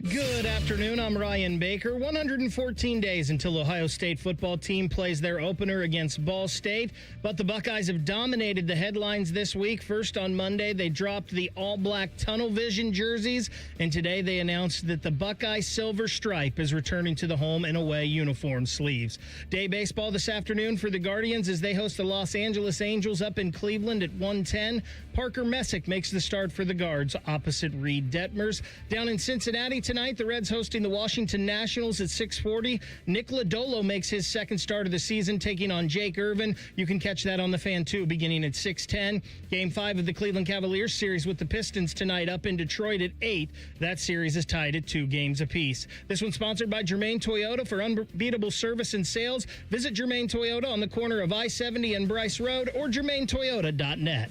Good afternoon. I'm Ryan Baker. 114 days until Ohio State football team plays their opener against Ball State, but the Buckeyes have dominated the headlines this week. First on Monday, they dropped the all-black tunnel vision jerseys, and today they announced that the Buckeye silver stripe is returning to the home and away uniform sleeves. Day baseball this afternoon for the Guardians as they host the Los Angeles Angels up in Cleveland at 1:10. Parker Messick makes the start for the Guards opposite Reed Detmers. Down in Cincinnati tonight, the Reds hosting the Washington Nationals at 6:40. Nick Lodolo makes his second start of the season, taking on Jake Irvin. You can catch that on the Fan 2 beginning at 6:10. Game 5 of the Cleveland Cavaliers series with the Pistons tonight up in Detroit at 8. That series is tied at 2 games apiece. This one's sponsored by Germain Toyota. For unbeatable service and sales, visit Germain Toyota on the corner of I-70 and Bryce Road or germaintoyota.net.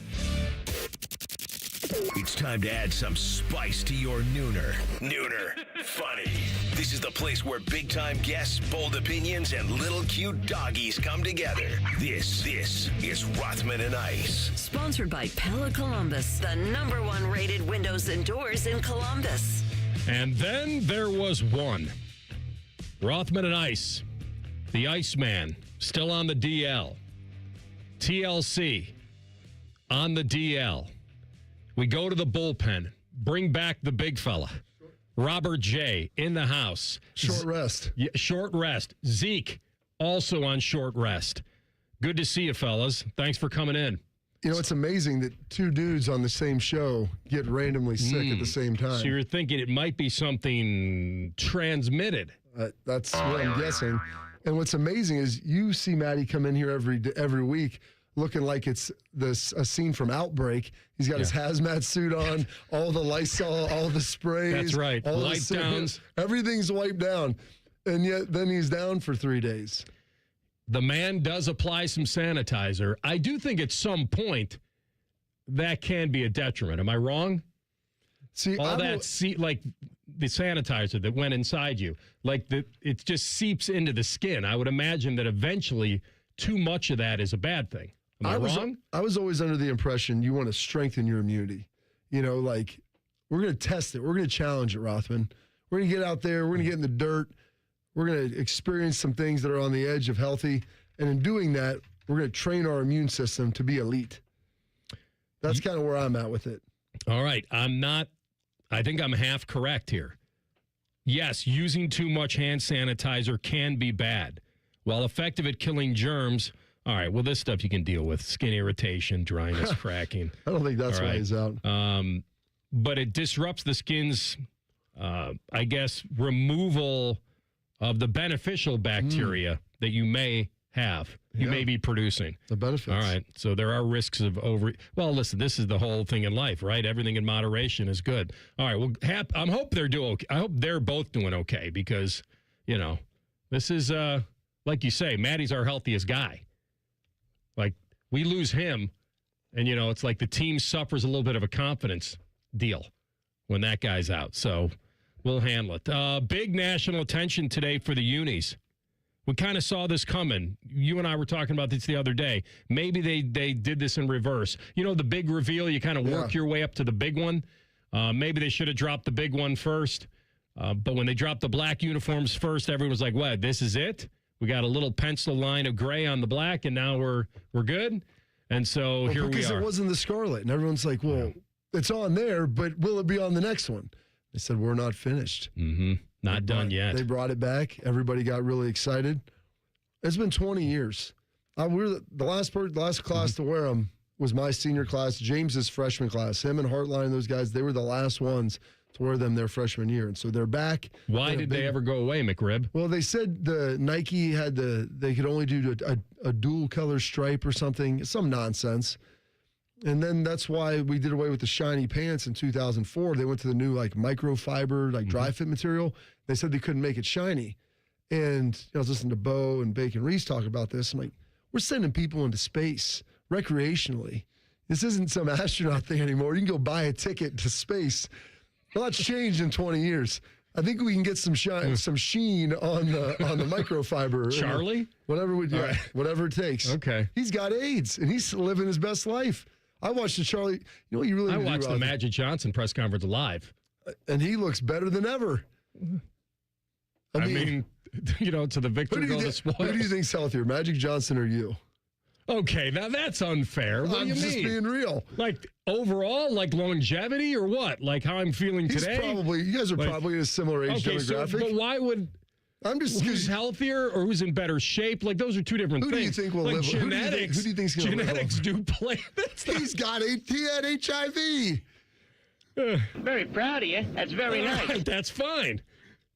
It's time to add some spice to your nooner. Nooner funny. This is the place where big-time guests, bold opinions, and little cute doggies come together. This is Rothman and Ice. Sponsored by Pella Columbus, the #1 rated windows and doors in Columbus. And then there was one. Rothman and Ice. The Iceman, still on the DL. TLC, on the DL. We go to the bullpen, bring back the big fella. Robert J. in the house. Short rest. Yeah, short rest. Zeke, also on short rest. Good to see you, fellas. Thanks for coming in. You know, it's amazing that two dudes on the same show get randomly sick at the same time. So you're thinking it might be something transmitted. That's what I'm guessing. And what's amazing is you see Maddie come in here every week looking like it's a scene from Outbreak. He's got his hazmat suit on, all the Lysol, all the sprays. That's right. All Wipe downs. Everything's wiped down. And yet then he's down for 3 days. The man does apply some sanitizer. I do think at some point that can be a detriment. Am I wrong? See, like the sanitizer that went inside you, it just seeps into the skin. I would imagine that eventually too much of that is a bad thing. Am I wrong? I was always under the impression you want to strengthen your immunity. You know, like, we're going to test it. We're going to challenge it, Rothman. We're going to get out there. We're going to get in the dirt. We're going to experience some things that are on the edge of healthy. And in doing that, we're going to train our immune system to be elite. That's kind of where I'm at with it. All right. I think I'm half correct here. Yes, using too much hand sanitizer can be bad. While effective at killing germs, all right, well, this stuff you can deal with. Skin irritation, dryness, cracking. I don't think that's why he's out. But it disrupts the skin's, I guess, removal of the beneficial bacteria that you may have, you may be producing. The benefits. All right, so there are risks of well, listen, this is the whole thing in life, right? Everything in moderation is good. All right, well, I hope they're doing okay. I hope they're both doing okay because, this is, like you say, Maddie's our healthiest guy. Like, we lose him, and, it's like the team suffers a little bit of a confidence deal when that guy's out. So we'll handle it. Big national attention today for the unis. We kind of saw this coming. You and I were talking about this the other day. Maybe they did this in reverse. The big reveal, you kind of work your way up to the big one. Maybe they should have dropped the big one first. But when they dropped the black uniforms first, everyone was like, what, this is it? We got a little pencil line of gray on the black, and now we're good. And so here we are. Because it wasn't the scarlet. And everyone's like, well, it's on there, but will it be on the next one? They said, we're not finished. Mm-hmm. Not done yet. They brought it back. Everybody got really excited. It's been 20 years. We're the last class to wear them was my senior class, James's freshman class. Him and Hartline and those guys, they were the last ones to wear them their freshman year. And so they're back. Why did they ever go away, McRib? Well, they said the Nike they could only do a dual color stripe or something, some nonsense. And then that's why we did away with the shiny pants in 2004. They went to the new microfiber, dry fit material. They said they couldn't make it shiny. And I was listening to Bo and Bacon Reese talk about this. I'm like, we're sending people into space recreationally. This isn't some astronaut thing anymore. You can go buy a ticket to space. A lot's changed in 20 years. I think we can get some sheen on the microfiber. Charlie? Whatever it takes. Okay. He's got AIDS, and he's living his best life. I watched the Charlie. You know what you really? I watched the Magic Johnson press conference live, and he looks better than ever. I mean, to the victor go the spoils. Who do you think's healthier, Magic Johnson or you? Okay, now that's unfair. What do you mean? I'm just being real. Like overall, like longevity or what? Like how I'm feeling today? You guys are probably in a similar age demographic. But why would who's healthier or who's in better shape? Like those are two different things. Who do you think will live? Genetics, who do you think's going to live? Genetics do play. He had HIV. Very proud of you. That's very nice. Right, that's fine.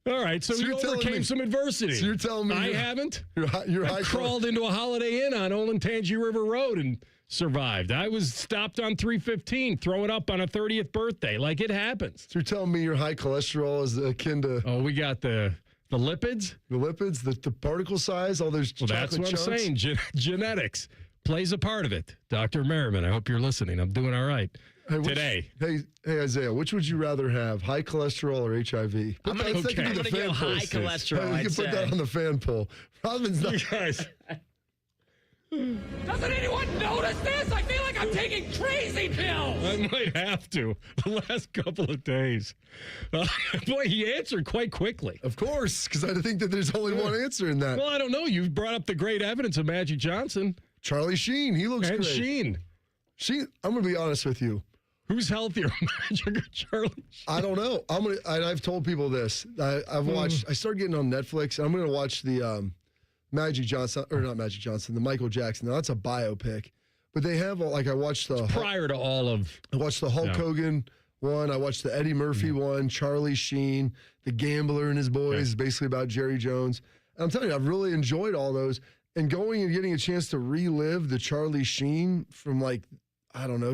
All right, so you overcame some adversity. So you're telling me I haven't? I crawled into a Holiday Inn on Olentangy River Road and survived. I was stopped on 315, throwing up on a 30th birthday. Like, it happens. So you're telling me your high cholesterol is akin to... Oh, we got the lipids? The lipids, the particle size, all those chocolate that's what chunks? I'm saying. Genetics plays a part of it. Dr. Merriman, I hope you're listening. I'm doing all right. Today. Hey, Isaiah, which would you rather have, high cholesterol or HIV? I'm going to go high cholesterol. You can put that on the fan poll. Rothman's not. You guys. Doesn't anyone notice this? I feel like I'm taking crazy pills. I might have to the last couple of days. Boy, he answered quite quickly. Of course, because I think that there's only one answer in that. Well, I don't know. You brought up the great evidence of Magic Johnson. Charlie Sheen. He looks great. And Sheen. I'm going to be honest with you. Who's healthier, Magic or Charlie Sheen? I don't know. I've told people this. I've watched. I started getting on Netflix, and I'm going to watch the Magic Johnson, or not Magic Johnson, the Michael Jackson. Now that's a biopic, but they have I watched the prior to all of. I watched the Hulk Hogan one. I watched the Eddie Murphy one. Charlie Sheen, The Gambler and His Boys, basically about Jerry Jones. And I'm telling you, I've really enjoyed all those. And going and getting a chance to relive the Charlie Sheen from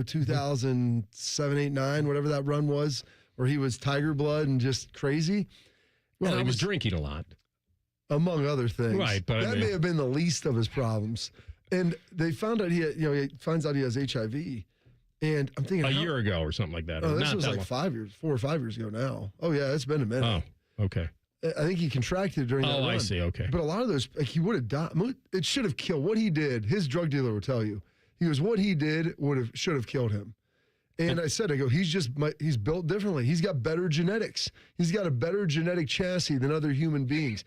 2007, 8, 9, whatever that run was, where he was Tiger Blood and just crazy. Well, he was drinking a lot. Among other things. Right, but that may have been the least of his problems. And they found out he finds out he has HIV. And I'm thinking a year ago or something like that. Oh, this was like 4 or 5 years ago now. Oh yeah, it's been a minute. Oh, okay. I think he contracted it during that run. Oh, I see. Okay. But a lot of those, he would have died. It should have killed. What he did, his drug dealer will tell you. He goes, what he did should have killed him. And I said, he's built differently. He's got better genetics. He's got a better genetic chassis than other human beings.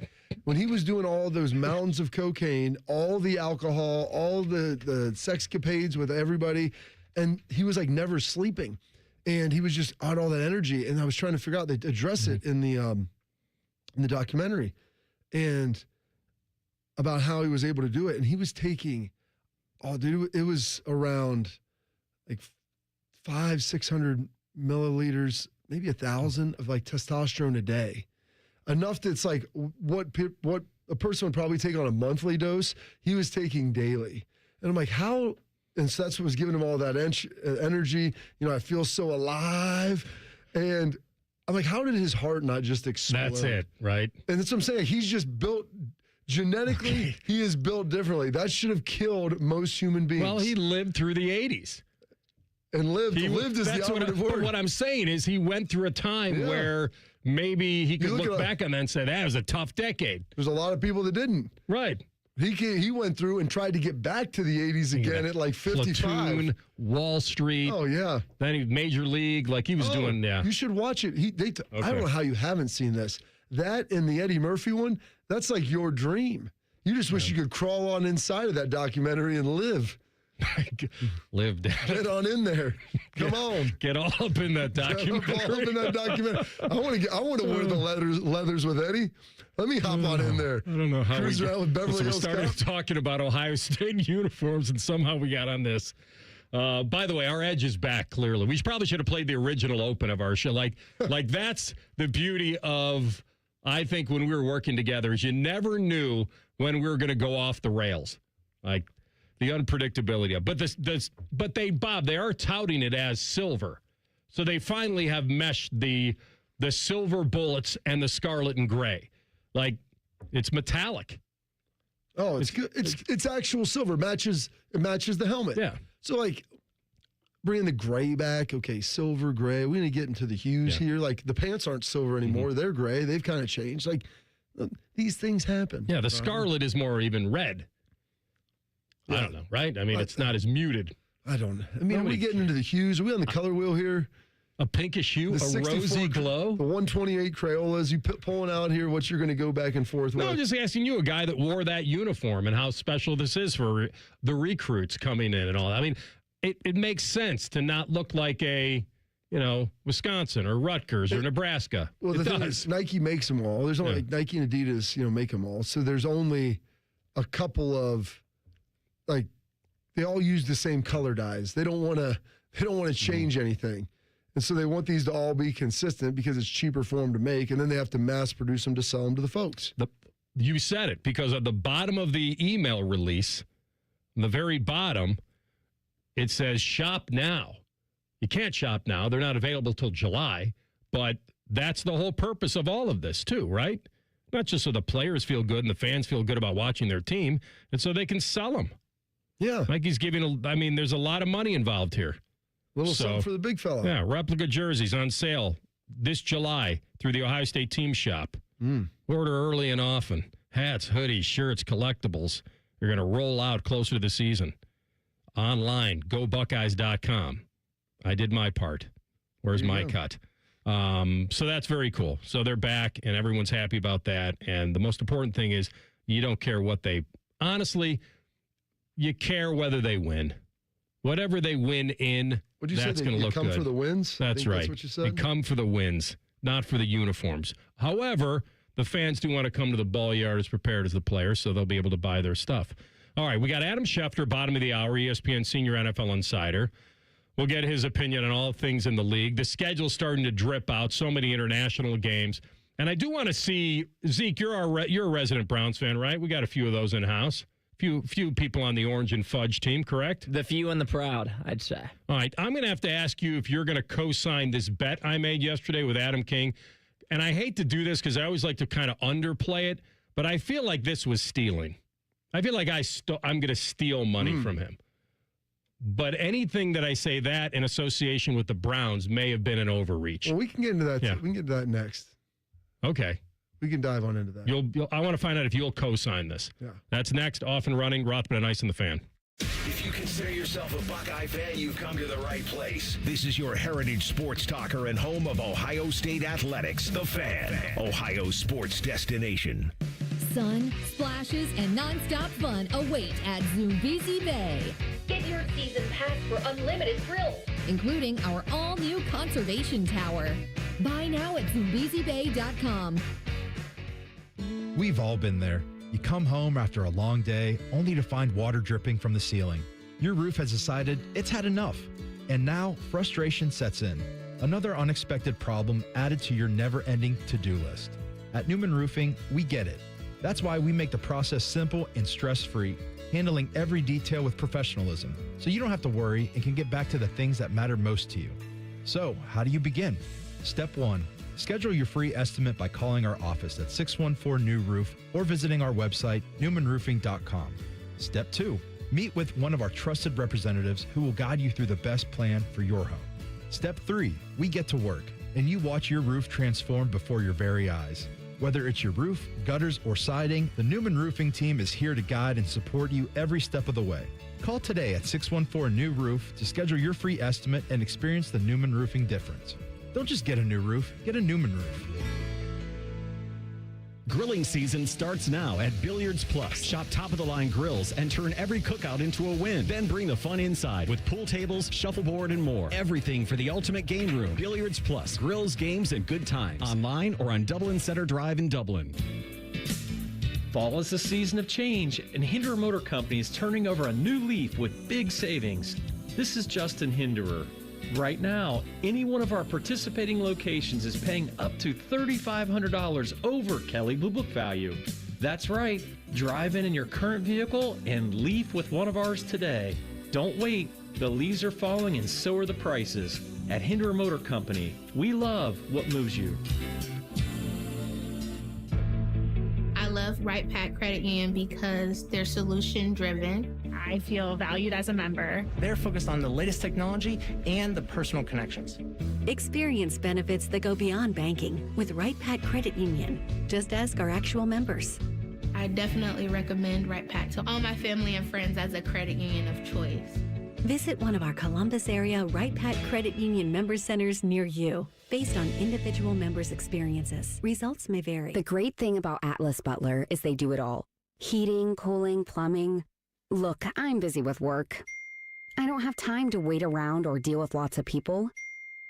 When he was doing all those mountains of cocaine, all the alcohol, all the sexcapades with everybody, and he was never sleeping. And he was just out all that energy. And I was trying to figure out, they address it in the documentary, and about how he was able to do it. And he was taking, it was around 500-600 milliliters, maybe 1,000 of testosterone a day. Enough that's what a person would probably take on a monthly dose, he was taking daily. And I'm like, how? And so that's what was giving him all that energy. I feel so alive. And I'm like, how did his heart not just explode? That's it, right? And that's what I'm saying. He's just built genetically. He is built differently. That should have killed most human beings. Well, he lived through the 80s. And lived is the operative word. But what I'm saying is he went through a time where maybe he could look back on that and say, that was a tough decade. There's a lot of people that didn't. Right. He went through and tried to get back to the 80s again at 55. Platoon, Wall Street. Oh, yeah. Then he Major League, he was doing, You should watch it. I don't know how you haven't seen this. That and the Eddie Murphy one, that's your dream. You just wish you could crawl on inside of that documentary and live. Live down. Get on in there. Come on. Get all up in that documentary. All up in that documentary. I want to wear the leathers with Eddie. Let me hop on in there. I don't know how Cruise around with Beverly Hills. We started talking about Ohio State uniforms, and somehow we got on this. By the way, our edge is back, clearly. We probably should have played the original open of our show. Like that's the beauty of, I think, when we were working together, is you never knew when we were going to go off the rails. The unpredictability of it. But they are touting it as silver. So they finally have meshed the silver bullets and the scarlet and gray. It's metallic. Oh, it's good. It's actual silver. It matches the helmet. Yeah. So bringing the gray back. Okay, silver, gray. We're going to get into the hues here. The pants aren't silver anymore. Mm-hmm. They're gray. They've kind of changed. These things happen. Yeah, the scarlet is more even red. I don't know, right? I mean, it's not as muted. I don't know. I mean, are we getting into the hues? Are we on the color wheel here? A pinkish hue, The a 64 rosy glow. The 128 Crayolas. You pulling out here what you're going to go back and forth with. No, I'm just asking you, a guy that wore that uniform, and how special this is for the recruits coming in and all that. I mean, it makes sense to not look like a, Wisconsin or Rutgers or Nebraska. Well, the thing is, Nike makes them all. There's only Nike and Adidas, make them all. So there's only a couple of, they all use the same color dyes. They don't want to change anything. And so they want these to all be consistent because it's cheaper for them to make, and then they have to mass produce them to sell them to the folks. You said it, because at the bottom of the email release, the very bottom, it says shop now. You can't shop now. They're not available till July, but that's the whole purpose of all of this too, right? Not just so the players feel good and the fans feel good about watching their team, and so they can sell them. Yeah. He's giving, there's a lot of money involved here. Little something for the big fella. Yeah, replica jerseys on sale this July through the Ohio State Team Shop. Order early and often. Hats, hoodies, shirts, collectibles. You're going to roll out closer to the season. Online, gobuckeyes.com. I did my part. Where's my cut? So that's very cool. So they're back, and everyone's happy about that. And the most important thing is you don't care what they – honestly, you care whether they win. Whatever they win in, that's going to look good. You come for the wins? That's right. That's what you said? You come for the wins, not for the uniforms. However, the fans do want to come to the ball yard as prepared as the players, so they'll be able to buy their stuff. All right, we got Adam Schefter, bottom of the hour, ESPN Senior NFL Insider. We'll get his opinion on all things in the league. The schedule's starting to drip out, so many international games. And I do want to see, Zeke, you're a resident Browns fan, right? We got a few of those in-house. Few people on the orange and fudge team, correct? The few and the proud, I'd say. All right, I'm going to have to ask you if you're going to co-sign this bet I made yesterday with Adam King. And I hate to do this because I always like to kind of underplay it, but I feel like this was stealing. I feel like I'm going to steal money from him. But anything that I say that in association with the Browns may have been an overreach. Well, we can get into that. Yeah. We can get to that next. Okay. We can dive on into that. I want to find out if you'll co-sign this. Yeah. That's next. Off and running. Rothman and Ice and the Fan. If you consider yourself a Buckeye fan, you've come to the right place. This is your heritage sports talker and home of Ohio State Athletics, The Fan, Ohio's sports destination. Sun, splashes, and nonstop fun await at Zoombezi Bay. Get your season pass for unlimited thrills, including our all-new conservation tower. Buy now at ZoombeziBay.com. We've all been there. You come home after a long day, only to find water dripping from the ceiling. Your roof has decided it's had enough. And now, frustration sets in. Another unexpected problem added to your never-ending to-do list. At Newman Roofing, we get it. That's why we make the process simple and stress-free, handling every detail with professionalism, so you don't have to worry and can get back to the things that matter most to you. So, how do you begin? Step 1. Schedule your free estimate by calling our office at 614-NEW-ROOF or visiting our website, newmanroofing.com. Step 2. Meet with one of our trusted representatives who will guide you through the best plan for your home. Step 3. We get to work, and you watch your roof transform before your very eyes. Whether it's your roof, gutters, or siding, the Newman Roofing team is here to guide and support you every step of the way. Call today at 614-NEW-ROOF to schedule your free estimate and experience the Newman Roofing difference. Don't just get a new roof, get a Newman roof. Grilling season starts now at Billiards Plus. Shop top-of-the-line grills and turn every cookout into a win. Then bring the fun inside with pool tables, shuffleboard, and more. Everything for the ultimate game room. Billiards Plus. Grills, games, and good times. Online or on Dublin Center Drive in Dublin. Fall is a season of change, and Hinderer Motor Company is turning over a new leaf with big savings. This is Justin Hinderer. Right now, any one of our participating locations is paying up to $3,500 over Kelley Blue Book value. That's right. Drive in your current vehicle and leave with one of ours today. Don't wait. The leaves are falling and so are the prices. At Hinderer Motor Company, we love what moves you. I love Right Pack Credit Union because they're solution driven. I feel valued as a member. They're focused on the latest technology and the personal connections. Experience benefits that go beyond banking with Right Pack Credit Union. Just ask our actual members. I definitely recommend Right Pack to all my family and friends as a credit union of choice. Visit one of our Columbus area Right Pat Credit Union member centers near you. Based on individual members' experiences, results may vary. The great thing about Atlas Butler is they do it all. Heating, cooling, plumbing. Look, I'm busy with work. I don't have time to wait around or deal with lots of people.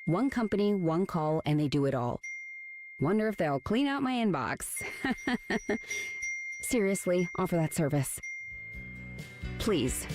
One company, one call, and they do it all. Wonder if they'll clean out my inbox. Seriously, offer that service. Please.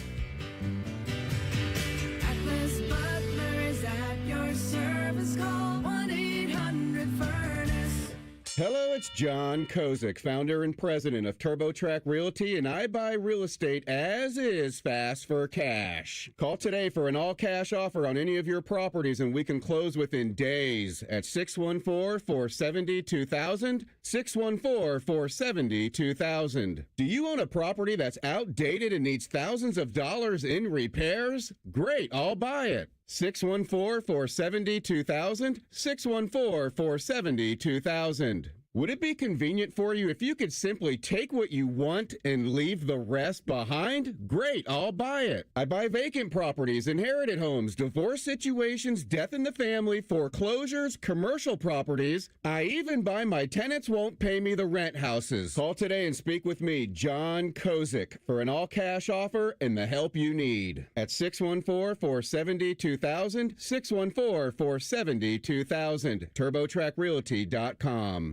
Atlas Butler is at your service. Call 1-800-FURNACE. Hello, it's John Kozik, founder and president of TurboTrack Realty, and I buy real estate as is fast for cash. Call today for an all-cash offer on any of your properties, and we can close within days at 614-470-2000, 614-470-2000. Do you own a property that's outdated and needs thousands of dollars in repairs? Great, I'll buy it. 614-470-2000, 614-470-2000. Would it be convenient for you if you could simply take what you want and leave the rest behind? Great, I'll buy it. I buy vacant properties, inherited homes, divorce situations, death in the family, foreclosures, commercial properties. I even buy my tenants won't pay me the rent houses. Call today and speak with me, John Kozik, for an all-cash offer and the help you need. At 614-470-2000, 614-470-2000, TurboTrackRealty.com.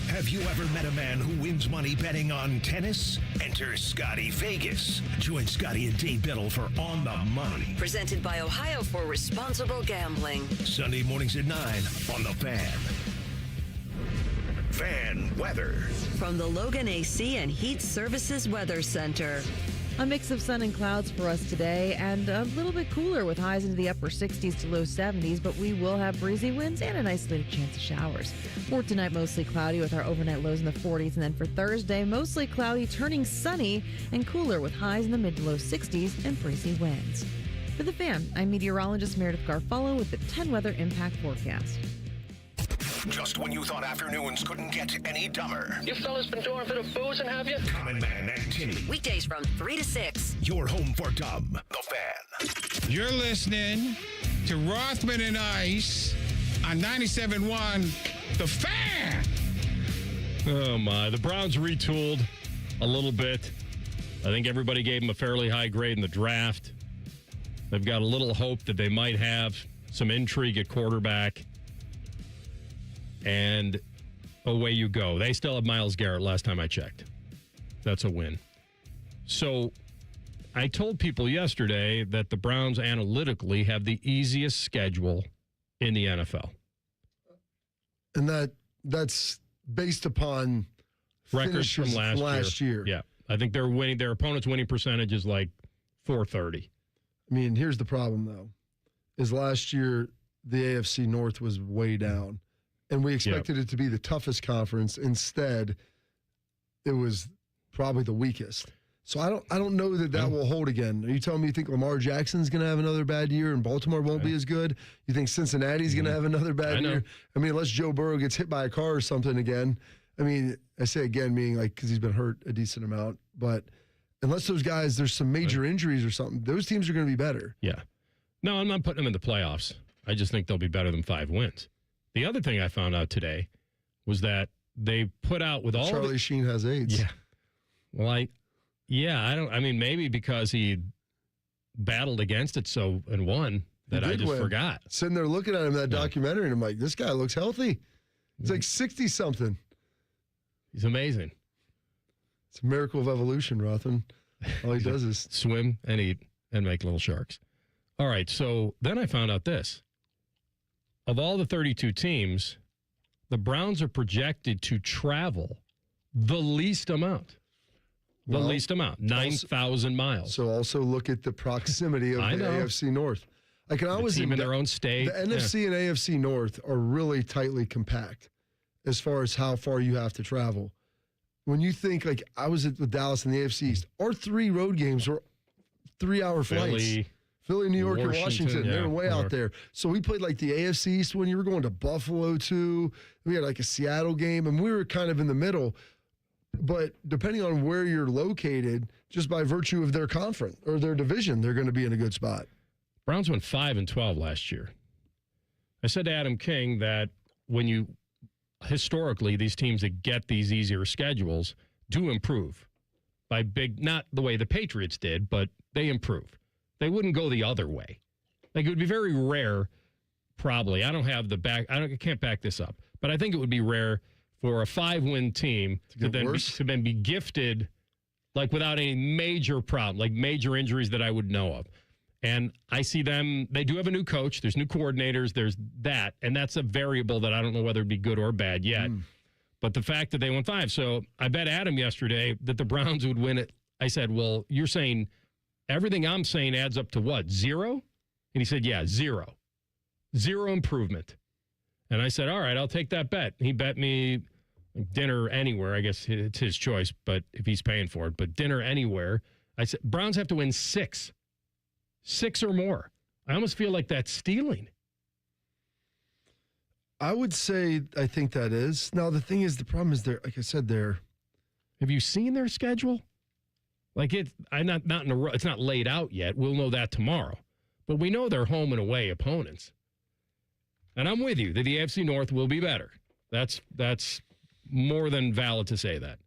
Have you ever met a man who wins money betting on tennis? Enter Scotty Vegas. Join Scotty and Dave Biddle for On the Money. Presented by Ohio for Responsible Gambling. Sunday mornings at 9 on The Fan. Fan weather. From the Logan AC and Heat Services Weather Center. A mix of sun and clouds for us today, and a little bit cooler with highs into the upper 60s to low 70s, but we will have breezy winds and an isolated chance of showers. For tonight, mostly cloudy with our overnight lows in the 40s, and then for Thursday, mostly cloudy, turning sunny and cooler with highs in the mid to low 60s and breezy winds. For The Fan, I'm meteorologist Meredith Garfolo with the 10 weather impact forecast. Just when you thought afternoons couldn't get any dumber. You fellas been doing a bit of boozing, have you? Common Man and Tinny. Weekdays from 3 to 6. Your home for dumb. The Fan. You're listening to Rothman and Ice on 97.1 The Fan. Oh, my. The Browns retooled a little bit. I think everybody gave them a fairly high grade in the draft. They've got a little hope that they might have some intrigue at quarterback. And away you go. They still have Myles Garrett last time I checked. That's a win. So I told people yesterday that the Browns analytically have the easiest schedule in the NFL. And that's based upon records from last year. Yeah. I think they're winning. Their opponent's winning percentage is like .430. I mean, here's the problem, though, is last year the AFC North was way down. And we expected it to be the toughest conference. Instead, it was probably the weakest. So I don't know that will hold again. Are you telling me you think Lamar Jackson's going to have another bad year and Baltimore won't be as good? You think Cincinnati's going to have another bad year? I mean, unless Joe Burrow gets hit by a car or something again. I mean, I say again, meaning like because he's been hurt a decent amount. But unless those guys, there's some major injuries or something, those teams are going to be better. Yeah. No, I'm not putting them in the playoffs. I just think they'll be better than 5 wins. The other thing I found out today was that they put out with all Charlie Sheen has AIDS. Yeah. Well, I mean, maybe because he battled against it and won that I just forgot. Sitting there looking at him in that documentary, and I'm like, this guy looks healthy. He's like 60-something. He's amazing. It's a miracle of evolution, Rothman. All he does is swim and eat and make little sharks. All right, so then I found out this. Of all the 32 teams, the Browns are projected to travel the least amount. The least amount, 9,000 miles. So also look at the proximity of the AFC North. Like, and I was in their own state. The NFC and AFC North are really tightly compact as far as how far you have to travel. When you think, like, I was with Dallas in the AFC East, our 3 road games were 3-hour flights. Philly, New York, and Washington. They're way out there. So we played like the AFC East when you were going to Buffalo too. We had like a Seattle game, and we were kind of in the middle. But depending on where you're located, just by virtue of their conference or their division, they're going to be in a good spot. Browns went 5-12 last year. I said to Adam King that when you historically these teams that get these easier schedules do improve by not the way the Patriots did, but they improve. They wouldn't go the other way. Like, it would be very rare, probably. I can't back this up, but I think it would be rare for a 5-win team to then be gifted, like, without any major problem, like major injuries that I would know of. And I see them, they do have a new coach. There's new coordinators. There's that. And that's a variable that I don't know whether it'd be good or bad yet. But the fact that they won 5. So I bet Adam yesterday that the Browns would win it. I said, well, you're saying everything I'm saying adds up to what, 0? And he said, yeah, 0. 0 improvement. And I said, all right, I'll take that bet. He bet me dinner anywhere. I guess it's his choice, but if he's paying for it. But dinner anywhere. I said, Browns have to win 6. 6 or more. I almost feel like that's stealing. I would say I think that is. Now, the thing is, the problem is like I said, have you seen their schedule? Like, it's not in a row. It's not laid out yet. We'll know that tomorrow. But we know they're home and away opponents. And I'm with you that the AFC North will be better. That's more than valid to say that.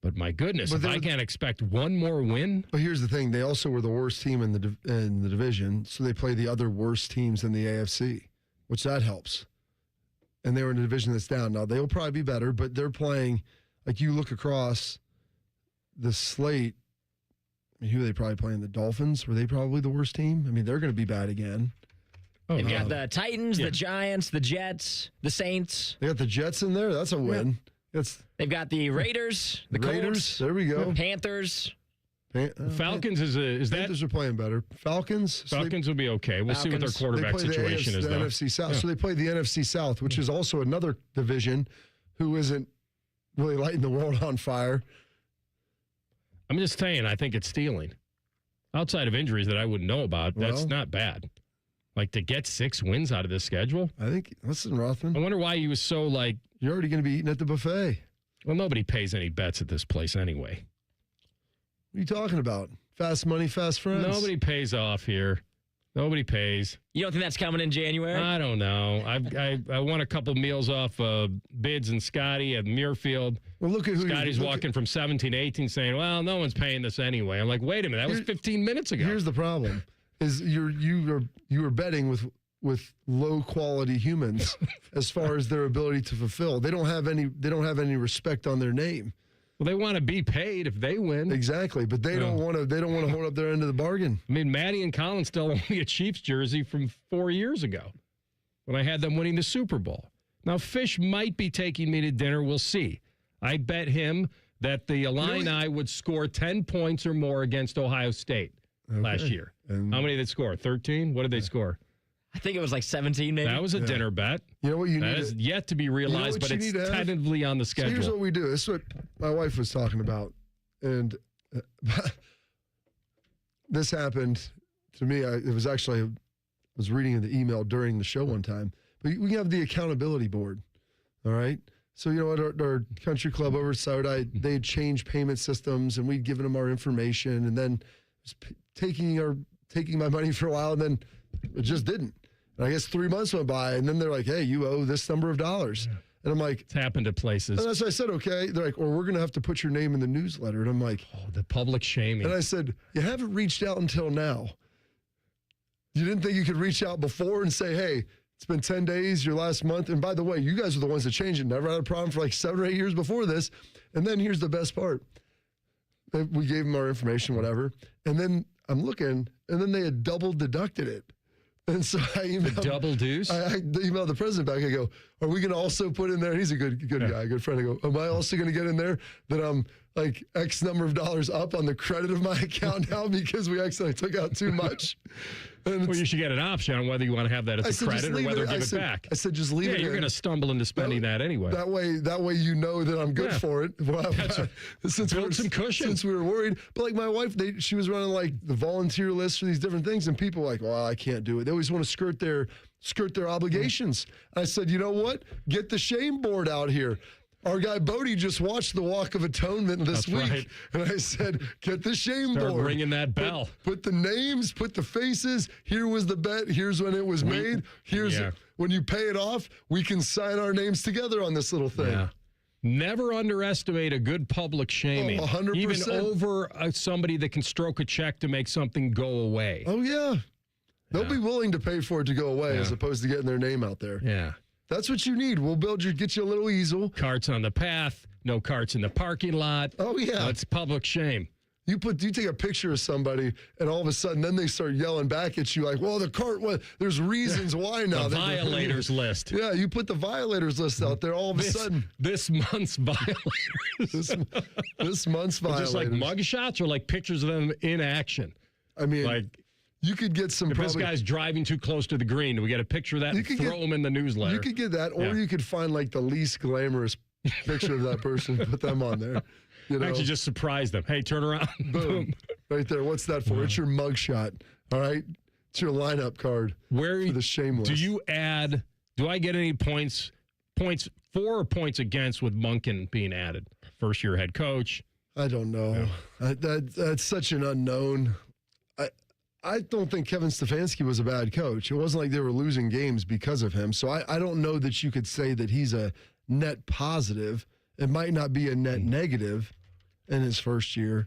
But my goodness, if I can't expect one more win. But here's the thing. They also were the worst team in the division, so they play the other worst teams in the AFC, which that helps. And they were in a division that's down. Now, they'll probably be better, but they're playing, like, you look across the slate, I mean, who are they probably playing? The Dolphins? Were they probably the worst team? I mean, they're going to be bad again. They've got the Titans, the Giants, the Jets, the Saints. They got the Jets in there. That's a win. They've got the Raiders, the Colts. There we go. Panthers. Falcons is that? Panthers are playing better. Falcons will be okay. We'll see what their quarterback situation is, the though. NFC South. So they play the NFC South, which is also another division who isn't really lighting the world on fire. I'm just saying, I think it's stealing. Outside of injuries that I wouldn't know about, that's not bad. Like, to get 6 wins out of this schedule. I think, listen, Rothman. I wonder why he was so, like... You're already going to be eating at the buffet. Well, nobody pays any bets at this place anyway. What are you talking about? Fast money, fast friends? Nobody pays off here. Nobody pays. You don't think that's coming in January? I don't know. I won a couple meals off Bids and Scotty at Muirfield. Well, look at who Scotty's walking from 17 to 18 saying, well, no one's paying this anyway. I'm like, wait a minute. That was 15 minutes ago. Here's the problem. Is you are betting with low quality humans as far as their ability to fulfill. They don't have any respect on their name. Well, they want to be paid if they win. Exactly, but they don't want to hold up their end of the bargain. I mean, Maddie and Colin still own me a Chiefs jersey from 4 years ago when I had them winning the Super Bowl. Now, Fish might be taking me to dinner. We'll see. I bet him that the Illini would score 10 points or more against Ohio State last year. And how many did they score? 13? What did they score? I think it was like 17, maybe. That was a dinner bet. You know what you need? That is yet to be realized, but it's tentatively on the schedule. So here's what we do. This is what my wife was talking about. And this happened to me. I was reading the email during the show one time. But we have the accountability board, all right? So, you know, at our country club over at Saturday, they'd change payment systems, and we'd given them our information, and then taking my money for a while, and then it just didn't. And I guess 3 months went by, and then they're like, hey, you owe this number of dollars. Yeah. And I'm like... It's happened at places. And so I said, okay. They're like, or we're going to have to put your name in the newsletter. And I'm like... Oh, the public shaming. And I said, you haven't reached out until now. You didn't think you could reach out before and say, hey, it's been 10 days, your last month. And by the way, you guys are the ones that changed it. Never had a problem for like 7 or 8 years before this. And then here's the best part. We gave them our information, whatever. And then I'm looking, and then they had double deducted it. And so I emailed... The double deuce? I emailed the president back. I go, are we going to also put in there? And he's a good guy, good friend. I go, am I also going to get in there that I'm like X number of dollars up on the credit of my account now because we accidentally took out too much? Well, you should get an option on whether you want to have that as a credit or whether give it back. I said, just leave it. Yeah, you're going to stumble into spending that anyway. That way you know that I'm good for it. Well, build some cushion. Since we were worried. But like my wife, she was running like the volunteer list for these different things, and people were like, well, I can't do it. They always want to skirt their obligations. I said, you know what? Get the shame board out here. Our guy Bodie just watched the Walk of Atonement this That's week. right. And I said, get the shame Start board. ringing that bell. Put the names, put the faces. Here was the bet. Here's when it was made. Here's when you pay it off. We can sign our names together on this little thing. Yeah. Never underestimate a good public shaming. 100%. Even over somebody that can stroke a check to make something go away. Oh, yeah. They'll be willing to pay for it to go away as opposed to getting their name out there. Yeah. That's what you need. We'll get you a little easel. Carts on the path, no carts in the parking lot. Oh, yeah. That's public shame. You take a picture of somebody, and all of a sudden, then they start yelling back at you like, well, the cart, there's reasons why now. The violators list. Yeah, you put the violators list out there, all of a sudden. This month's violators. this month's violators. Just like mugshots or like pictures of them in action? I mean, like, you could get some. If this guy's driving too close to the green, do we get a picture of that and throw him in the newsletter? You could get that, or you could find like the least glamorous picture of that person, put them on there. You know? Actually, just surprise them. Hey, turn around. Boom. Right there. What's that for? It's your mugshot. All right? It's your lineup card for the shameless. Do you add, do I get any points for or points against with Monken being added? First-year head coach. I don't know. That's such an unknown. I don't think Kevin Stefanski was a bad coach. It wasn't like they were losing games because of him. So I don't know that you could say that he's a net positive. It might not be a net negative in his first year,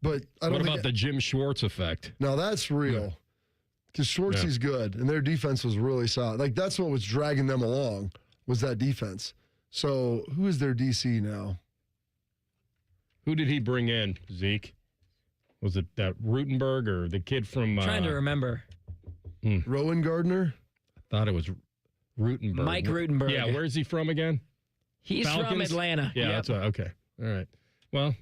but I don't. What about the Jim Schwartz effect? Now that's real, because Schwartzy's good, and their defense was really solid. Like that's what was dragging them along was that defense. So who is their DC now? Who did he bring in, Zeke? Was it that Rutenberg or the kid from? Trying to remember. Rowan Gardner. I thought it was Rutenberg. Mike Rutenberg. Yeah, where's he from again? He's Falcons? from Atlanta. Yeah, that's right. Okay. All right. Well,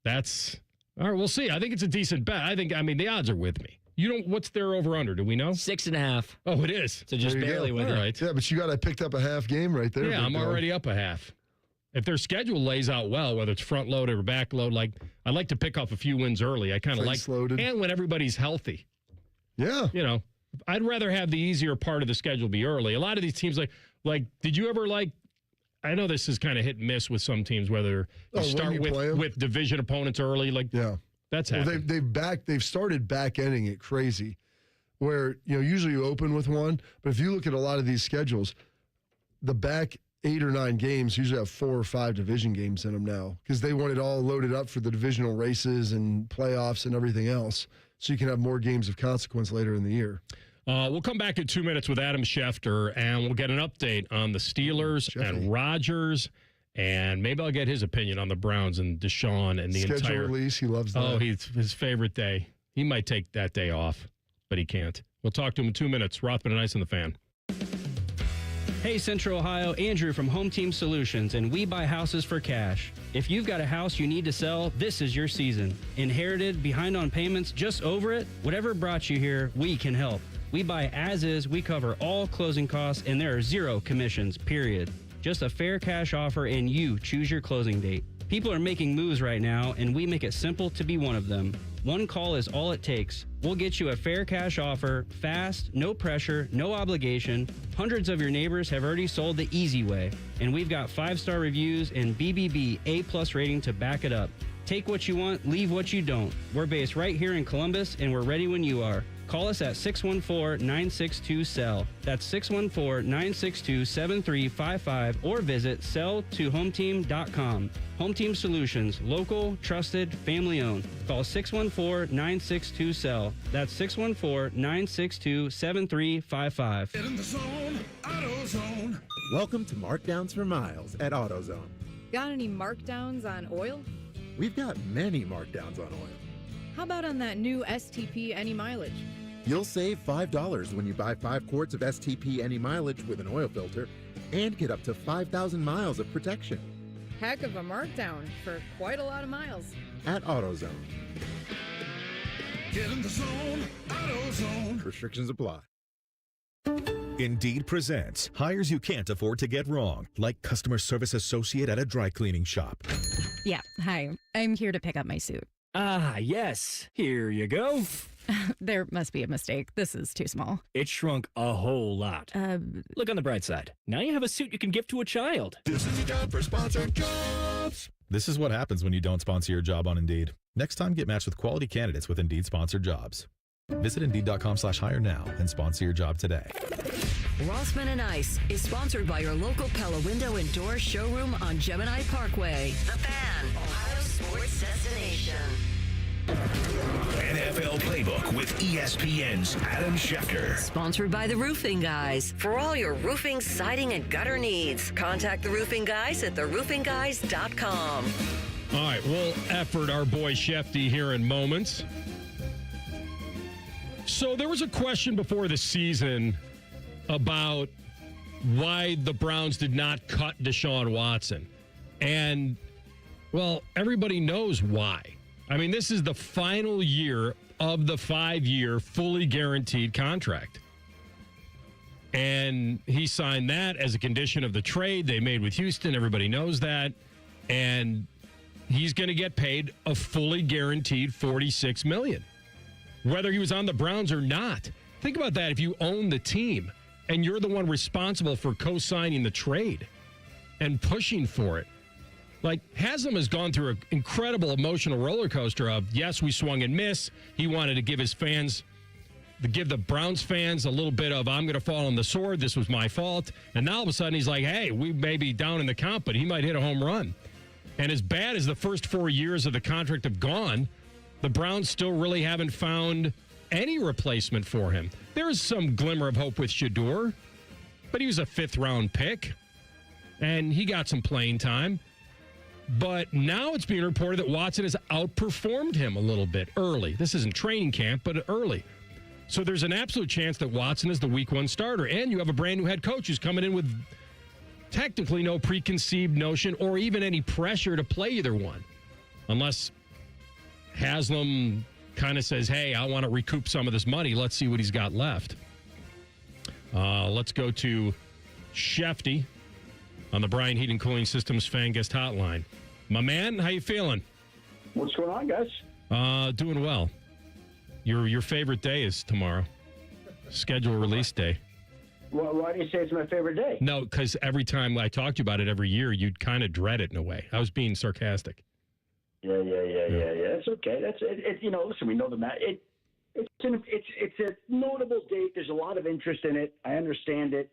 that's all right. We'll see. I think it's a decent bet. I mean, the odds are with me. You don't. What's their over under? Do we know? 6.5. Oh, it is. So just barely with it. it. Right. Yeah, but you got to picked up a half game right there. Yeah, I'm already up a half. If their schedule lays out well, whether it's front loaded or back load, like I like to pick off a few wins early. I kind of like loaded. And when everybody's healthy. Yeah. You know, I'd rather have the easier part of the schedule be early. A lot of these teams like did you ever I know this is kind of hit and miss with some teams, whether you start with division opponents early, that's happened. They've started back ending it crazy, where usually you open with one, but if you look at a lot of these schedules, the back 8 or 9 games usually have 4 or 5 division games in them now because they want it all loaded up for the divisional races and playoffs and everything else, so you can have more games of consequence later in the year. We'll come back in 2 minutes with Adam Schefter, and we'll get an update on the Steelers and Rodgers, and maybe I'll get his opinion on the Browns and Deshaun and the Schedule entire release. He loves that. Oh, his favorite day. He might take that day off, but he can't. We'll talk to him in 2 minutes. Rothman and Ice on the Fan. Hey, Central Ohio, Andrew from Home Team Solutions, and we buy houses for cash. If you've got a house you need to sell, this is your season. Inherited, behind on payments, just over it? Whatever brought you here, we can help. We buy as is, we cover all closing costs, and there are 0 commissions, period. Just a fair cash offer, and you choose your closing date. People are making moves right now, and we make it simple to be one of them. One call is all it takes. We'll get you a fair cash offer, fast, no pressure, no obligation. Hundreds of your neighbors have already sold the easy way, and we've got 5-star reviews and BBB A+ rating to back it up. Take what you want, leave what you don't. We're based right here in Columbus, and we're ready when you are. Call us at 614-962-SELL. That's 614-962-7355 or visit selltohometeam.com. Home Team Solutions, local, trusted, family owned. Call 614-962-SELL. That's 614-962-7355. Get in the zone, AutoZone. Welcome to Markdowns for Miles at AutoZone. Got any markdowns on oil? We've got many markdowns on oil. How about on that new STP Any Mileage? You'll save $5 when you buy 5 quarts of STP Any Mileage with an oil filter and get up to 5,000 miles of protection. Heck of a markdown for quite a lot of miles. At AutoZone. Get in the zone, AutoZone. Restrictions apply. Indeed presents hires you can't afford to get wrong, like customer service associate at a dry cleaning shop. Yeah, hi. I'm here to pick up my suit. Ah, yes. Here you go. There must be a mistake. This is too small. It shrunk a whole lot. Look on the bright side. Now you have a suit you can give to a child. This is the job for sponsored jobs. This is what happens when you don't sponsor your job on Indeed. Next time, get matched with quality candidates with Indeed sponsored jobs. Visit Indeed.com/hire now and sponsor your job today. Rothman and Ice is sponsored by your local Pella Window and Door showroom on Gemini Parkway. The Fan, Ohio sports destination. NFL Playbook with ESPN's Adam Schefter. Sponsored by the Roofing Guys. For all your roofing, siding, and gutter needs, contact the Roofing Guys at theroofingguys.com. All right, we'll effort our boy Shefty here in moments. So there was a question before the season about why the Browns did not cut Deshaun Watson. And, well, everybody knows why. I mean, this is the final year of the 5-year fully guaranteed contract. And he signed that as a condition of the trade they made with Houston. Everybody knows that. And he's going to get paid a fully guaranteed $46 million, whether he was on the Browns or not. Think about that. If you own the team and you're the one responsible for co-signing the trade and pushing for it. Like, Haslam has gone through an incredible emotional roller coaster of, yes, we swung and missed. He wanted to give his fans, to give the Browns fans a little bit of, I'm going to fall on the sword. This was my fault. And now all of a sudden he's like, hey, we may be down in the count, but he might hit a home run. And as bad as the first 4 years of the contract have gone, the Browns still really haven't found any replacement for him. There is some glimmer of hope with Shador, but he was a 5th-round pick, and he got some playing time. But now it's being reported that Watson has outperformed him a little bit early. This isn't training camp, but early. So there's an absolute chance that Watson is the week 1 starter. And you have a brand new head coach who's coming in with technically no preconceived notion or even any pressure to play either one. Unless Haslam kind of says, hey, I want to recoup some of this money. Let's see what he's got left. Let's go to Shefty on the Brian Heating Cooling Systems Fan Guest Hotline. My man, how you feeling? What's going on, guys? Doing well. Your favorite day is tomorrow. Schedule release day. Well, why do you say it's my favorite day? No, because every time I talk to you about it every year, you'd kind of dread it in a way. I was being sarcastic. Yeah. That's okay. That's it. Listen, we know the match. It's a notable date. There's a lot of interest in it. I understand it.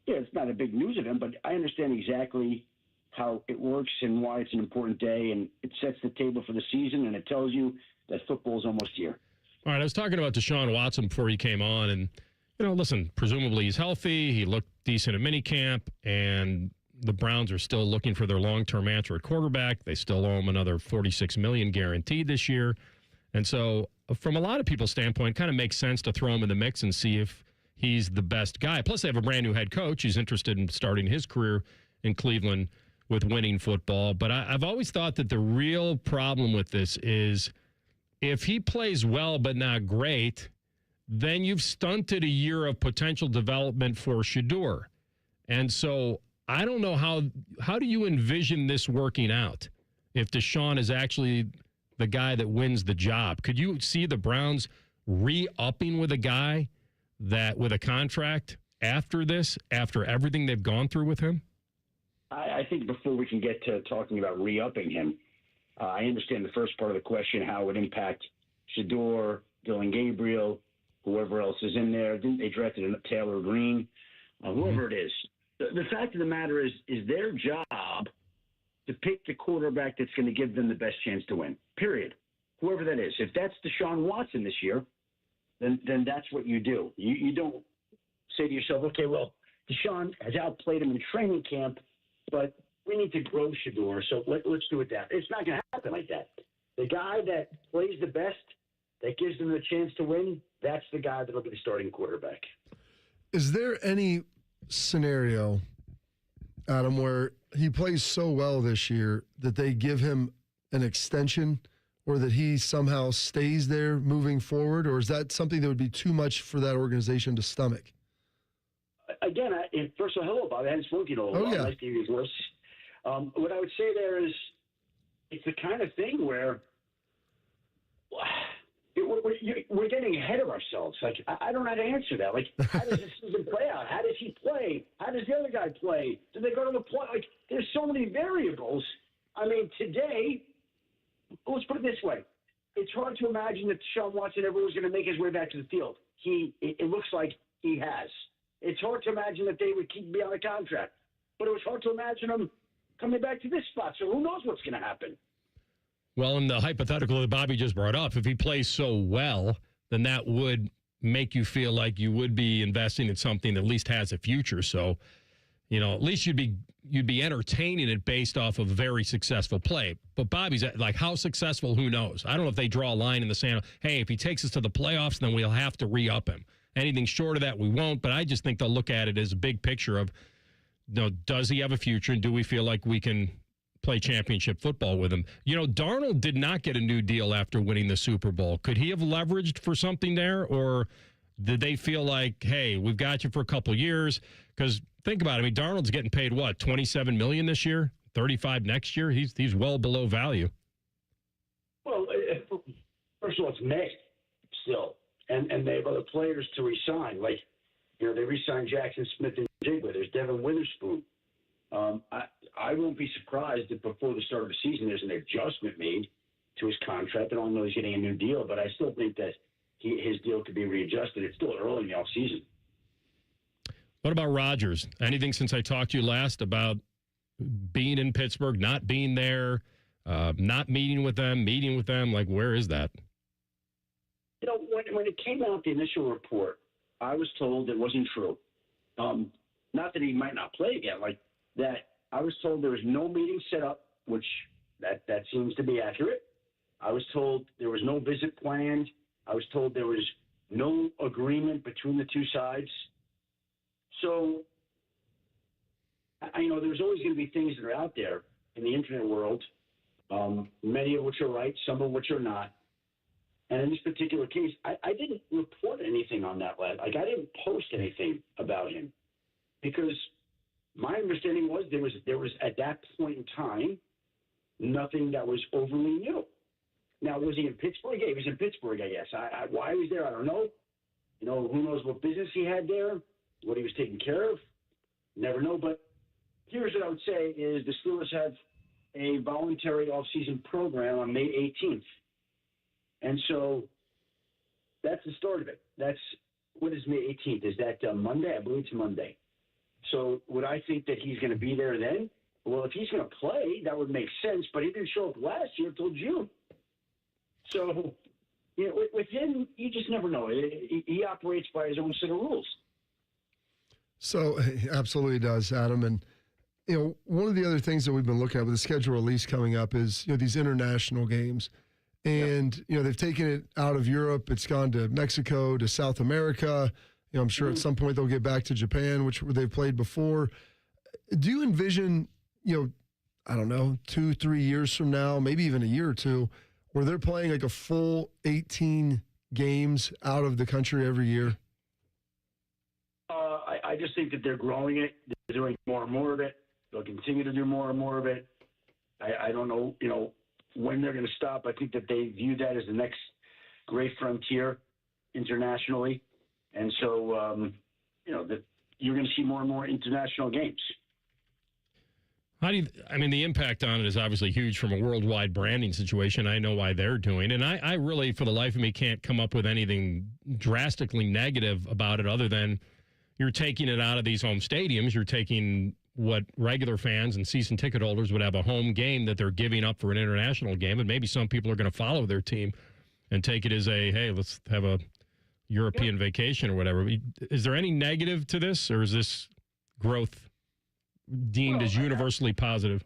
It's not a big news event, but I understand exactly how it works and why it's an important day, and it sets the table for the season, and it tells you that football's almost here. All right, I was talking about Deshaun Watson before he came on, and, listen, presumably he's healthy. He looked decent at minicamp, and the Browns are still looking for their long-term answer at quarterback. They still owe him another $46 million guaranteed this year. And so from a lot of people's standpoint, it kind of makes sense to throw him in the mix and see if he's the best guy. Plus, they have a brand new head coach. He's interested in starting his career in Cleveland with winning football. But I've always thought that the real problem with this is if he plays well but not great, then you've stunted a year of potential development for Shador. And so I don't know how do you envision this working out if Deshaun is actually the guy that wins the job? Could you see the Browns re-upping with a guy that with a contract after this, after everything they've gone through with him? I think before we can get to talking about re-upping him, I understand the first part of the question, how it would impact Shador, Dylan Gabriel, whoever else is in there. They drafted Taylor Green, whoever it is. The fact of the matter is their job to pick the quarterback that's going to give them the best chance to win, period. Whoever that is. If that's Deshaun Watson this year, then that's what you do. You don't say to yourself, okay, well, Deshaun has outplayed him in training camp, but we need to grow Shador, so let's do it that. It's not going to happen like that. The guy that plays the best, that gives them the chance to win, that's the guy that will be the starting quarterback. Is there any scenario, Adam, where he plays so well this year that they give him an extension or that he somehow stays there moving forward? Or is that something that would be too much for that organization to stomach? Again, first of all, hello, Bob. I hadn't spoken to you in a while. Yeah. Nice to hear your voice. What I would say there is it's the kind of thing where we're getting ahead of ourselves. Like, I don't know how to answer that. Like, how does this season play out? How does he play? How does the other guy play? Do they go to the play? Like, there's so many variables. I mean, today, let's put it this way. It's hard to imagine that Deshaun Watson ever was going to make his way back to the field. It looks like he has. It's hard to imagine that they would keep me on a contract. But it was hard to imagine him coming back to this spot. So who knows what's going to happen? Well, in the hypothetical that Bobby just brought up, if he plays so well, then that would make you feel like you would be investing in something that at least has a future. So, at least you'd be entertaining it based off of very successful play. But Bobby's like, how successful? Who knows? I don't know if they draw a line in the sand. Hey, if he takes us to the playoffs, then we'll have to re-up him. Anything short of that, we won't. But I just think they'll look at it as a big picture of, does he have a future, and do we feel like we can play championship football with him? Darnold did not get a new deal after winning the Super Bowl. Could he have leveraged for something there, or did they feel like, hey, we've got you for a couple years? Because think about it. I mean, Darnold's getting paid what, $27 million this year, $35 next year. He's well below value. Well, first of all, it's May still, and they have other players to re-sign. Like, they re-signed Jackson Smith and Jigba. There's Devin Witherspoon. I won't be surprised if before the start of the season there's an adjustment made to his contract. I don't know he's getting a new deal, but I still think that his deal could be readjusted. It's still early in the offseason. What about Rodgers? Anything since I talked to you last about being in Pittsburgh, not being there, not meeting with them? Like, where is that? When it came out, the initial report, I was told it wasn't true. Not that he might not play again, like that. I was told there was no meeting set up, which that seems to be accurate. I was told there was no visit planned. I was told there was no agreement between the two sides. So, there's always going to be things that are out there in the internet world, many of which are right, some of which are not. And in this particular case, I didn't report anything on that lad. Like, I didn't post anything about him because my understanding was there was at that point in time nothing that was overly new. Now, was he in Pittsburgh? Yeah, he was in Pittsburgh, I guess. Why he was there, I don't know. Who knows what business he had there, what he was taking care of. Never know. But here's what I would say is the Steelers have a voluntary offseason program on May 18th. And so that's the start of it. What is May 18th? Is that Monday? I believe it's Monday. So would I think that he's going to be there then? Well, if he's going to play, that would make sense. But he didn't show up last year until June. So, with him, you just never know. He operates by his own set of rules. So, absolutely does, Adam. And, one of the other things that we've been looking at with the schedule release coming up is, these international games. And, they've taken it out of Europe. It's gone to Mexico, to South America. I'm sure at some point they'll get back to Japan, which they've played before. Do you envision, I don't know, 2-3 years from now, maybe even a year or two, where they're playing like a full 18 games out of the country every year? I just think that they're growing it. They're doing more and more of it. They'll continue to do more and more of it. I don't know, when they're going to stop. I think that they view that as the next great frontier internationally. And so, that you're going to see more and more international games. The impact on it is obviously huge from a worldwide branding situation. I know why they're doing it. And I really, for the life of me, can't come up with anything drastically negative about it other than you're taking it out of these home stadiums. You're taking what regular fans and season ticket holders would have a home game that they're giving up for an international game. And maybe some people are going to follow their team and take it as hey, let's have a European vacation or whatever. Is there any negative to this, or is this growth deemed as universally positive?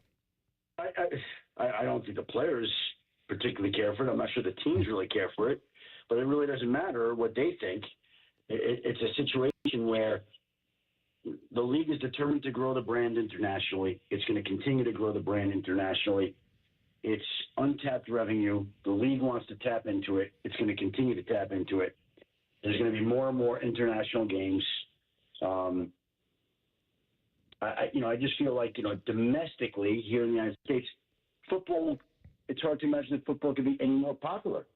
I don't think the players particularly care for it. I'm not sure the teams really care for it, but it really doesn't matter what they think. It's a situation where the league is determined to grow the brand internationally. It's going to continue to grow the brand internationally. It's untapped revenue. The league wants to tap into it. It's going to continue to tap into it. There's going to be more and more international games. I just feel like, domestically here in the United States, football, it's hard to imagine that football could be any more popular.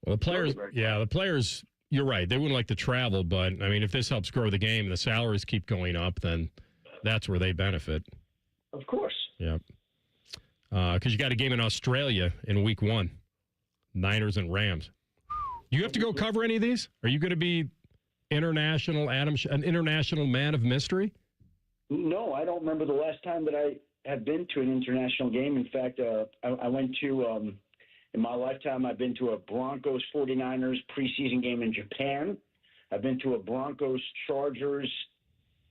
Well, the players, you're right. They wouldn't like to travel, but, I mean, if this helps grow the game and the salaries keep going up, then that's where they benefit. Of course. Yep. Because you got a game in Australia in week 1. Niners and Rams. You have to go cover any of these? Are you going to be an international man of mystery? No, I don't remember the last time that I have been to an international game. In fact, I went to, in my lifetime, I've been to a Broncos 49ers preseason game in Japan. I've been to a Broncos Chargers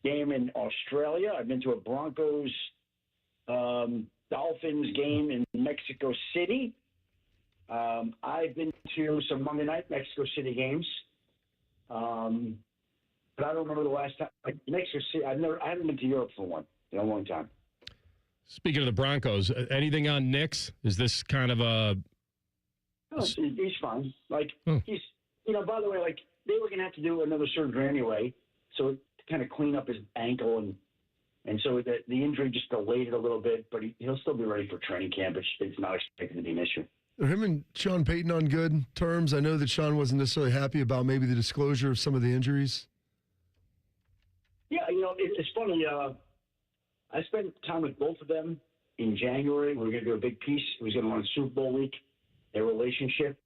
game in Australia. I've been to a Broncos Dolphins game in Mexico City. I've been to some Monday night Mexico City games. But I don't remember the last time. Like Mexico City, I haven't been to Europe for one in a long time. Speaking of the Broncos, anything on Nick's? Is this kind of a... No, he's fine. Like, he's, by the way, like, they were going to have to do another surgery anyway, so to kind of clean up his ankle, and so the injury just delayed it a little bit, but he'll still be ready for training camp. It's not expected to be an issue. Are him and Sean Payton on good terms? I know that Sean wasn't necessarily happy about maybe the disclosure of some of the injuries. Yeah, it's funny. I spent time with both of them in January. We were going to do a big piece. It was going to run Super Bowl week, their relationship.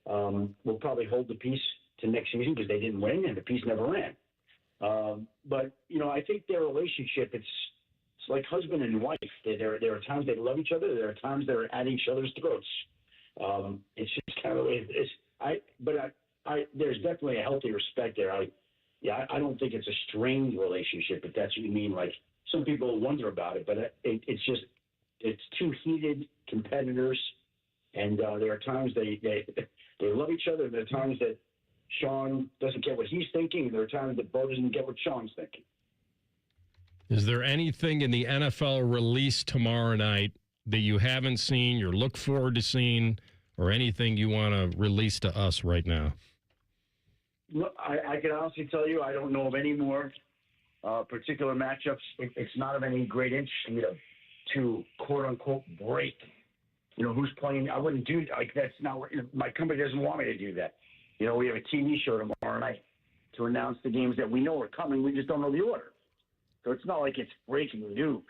We'll probably hold the piece to next season because they didn't win and the piece never ran. But, I think their relationship, it's like husband and wife. There are times they love each other. There are times they're at each other's throats. It's just kind of the way it is. There's definitely a healthy respect there. I don't think it's a strained relationship, if that's what you mean. Like, some people wonder about it, but it's two heated competitors, and there are times they love each other, and there are times that Sean doesn't get what he's thinking, and there are times that Bo doesn't get what Sean's thinking. Is there anything in the NFL release tomorrow night that you haven't seen, you look forward to seeing, or anything you want to release to us right now? No, I can honestly tell you I don't know of any more particular matchups. It's not of any great interest to quote-unquote break, who's playing. I wouldn't do like that's not what my company doesn't want me to do that. We have a TV show tomorrow night to announce the games that we know are coming. We just don't know the order. So it's not like it's breaking news,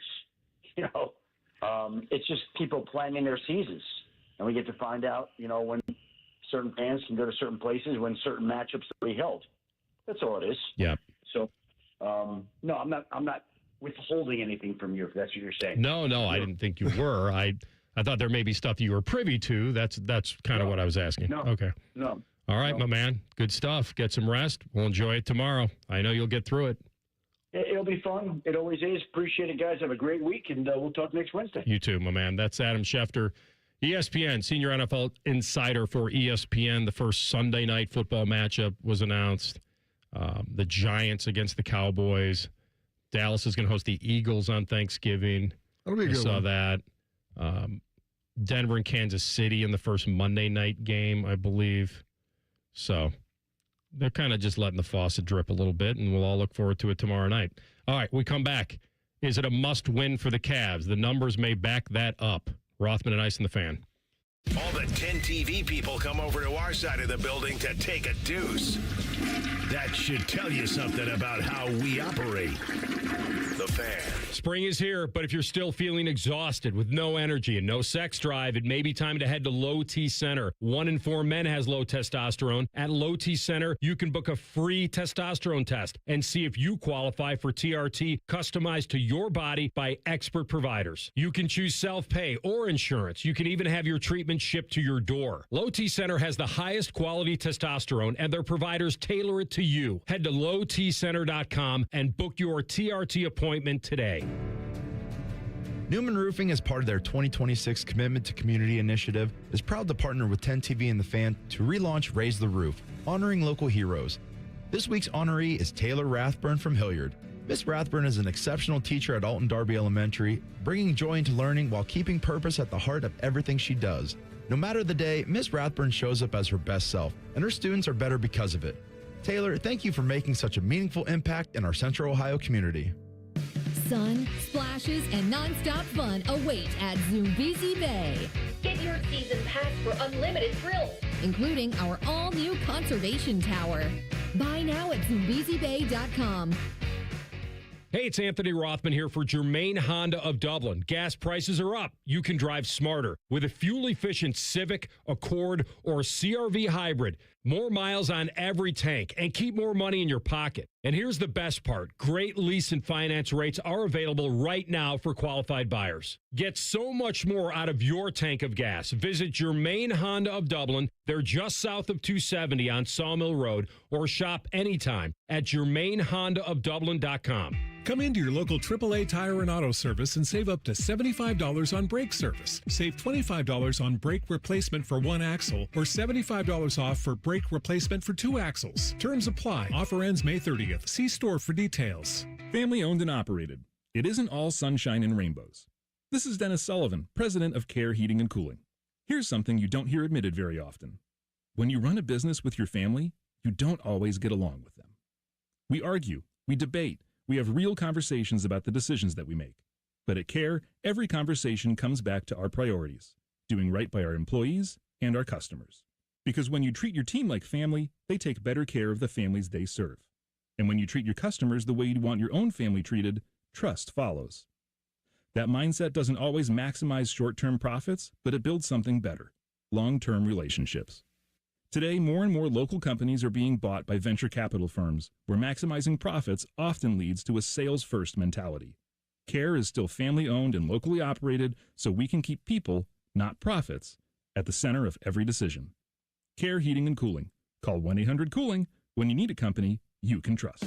It's just people planning their seasons. And we get to find out, when certain fans can go to certain places, when certain matchups will be held. That's all it is. Yeah. So, no, I'm not withholding anything from you, if that's what you're saying. No, I didn't think you were. I thought there may be stuff you were privy to. That's kind of what I was asking. No. Okay. No. All right, my man. Good stuff. Get some rest. We'll enjoy it tomorrow. I know you'll get through it. It'll be fun. It always is. Appreciate it, guys. Have a great week, and we'll talk next Wednesday. You too, my man. That's Adam Schefter, ESPN, senior NFL insider for ESPN. The first Sunday night football matchup was announced. The Giants against the Cowboys. Dallas is going to host the Eagles on Thanksgiving. That'll be a good saw one. that. Denver and Kansas City in the first Monday night game, I believe. So they're kind of just letting the faucet drip a little bit, and we'll all look forward to it tomorrow night. All right, we come back. Is it a must-win for the Cavs? The numbers may back that up. Rothman and Ice and the Fan. All the 10 TV people come over to our side of the building to take a deuce. That should tell you something about how we operate. The Fan. Spring is here, but if you're still feeling exhausted with no energy and no sex drive, it may be time to head to Low T Center. 1 in 4 men has low testosterone. At Low T Center, you can book a free testosterone test and see if you qualify for TRT customized to your body by expert providers. You can choose self-pay or insurance. You can even have your treatment shipped to your door. Low T Center has the highest quality testosterone, and their providers tailor it to you. Head to lowtcenter.com and book your TRT appointment today. Newman Roofing, as part of their 2026 Commitment to Community initiative, is proud to partner with 10 TV and the Fan to relaunch Raise the Roof, honoring local heroes. This week's honoree is Taylor Rathburn from Hilliard. Miss Rathburn is an exceptional teacher at Alton Darby Elementary, bringing joy into learning while keeping purpose at the heart of everything she does. No matter the day, Miss Rathburn shows up as her best self, and her students are better because of it. Taylor, thank you for making such a meaningful impact in our Central Ohio community. Sun, splashes, and nonstop fun await at Zoombezi Bay. Get your season pass for unlimited thrills. including our all-new conservation tower. Buy now at ZumbiziBay.com. Hey, it's Anthony Rothman here for Germain Honda of Dublin. Gas prices are up. You can drive smarter with a fuel-efficient Civic, Accord, or CR-V hybrid. More miles on every tank and keep more money in your pocket. And here's the best part. Great lease and finance rates are available right now for qualified buyers. Get so much more out of your tank of gas. Visit Germain Honda of Dublin. They're just south of 270 on Sawmill Road, or shop anytime at GermainHondaofDublin.com. Come into your local AAA Tire and Auto Service and save up to $75 on brake service. Save $25 on brake replacement for one axle or $75 off for brake replacement for two axles. Terms apply. Offer ends May 30th. See store for details. Family owned and operated. It isn't all sunshine and rainbows. This is Dennis Sullivan, president of Care Heating and Cooling. Here's something you don't hear admitted very often. When you run a business with your family, you don't always get along with them. We argue, we debate, we have real conversations about the decisions that we make. But at Care, every conversation comes back to our priorities, doing right by our employees and our customers. Because when you treat your team like family, they take better care of the families they serve. And when you treat your customers the way you want your own family treated, trust follows. That mindset doesn't always maximize short-term profits, but it builds something better, long-term relationships. Today, more and more local companies are being bought by venture capital firms, where maximizing profits often leads to a sales-first mentality. Care is still family-owned and locally operated, so we can keep people, not profits, at the center of every decision. Care Heating and Cooling. Call 1-800-COOLING when you need a company you can trust.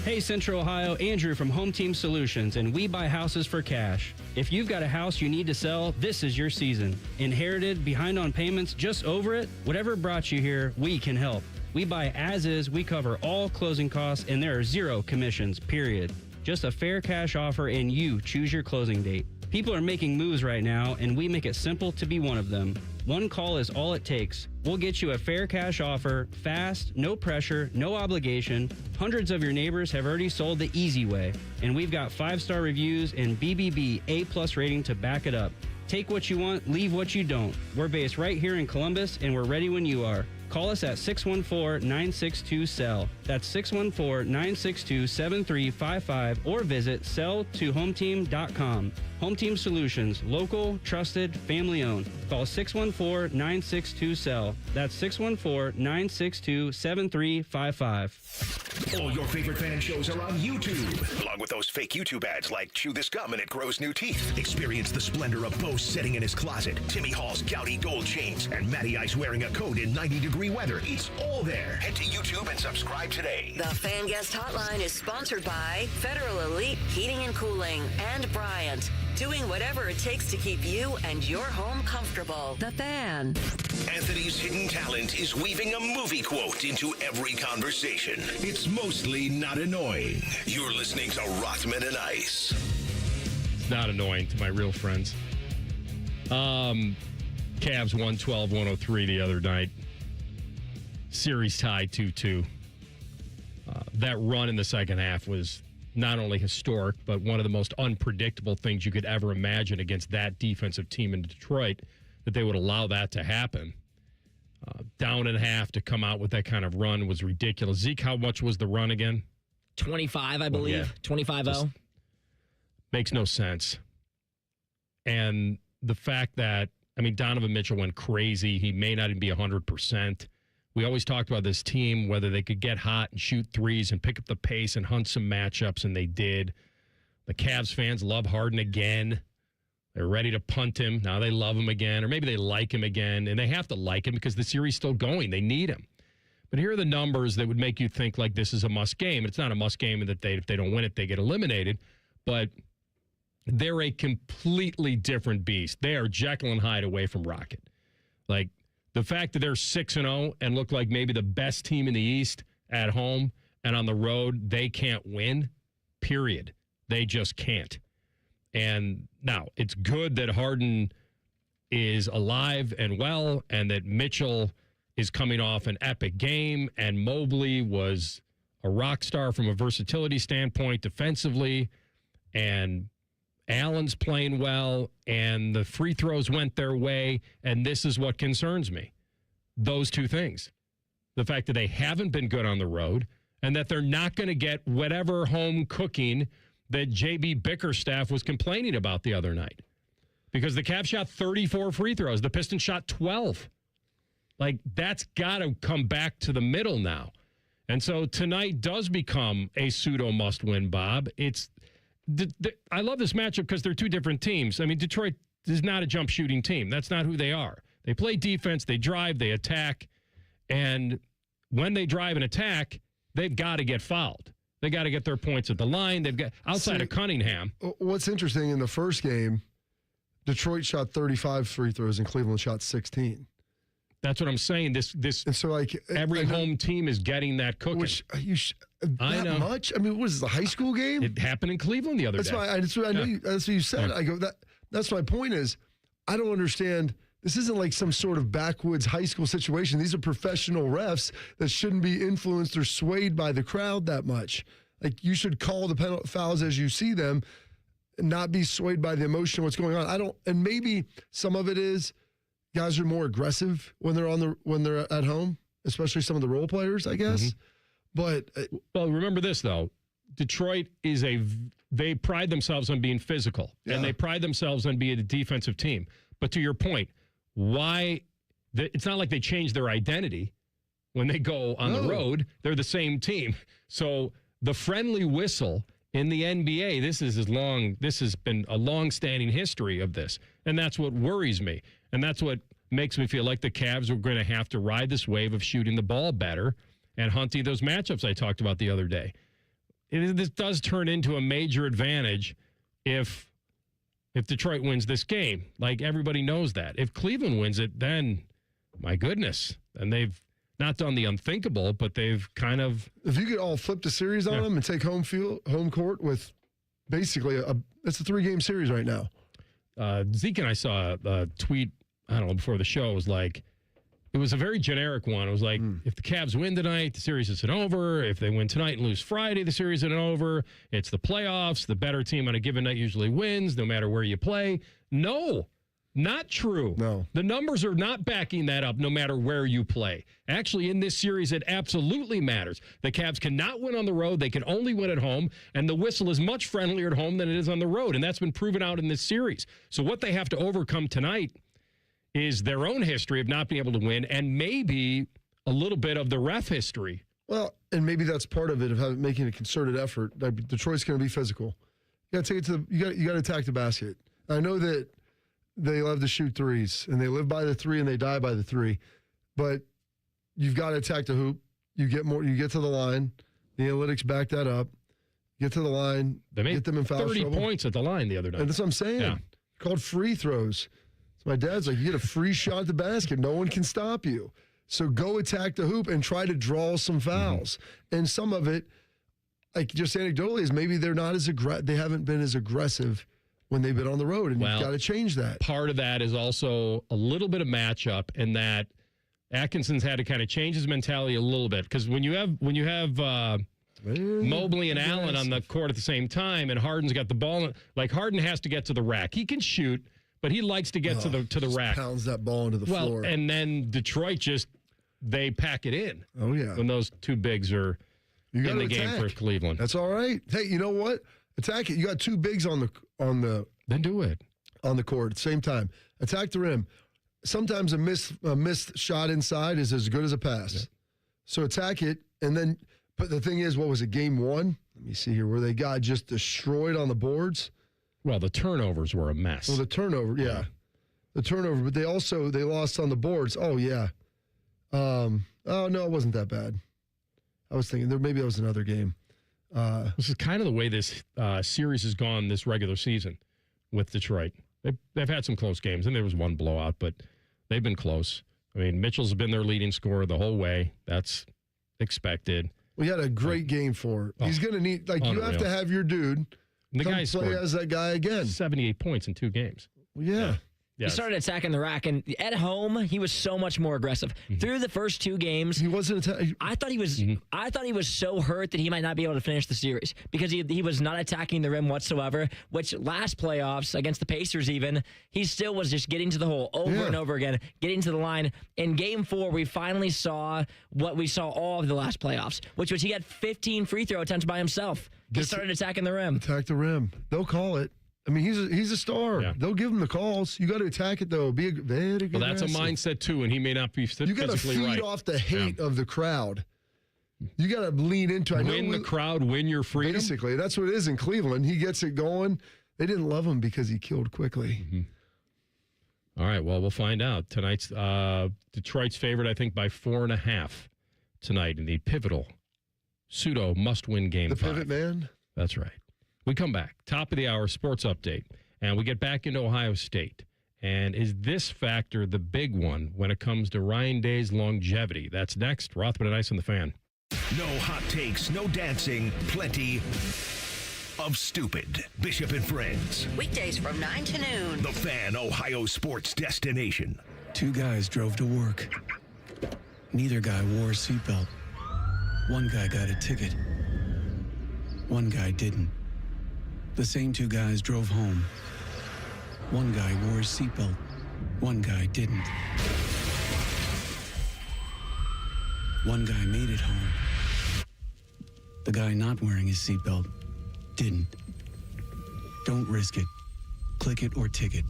Hey, Central Ohio, Andrew from Home Team Solutions, and we buy houses for cash. If you've got a house you need to sell, this is your season. Inherited, behind on payments, just over it? Whatever brought you here, we can help. We buy as is, we cover all closing costs, and there are zero commissions, period. Just a fair cash offer, and you choose your closing date. People are making moves right now, and we make it simple to be one of them. One call is all it takes. We'll get you a fair cash offer, fast, no pressure, no obligation. Hundreds of your neighbors have already sold the easy way, and we've got 5-star reviews and BBB A+ rating to back it up. Take what you want, leave what you don't. We're based right here in Columbus, and we're ready when you are. Call us at 614-962-SELL. That's 614-962-7355, or visit selltohometeam.com. Home Team Solutions, local, trusted, family-owned. Call 614-962-SELL. That's 614-962-7355. All your favorite fan shows are on YouTube, along with those fake YouTube ads like Chew This Gum and It Grows New Teeth. Experience the splendor of Bo sitting in his closet, Timmy Hall's gouty gold chains, and Matty Ice wearing a coat in 90-degree weather. It's all there. Head to YouTube and subscribe today. The Fan Guest Hotline is sponsored by Federal Elite Heating and Cooling and Bryant. Doing whatever it takes to keep you and your home comfortable. The Fan. Anthony's hidden talent is weaving a movie quote into every conversation. It's mostly not annoying. You're listening to Rothman and Ice. It's not annoying to my real friends. Cavs 112-103 the other night. Series tie 2-2. That run in the second half was not only historic, but one of the most unpredictable things you could ever imagine against that defensive team in Detroit, that they would allow that to happen. Down in half to come out with that kind of run was ridiculous. Zeke, how much was the run again? 25, I believe. 25-0. Makes no sense. And the fact that, I mean, Donovan Mitchell went crazy. He may not even be 100%. We always talked about this team, whether they could get hot and shoot threes and pick up the pace and hunt some matchups, and they did. The Cavs fans love Harden again. They're ready to punt him. Now they love him again, or maybe they like him again, and they have to like him because the series is still going. They need him. But here are the numbers that would make you think like this is a must game. It's not a must game, and that if they don't win it, they get eliminated. But they're a completely different beast. They are Jekyll and Hyde away from Rocket. Like, the fact that they're 6-0 and look like maybe the best team in the East at home and on the road, they can't win, period. They just can't. And now, it's good that Harden is alive and well and that Mitchell is coming off an epic game and Mobley was a rock star from a versatility standpoint defensively, and Allen's playing well, and the free throws went their way, and this is what concerns me. those two things. The fact that they haven't been good on the road and that they're not going to get whatever home cooking that J.B. Bickerstaff was complaining about the other night. Because the Cavs shot 34 free throws. The Pistons shot 12. Like, that's got to come back to the middle now. And so tonight does become a pseudo must-win, Bob. I love this matchup because they're two different teams. I mean, Detroit is not a jump shooting team. That's not who they are. They play defense, they drive, they attack. And when they drive and attack, they've got to get fouled. They got to get their points at the line. They've got outside of Cunningham. What's interesting, in the first game, Detroit shot 35 free throws and Cleveland shot 16. That's what I'm saying. And so, like, every home team is getting that cooking. I know. Much? I mean, what is this, a high school game? It happened in Cleveland the other day. That's what I know. That's what you said. I go, that's my point is, I don't understand. This isn't like some sort of backwoods high school situation. These are professional refs that shouldn't be influenced or swayed by the crowd that much. Like, you should call the fouls as you see them and not be swayed by the emotion of what's going on. And maybe some of it is guys are more aggressive when they're at home, especially some of the role players, I guess. But well, remember this though. Detroit they pride themselves on being physical, and they pride themselves on being a defensive team. But to your point, it's not like they change their identity when they go on the road. They're the same team. So the friendly whistle in the NBA, this has been a long-standing history of this, and that's what worries me, and that's what makes me feel like the Cavs are going to have to ride this wave of shooting the ball better and hunting those matchups I talked about the other day. This does turn into a major advantage if Detroit wins this game. Like, everybody knows that. If Cleveland wins it, then, my goodness, and they've not done the unthinkable, but they've kind of... If you could all flip the series on them and take home court with basically it's a 3-game series right now. Zeke and I saw a tweet, I don't know, before the show. It was like, it was a very generic one. It was like, if the Cavs win tonight, the series isn't over. If they win tonight and lose Friday, the series isn't over. It's the playoffs. The better team on a given night usually wins, no matter where you play. No, not true. No. The numbers are not backing that up, no matter where you play. Actually, in this series, it absolutely matters. The Cavs cannot win on the road. They can only win at home, and the whistle is much friendlier at home than it is on the road, and that's been proven out in this series. So what they have to overcome tonight is their own history of not being able to win, and maybe a little bit of the ref history. Well, and maybe that's part of it, of making a concerted effort. Like, Detroit's going to be physical. You got to take it you got to attack the basket. I know that they love to shoot threes, and they live by the 3 and they die by the 3, but you've got to attack the hoop. You get to the line. The analytics back that up. Get to the line. They made get them in foul 30 trouble. points at the line the other night. And that's what I'm saying. Yeah. Called free throws. My dad's like, you get a free shot at the basket. No one can stop you. So go attack the hoop and try to draw some fouls. And some of it, like, just anecdotally, is maybe they're not as they haven't been as aggressive when they've been on the road, and you've got to change that. Part of that is also a little bit of matchup, in that Atkinson's had to kind of change his mentality a little bit, because when you have Mobley and Allen on the court at the same time, and Harden's got the ball, like, Harden has to get to the rack. He can shoot, but he likes to get to the rack. Pounds that ball into the floor. And then Detroit they pack it in. Oh, yeah. When those two bigs are in the game for Cleveland. That's all right. Hey, you know what? Attack it. You got 2 bigs on the then do it on the court at the same time. Attack the rim. Sometimes a missed shot inside is as good as a pass. Yeah. So attack it, and then. But the thing is, what was it? Game 1? Let me see here, where they got just destroyed on the boards. Well, the turnovers were a mess. Well, the turnover, yeah. The turnover, but they lost on the boards. Oh, yeah. Oh, no, it wasn't that bad. I was thinking maybe that was another game. This is kind of the way this series has gone this regular season with Detroit. They've had some close games, and there was one blowout, but they've been close. I mean, Mitchell's been their leading scorer the whole way. That's expected. We had a great game for it. He's going to need, you have to have your dude. The guy play as that guy again. 78 points in 2 games. Well, yeah. He started attacking the rack, and at home he was so much more aggressive. Through the first 2 games, he wasn't. I thought he was so hurt that he might not be able to finish the series because he was not attacking the rim whatsoever. Which last playoffs against the Pacers, even he still was just getting to the hole over and over again, getting to the line. In Game 4, we finally saw what we saw all of the last playoffs, which was he had 15 free throw attempts by himself. He started attacking the rim. Attack the rim. They'll call it. I mean, he's a star. Yeah. They'll give him the calls. You got to attack it, though. Be a very good. Well, that's a mindset, too, and he may not be physically right. You got to feed off the hate of the crowd. You got to lean into it. Win the crowd, win your freedom. Basically, that's what it is in Cleveland. He gets it going. They didn't love him because he killed quickly. Mm-hmm. All right, well, we'll find out. Tonight's Detroit's favored, I think, by 4.5 tonight in the pivotal pseudo must-win game. The pivot man? That's right. We come back, top of the hour, sports update, and we get back into Ohio State. And is this factor the big one when it comes to Ryan Day's longevity? That's next. Rothman and Ice on the Fan. No hot takes, no dancing, plenty of stupid. Bishop and Friends. Weekdays from 9 to noon. The Fan, Ohio sports destination. 2 guys drove to work. Neither guy wore a seatbelt. One guy got a ticket. One guy didn't. The same 2 guys drove home. One guy wore his seatbelt. One guy didn't. One guy made it home. The guy not wearing his seatbelt didn't. Don't risk it. Click it or ticket.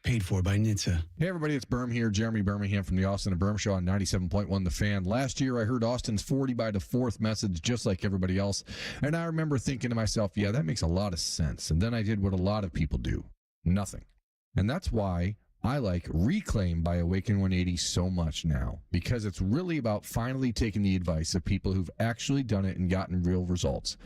Paid for by NHTSA. Hey everybody, it's Berm here. Jeremy Birmingham from the Austin and Berm Show on 97.1 The Fan. Last year I heard Austin's 40 by the 4th message just like everybody else. And I remember thinking to myself, yeah, that makes a lot of sense. And then I did what a lot of people do. Nothing. And that's why I like Reclaim by Awaken 180 so much now. Because it's really about finally taking the advice of people who've actually done it and gotten real results.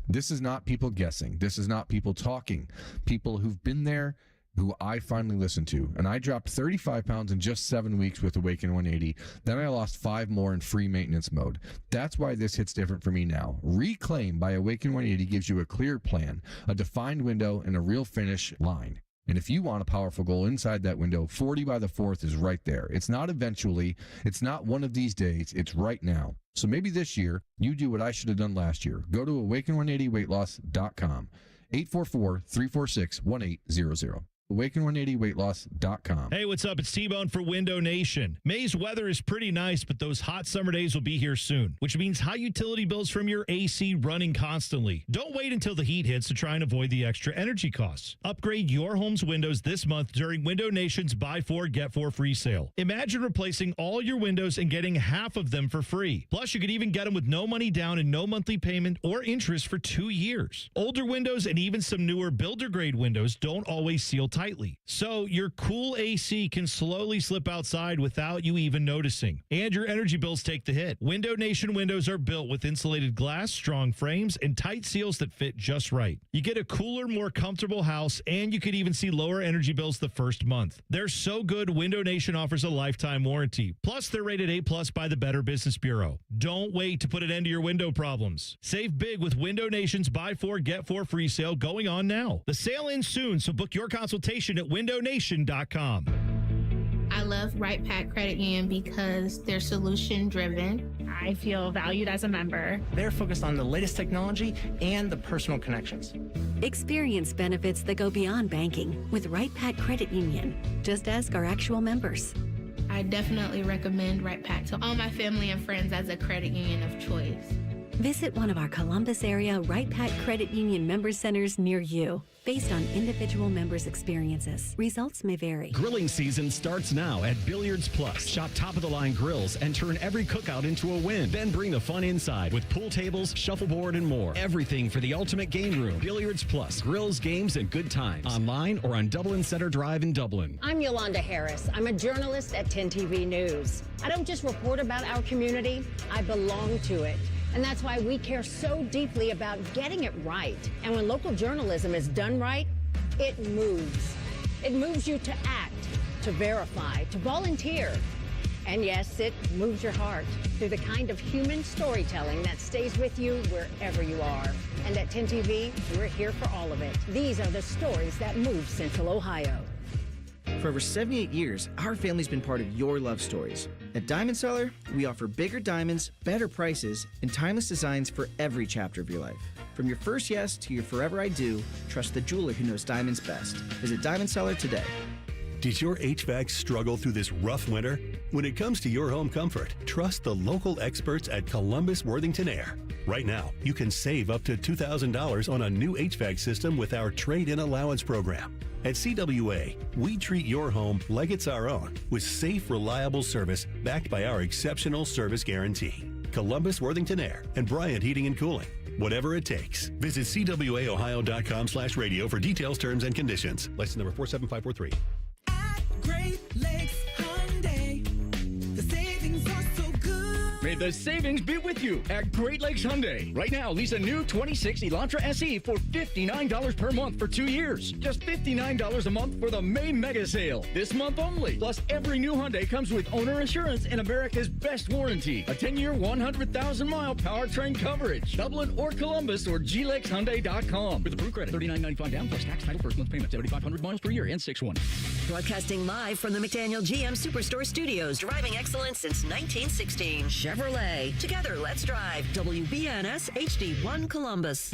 This is not people guessing. This is not people talking. People who've been there, who I finally listened to. And I dropped 35 pounds in just 7 weeks with Awaken 180. Then I lost 5 more in free maintenance mode. That's why this hits different for me now. Reclaim by Awaken 180 gives you a clear plan, a defined window, and a real finish line. And if you want a powerful goal inside that window, 40 by the 4th is right there. It's not eventually. It's not one of these days. It's right now. So maybe this year, you do what I should have done last year. Go to awaken180weightloss.com. 844-346-1800. Awaken180weightloss.com. Hey, what's up? It's T-Bone for Window Nation. May's weather is pretty nice, but those hot summer days will be here soon, which means high utility bills from your AC running constantly. Don't wait until the heat hits to try and avoid the extra energy costs. Upgrade your home's windows this month during Window Nation's Buy 4, Get 4 free sale. Imagine replacing all your windows and getting half of them for free. Plus, you could even get them with no money down and no monthly payment or interest for 2 years. Older windows and even some newer builder-grade windows don't always seal tightly. So your cool AC can slowly slip outside without you even noticing. And your energy bills take the hit. Window Nation windows are built with insulated glass, strong frames, and tight seals that fit just right. You get a cooler, more comfortable house, and you could even see lower energy bills the first month. They're so good, Window Nation offers a lifetime warranty. Plus, they're rated A+ by the Better Business Bureau. Don't wait to put an end to your window problems. Save big with Window Nation's Buy 4, Get 4 free sale going on now. The sale ends soon, so book your consultation at windownation.com. I love Right Pack Credit Union because they're solution driven. I feel valued as a member. They're focused on the latest technology and the personal connections. Experience benefits that go beyond banking with Right Pack Credit Union. Just ask our actual members. I definitely recommend Right Pack to all my family and friends as a credit union of choice. Visit one of our Columbus area Right Pack Credit Union member centers near you. Based on individual members' experiences, results may vary. Grilling season starts now at Billiards Plus. Shop top-of-the-line grills and turn every cookout into a win. Then bring the fun inside with pool tables, shuffleboard, and more. Everything for the ultimate game room. Billiards Plus. Grills, games, and good times. Online or on Dublin Center Drive in Dublin. I'm Yolanda Harris. I'm a journalist at 10 TV News. I don't just report about our community, I belong to it. And that's why we care so deeply about getting it right. And when local journalism is done right, it moves. It moves you to act, to verify, to volunteer. And yes, it moves your heart through the kind of human storytelling that stays with you wherever you are. And at 10 TV, we're here for all of it. These are the stories that move Central Ohio. For over 78 years, our family's been part of your love stories. At Diamond Seller, we offer bigger diamonds, better prices, and timeless designs for every chapter of your life. From your first yes to your forever I do, trust the jeweler who knows diamonds best. Visit Diamond Seller today. Did your HVAC struggle through this rough winter? When it comes to your home comfort, trust the local experts at Columbus Worthington Air. Right now, you can save up to $2,000 on a new HVAC system with our trade-in allowance program. At CWA, we treat your home like it's our own with safe, reliable service backed by our exceptional service guarantee. Columbus Worthington Air and Bryant Heating and Cooling. Whatever it takes. Visit CWAOhio.com/radio for details, terms, and conditions. License number 47543. Great Lakes Hyundai. The savings are so good. May the savings be with you at Great Lakes Hyundai. Right now, lease a new 26 Elantra SE for $59 per month for 2 years. Just $59 a month for the May Mega Sale. This month only. Plus, every new Hyundai comes with owner insurance and America's best warranty. A 10-year, 100,000-mile powertrain coverage. Dublin or Columbus or glexhyundai.com. With approved credit, $39.95 down plus tax, title, first month payment, 7,500 miles per year, and 6-1. Broadcasting live from the McDaniel GM Superstore Studios, driving excellence since 1916. Chevrolet. Together, let's drive. WBNS HD1 Columbus.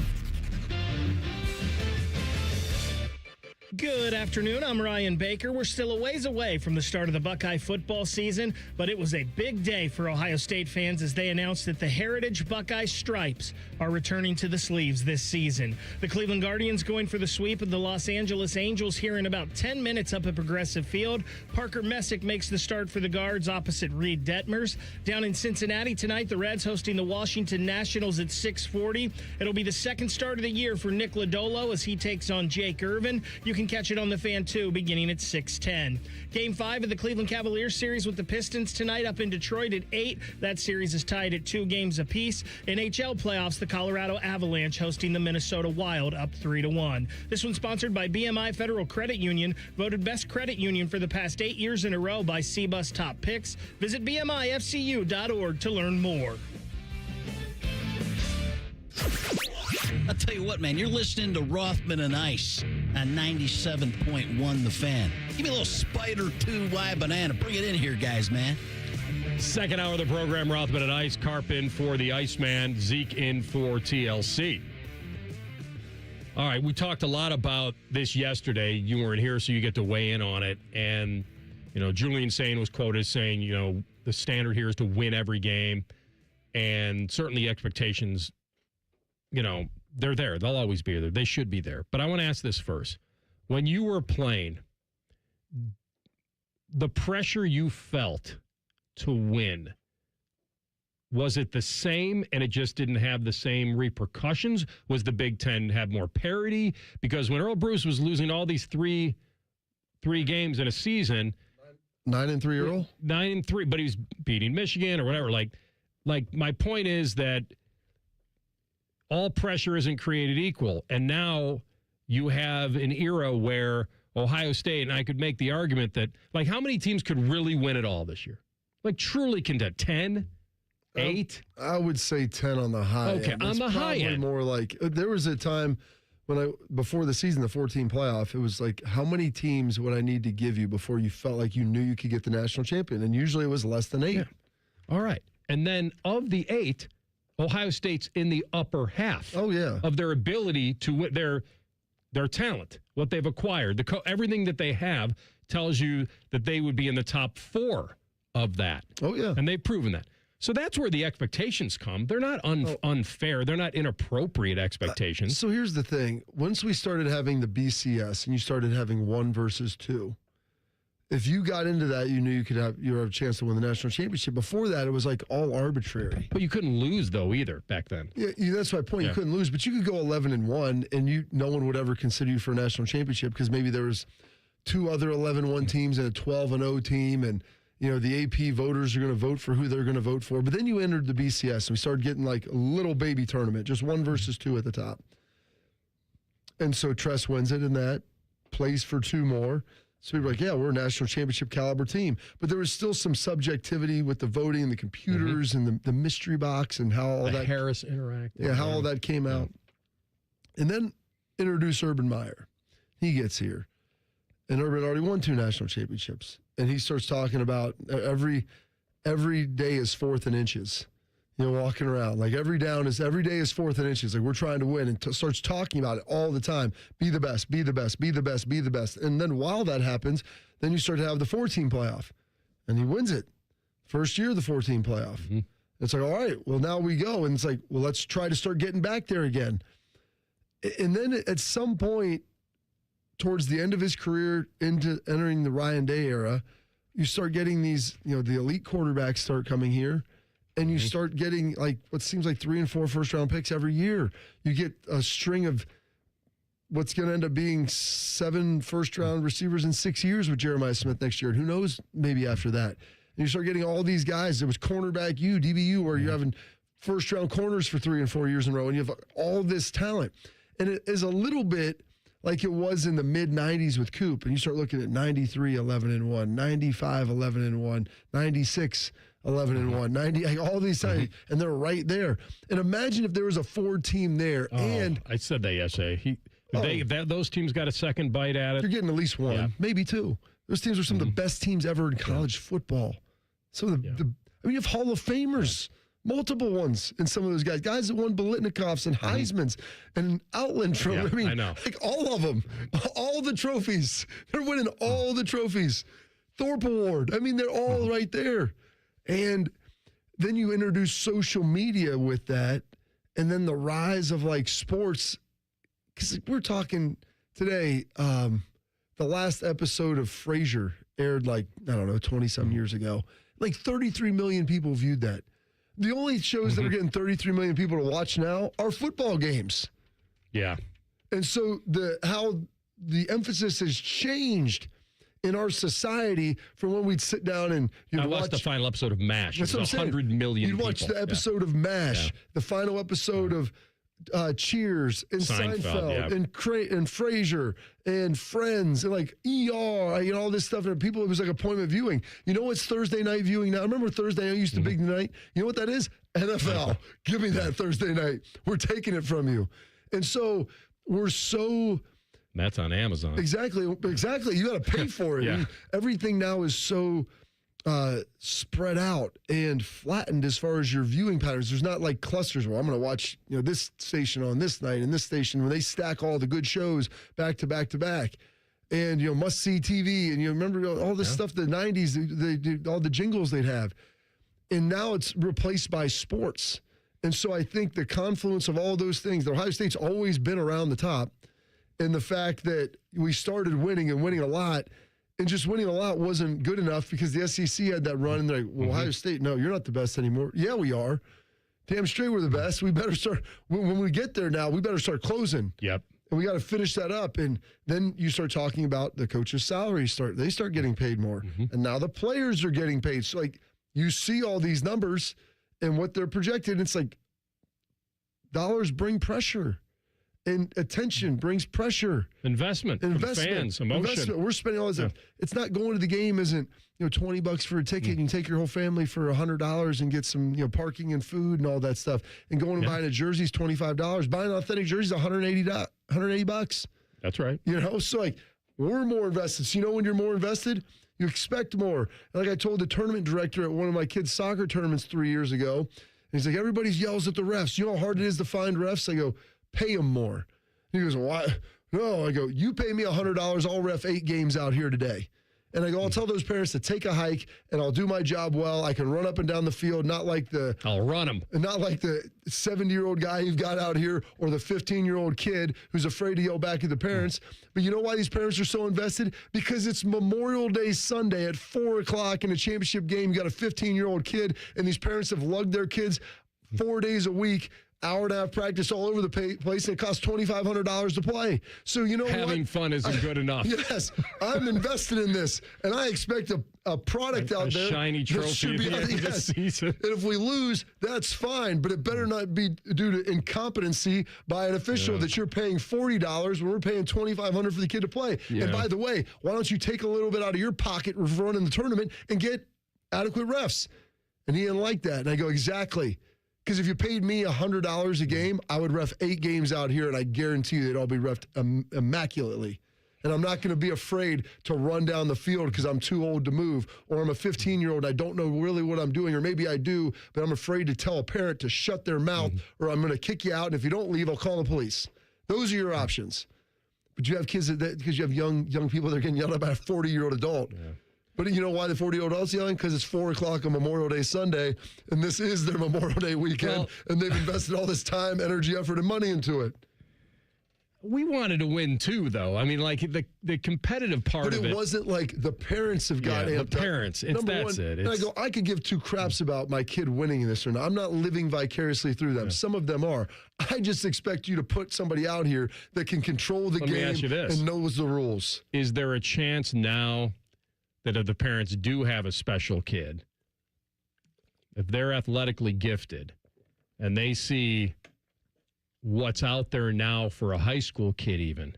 Good afternoon. I'm Ryan Baker. We're still a ways away from the start of the Buckeye football season, but it was a big day for Ohio State fans as they announced that the Heritage Buckeye stripes are returning to the sleeves this season. The Cleveland Guardians going for the sweep of the Los Angeles Angels here in about 10 minutes up at Progressive Field. Parker Messick makes the start for the Guards opposite Reed Detmers. Down in Cincinnati tonight, the Reds hosting the Washington Nationals at 6:40. It'll be the second start of the year for Nick Lodolo as he takes on Jake Irvin. You can catch it on the Fan 2 beginning at 6:10. Game 5 of the Cleveland Cavaliers series with the Pistons tonight up in Detroit at 8. That series is tied at 2 games apiece. NHL playoffs, the Colorado Avalanche hosting the Minnesota Wild up 3-1. This one's sponsored by BMI Federal Credit Union, voted best credit union for the past 8 years in a row by CBUS Top Picks. Visit BMIFCU.org to learn more. I'll tell you what, man, you're listening to Rothman and Ice on 97.1 The Fan. Give me a little Spider 2Y banana. Bring it in here, guys, man. Second hour of the program, Rothman and Ice. Carp in for the Iceman, Zeke in for TLC. All right, we talked a lot about this yesterday. You weren't here, so you get to weigh in on it. And, you know, Julian Sane was quoted saying, you know, the standard here is to win every game. And certainly expectations, you know, they're there. They'll always be there. They should be there. But I want to ask this first. When you were playing, the pressure you felt to win, was it the same and it just didn't have the same repercussions? Was the Big Ten have more parity? Because when Earl Bruce was losing all these three games in a season. 9-3 Earl? 9-3, but he was beating Michigan or whatever. Like my point is that all pressure isn't created equal. And now you have an era where Ohio State, and I could make the argument that, like, how many teams could really win it all this year? Like, truly contend? 10? 8? I would say 10 on the high end. Okay, on the high end. More like, there was a time when before the season, the 14 playoff, it was like, how many teams would I need to give you before you felt like you knew you could get the national champion? And usually it was less than 8. Yeah. All right. And then of the 8, Ohio State's in the upper half of their ability to their talent, what they've acquired. Everything that they have tells you that they would be in the top 4 of that. Oh, yeah. And they've proven that. So that's where the expectations come. They're not unfair. They're not inappropriate expectations. So here's the thing. Once we started having the BCS and you started having 1 versus 2, if you got into that, you knew you have a chance to win the national championship. Before that, it was like all arbitrary. But you couldn't lose, though, either back then. Yeah, that's my point. You couldn't lose, but you could go 11-1, and no one would ever consider you for a national championship because maybe there was 2 other 11-1 teams and a 12-0 team, and you know the AP voters are going to vote for who they're going to vote for. But then you entered the BCS, and we started getting like a little baby tournament, just 1 versus 2 at the top. And so Tress wins it in that, plays for 2 more. So people were like, yeah, we're a national championship caliber team. But there was still some subjectivity with the voting and the computers and the mystery box and how all that. Harris Interactive. Yeah, how all that came out. And then introduce Urban Meyer. He gets here. and Urban already won 2 national championships. And he starts talking about every day is 4th and inches. Walking around like every day is 4th and inches. Like we're trying to win, and starts talking about it all the time. Be the best, be the best, be the best, be the best. And then while that happens, then you start to have the 4-team playoff, and he wins it. First year of the 4-team playoff. Mm-hmm. It's like, all right, well now we go, and it's like, well, let's try to start getting back there again. And then at some point, towards the end of his career, into entering the Ryan Day era, you start getting these, the elite quarterbacks start coming here. And you start getting like what seems like 3 and 4 first-round picks every year. You get a string of what's going to end up being 7 first-round receivers in 6 years with Jeremiah Smith next year. And who knows, maybe after that. And you start getting all these guys. There was cornerback DBU, where you're having first-round corners for 3 and 4 years in a row. And you have all this talent. And it is a little bit like it was in the mid-'90s with Coop. And you start looking at 93, 11-1, 95, 11-1, 96, 11-1, 90, like all these times, and they're right there. And imagine if there was a Ford team there. And I said that yesterday. Those teams got a second bite at it. You're getting at least one, maybe 2. Those teams are some of the best teams ever in college football. Some of you have Hall of Famers, multiple ones, in some of those guys that won Biletnikovs and Heismans and Outland Trophy. I know. Like all of them, all the trophies. They're winning all the trophies. Thorpe Award. They're all right there. And then you introduce social media with that, and then the rise of like sports. Because we're talking today, the last episode of Frasier aired 20-some years ago. Like 33 million people viewed that. The only shows that are getting 33 million people to watch now are football games. Yeah. And so how the emphasis has changed in our society from when we'd sit down and I watched the final episode of MASH. It was 100 million You'd watch the episode of MASH, the final episode of Cheers and Seinfeld and Frasier and Friends and like ER, all this stuff. And people, it was like appointment viewing. You know what's Thursday night viewing now? I remember Thursday night used to big night. You know what that is? NFL. Give me that Thursday night. We're taking it from you. And so we're so... That's on Amazon. Exactly. You got to pay for it. Everything now is so spread out and flattened as far as your viewing patterns. There's not like clusters where I'm going to watch this station on this night and this station where they stack all the good shows back to back to back. And must see TV, and remember all this stuff. The 90s, they did all the jingles they'd have, and now it's replaced by sports. And so I think the confluence of all those things, the Ohio State's always been around the top. And the fact that we started winning and winning a lot, and just winning a lot wasn't good enough because the SEC had that run, and they're like, well, Ohio State, no, you're not the best anymore. Yeah, we are. Damn straight we're the best. We better start, when we get there now, we better start closing. Yep. And we got to finish that up. And then you start talking about the coaches' salaries. They start getting paid more. And now the players are getting paid. So, you see all these numbers and what they're projected. It's like dollars bring pressure. And attention brings pressure. Investment. Fans, emotion. Investment. We're spending all this stuff. It's not going to the game isn't, $20 for a ticket and you take your whole family for $100 and get some, parking and food and all that stuff. And going and buying a jersey is $25. Buying an authentic jersey is $180. That's right. So we're more invested. So when you're more invested, you expect more. And like I told the tournament director at one of my kids' soccer tournaments 3 years ago, and he's like, everybody yells at the refs. You know how hard it is to find refs? I go, pay them more. He goes, why? No, I go, you pay me $100, I'll ref 8 games out here today. And I go, I'll tell those parents to take a hike, and I'll do my job well. I can run up and down the field, not like I'll run them. Not like the 70-year-old guy you've got out here or the 15-year-old kid who's afraid to yell back at the parents. But you know why these parents are so invested? Because it's Memorial Day Sunday at 4 o'clock in a championship game. You got a 15-year-old kid, and these parents have lugged their kids 4 days a week, hour and a half practice all over the place, and it costs $2,500 to play. So having fun isn't good enough. Yes, I'm invested in this, and I expect a product out there. A shiny trophy at the end of the season. And if we lose, that's fine, but it better not be due to incompetency by an official that you're paying $40 when we're paying $2,500 for the kid to play. Yeah. And by the way, why don't you take a little bit out of your pocket for running the tournament and get adequate refs? And he didn't like that. And I go, exactly. Because if you paid me $100 a game, I would ref 8 games out here, and I guarantee you they'd all be refed immaculately. And I'm not going to be afraid to run down the field because I'm too old to move, or I'm a 15-year-old, I don't know really what I'm doing, or maybe I do, but I'm afraid to tell a parent to shut their mouth, or I'm going to kick you out, and if you don't leave, I'll call the police. Those are your options. But you have kids because you have young people that are getting yelled at by a 40-year-old adult. Yeah. But you know why the 40-year-old adult's yelling? Because it's 4 o'clock on Memorial Day Sunday, and this is their Memorial Day weekend, and they've invested all this time, energy, effort, and money into it. We wanted to win too, though. I mean, like the competitive part of it. But it wasn't like the parents have got amped up. The parents. That's it. And I go, I could give two craps about my kid winning this or not. I'm not living vicariously through them. Yeah. Some of them are. I just expect you to put somebody out here that can control the game and knows the rules. Is there a chance now that if the parents do have a special kid, if they're athletically gifted and they see what's out there now for a high school kid even,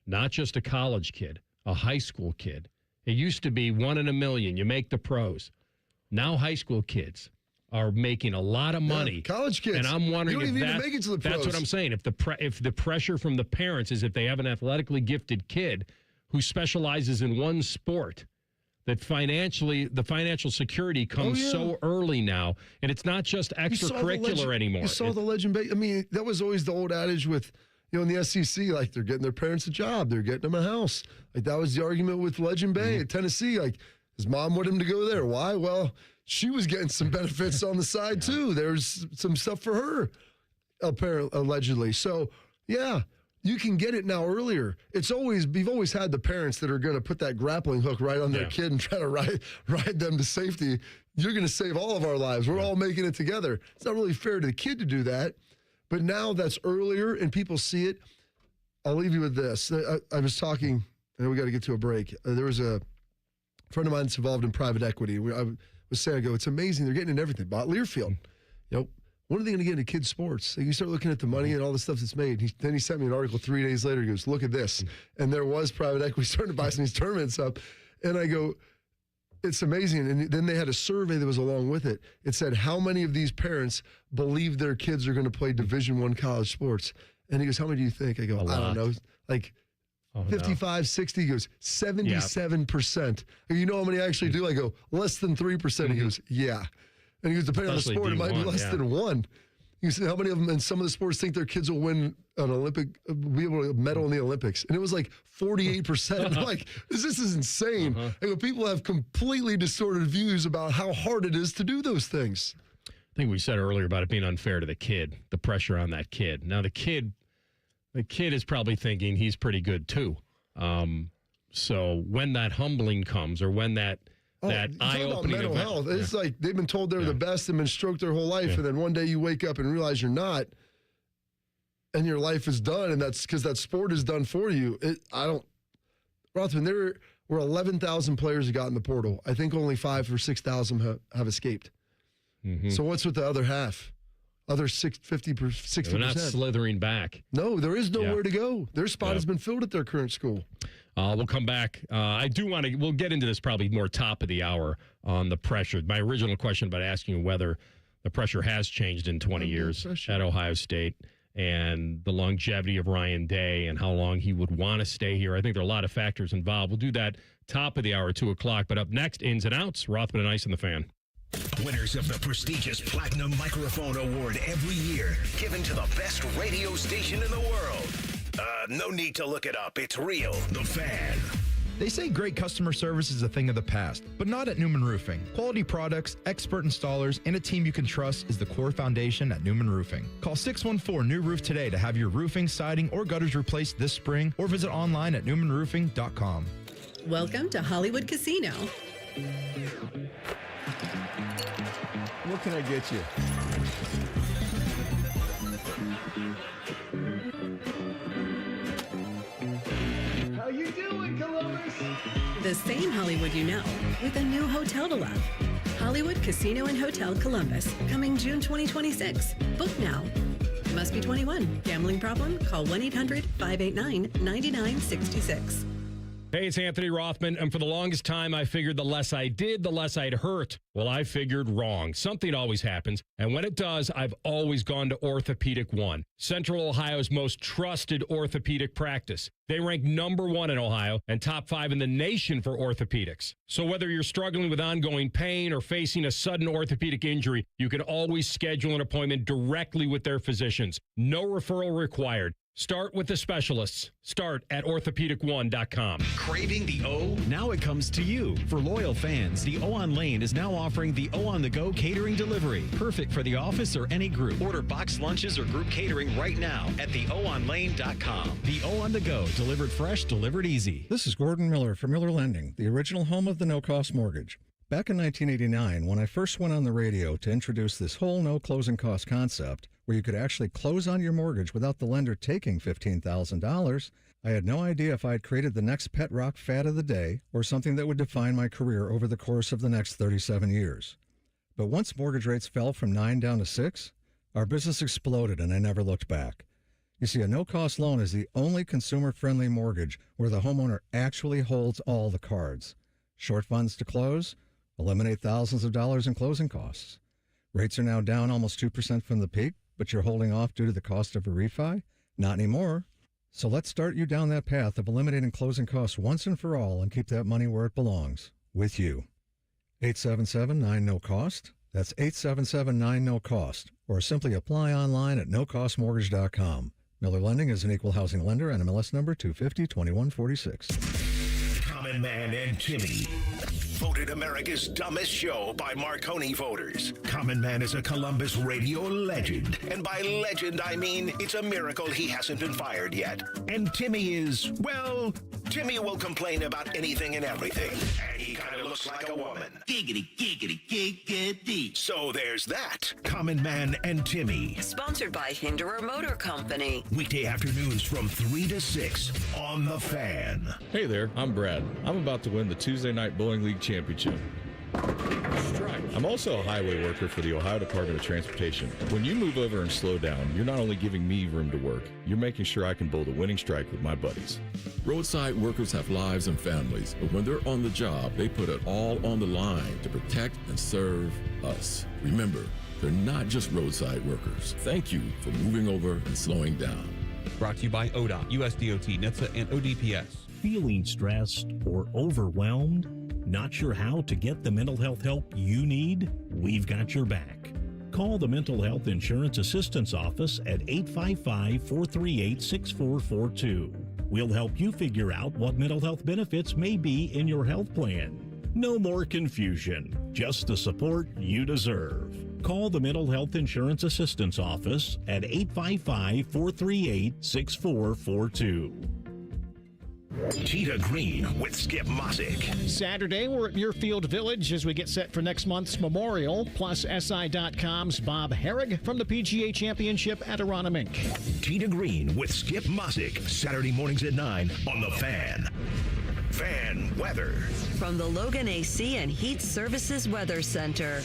not just a college kid, a high school kid. It used to be 1 in a million. You make the pros. Now high school kids are making a lot of money. Yeah, college kids. And I'm wondering if even make it to the pros. That's what I'm saying. If the pressure from the parents is if they have an athletically gifted kid who specializes in one sport, that the financial security comes so early now, and it's not just extracurricular anymore. You saw the legend. I mean, that was always the old adage with, in the SEC, like they're getting their parents a job, they're getting them a house. Like that was the argument with Legend Bay at Tennessee. Like his mom wanted him to go there. Why? Well, she was getting some benefits on the side too. There's some stuff for her, apparently, allegedly. So yeah. You can get it now earlier. We've always had the parents that are going to put that grappling hook right on their kid and try to ride them to safety. You're going to save all of our lives. We're all making it together. It's not really fair to the kid to do that. But now that's earlier and people see it. I'll leave you with this. I was talking, and we got to get to a break. There was a friend of mine that's involved in private equity. I was saying, it's amazing. They're getting in everything. Bought Learfield. When are they going to get into kids' sports? You start looking at the money and all the stuff that's made. Then he sent me an article 3 days later. He goes, look at this. And there was private equity starting to buy some of these tournaments up. And I go, it's amazing. And then they had a survey that was along with it. It said, how many of these parents believe their kids are going to play Division I college sports? And he goes, how many do you think? I go, I don't know. Like 55, 60. He goes, 77%. You know how many actually do? I go, less than 3%. He goes, yeah. And he goes, depending on the sport, it might be less than 1. You said, how many of them in some of the sports think their kids will win an be able to medal in the Olympics? And it was like 48%. I'm like, this is insane. I go, people have completely distorted views about how hard it is to do those things. I think we said earlier about it being unfair to the kid, the pressure on that kid. Now the kid is probably thinking he's pretty good too. So when that humbling comes, or when that eye-opening mental health. It's like they've been told they're the best and been stroked their whole life, and then one day you wake up and realize you're not, and your life is done, and that's because that sport is done for you. Rothman, there were 11,000 players who got in the portal. I think only 5,000 or 6,000 have escaped. So what's with the other half? Other 60%. They're not slithering back. No, there is nowhere to go. Their spot has been filled at their current school. We'll come back. We'll get into this probably more top of the hour on the pressure. My original question about asking whether the pressure has changed in 20 years at Ohio State, and the longevity of Ryan Day and how long he would want to stay here. I think there are a lot of factors involved. We'll do that top of the hour, 2 o'clock. But up next, ins and outs, Rothman and Ice and the Fan. Winners of the prestigious Platinum Microphone Award every year, given to the best radio station in the world. No need to look it up. It's real. The Fan. They say great customer service is a thing of the past, but not at Newman Roofing. Quality products, expert installers, and a team you can trust is the core foundation at Newman Roofing. Call 614-NEW-ROOF today to have your roofing, siding, or gutters replaced this spring, or visit online at newmanroofing.com. Welcome to Hollywood Casino. What can I get you? How you doing, Columbus? The same Hollywood you know, with a new hotel to love. Hollywood Casino and Hotel Columbus, coming June 2026. Book now. Must be 21. Gambling problem? Call 1-800-589-9966. Hey, it's Anthony Rothman, and for the longest time, I figured the less I did, the less I'd hurt. Well, I figured wrong. Something always happens, and when it does, I've always gone to Orthopedic One, Central Ohio's most trusted orthopedic practice. They rank #1 in Ohio and top 5 in the nation for orthopedics. So whether you're struggling with ongoing pain or facing a sudden orthopedic injury, you can always schedule an appointment directly with their physicians. No referral required. Start with the specialists. Start at orthopedic1.com. Craving the O? Now it comes to you. For loyal fans, the O on Lane is now offering the O on the Go catering delivery. Perfect for the office or any group. Order boxed lunches or group catering right now at theoonlane.com. The O on the Go, delivered fresh, delivered easy. This is Gordon Miller from Miller Lending, the original home of the no-cost mortgage. Back in 1989, when I first went on the radio to introduce this whole no closing cost concept, where you could actually close on your mortgage without the lender taking $15,000, I had no idea if I had created the next pet rock fad of the day or something that would define my career over the course of the next 37 years. But once mortgage rates fell from 9 down to 6, our business exploded and I never looked back. You see, a no-cost loan is the only consumer-friendly mortgage where the homeowner actually holds all the cards. Short funds to close, eliminate thousands of dollars in closing costs. Rates are now down almost 2% from the peak, but you're holding off due to the cost of a refi? Not anymore. So let's start you down that path of eliminating closing costs once and for all and keep that money where it belongs, with you. 877-9-NO-COST. That's 877-9-NO-COST. Or simply apply online at nocostmortgage.com. Miller Lending is an equal housing lender, NMLS number 250-2146. Common Man and Timmy. Voted America's dumbest show by Marconi voters. Common Man is a Columbus radio legend. And by legend, I mean it's a miracle he hasn't been fired yet. And Timmy is, well, Timmy will complain about anything and everything. And he kind of looks like a woman. Giggity, giggity, giggity. So there's that. Common Man and Timmy. Sponsored by Hinderer Motor Company. Weekday afternoons from 3 to 6 on The Fan. Hey there, I'm Brad. I'm about to win the Tuesday Night Bowling League Championship. I'm also a highway worker for the Ohio Department of Transportation. When you move over and slow down, you're not only giving me room to work, you're making sure I can bowl the winning strike with my buddies. Roadside workers have lives and families, but when they're on the job, they put it all on the line to protect and serve us. Remember, they're not just roadside workers. Thank you for moving over and slowing down. Brought to you by ODOT, USDOT, NHTSA, and ODPS. Feeling stressed or overwhelmed? Not sure how to get the mental health help you need? We've got your back. Call the Mental Health Insurance Assistance Office at 855-438-6442. We'll help you figure out what mental health benefits may be in your health plan. No more confusion, just the support you deserve. Call the Mental Health Insurance Assistance Office at 855-438-6442. Cheetah Green with Skip Mosick. Saturday, we're at Muirfield Village as we get set for next month's Memorial, plus SI.com's Bob Herrig from the PGA Championship at Aronimink. Cheetah Green with Skip Mosick, Saturday mornings at 9 on The Fan. Fan weather. From the Logan AC and Heat Services Weather Center.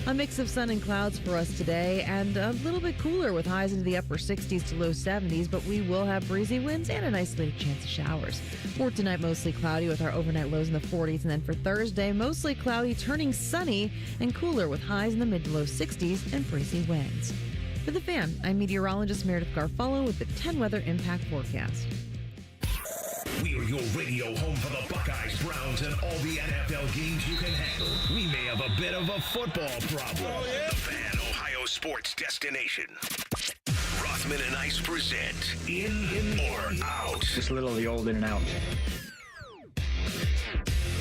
A mix of sun and clouds for us today, and a little bit cooler with highs into the upper 60s to low 70s, but we will have breezy winds and an isolated chance of showers. For tonight, mostly cloudy with our overnight lows in the 40s, and then for Thursday, mostly cloudy, turning sunny and cooler with highs in the mid to low 60s and breezy winds. For The Fan, I'm meteorologist Meredith Garfolo with the 10 Weather Impact Forecast. We are your radio home for the Buckeyes, Browns, and all the NFL games you can handle. We may have a bit of a football problem. Oh, yeah. The Fan, Ohio sports destination. Rothman and Ice present In or Out. Just a little of the old in and out.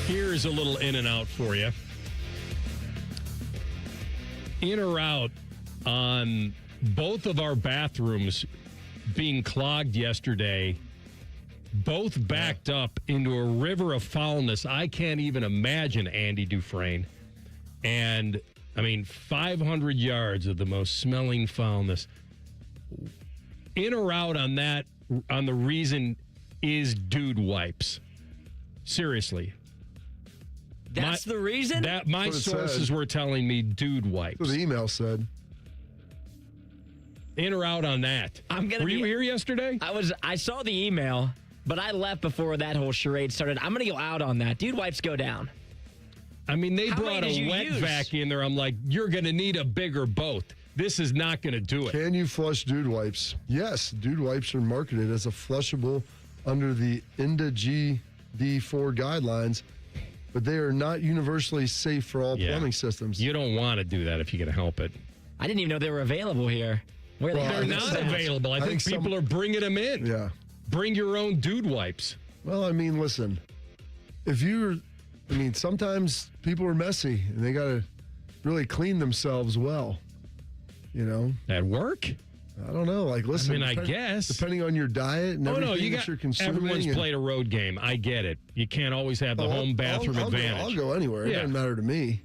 Here's a little in and out for you. In or out on both of our bathrooms being clogged yesterday. Both backed up into a river of foulness I can't even imagine, Andy Dufresne. And, 500 yards of the most smelling foulness. In or out on that, on the reason is dude wipes. Seriously. That's the reason? My sources were telling me dude wipes. That's what the email said. In or out on that? Were you here yesterday? I saw the email. but I left before that whole charade started. I'm going to go out on that. Dude wipes go down. I mean, they How brought many did a you wet use? vac in there. I'm like, you're going to need a bigger boat. This is not going to do it. Can you flush dude wipes? Yes, dude wipes are marketed as a flushable under the INDA GD4 guidelines, but they are not universally safe for all plumbing systems. You don't want to do that if you can help it. I didn't even know they were available here. Where They're are they? not available. I think people are bringing them in. Yeah. Bring your own dude wipes. Well, I mean, listen, sometimes people are messy and they got to really clean themselves well, At work? I don't know. Like, listen. I guess. Depending on your diet and everything that you're consuming. Everyone's played a road game. I get it. You can't always have the home bathroom advantage. I'll go anywhere. It Yeah. doesn't matter to me.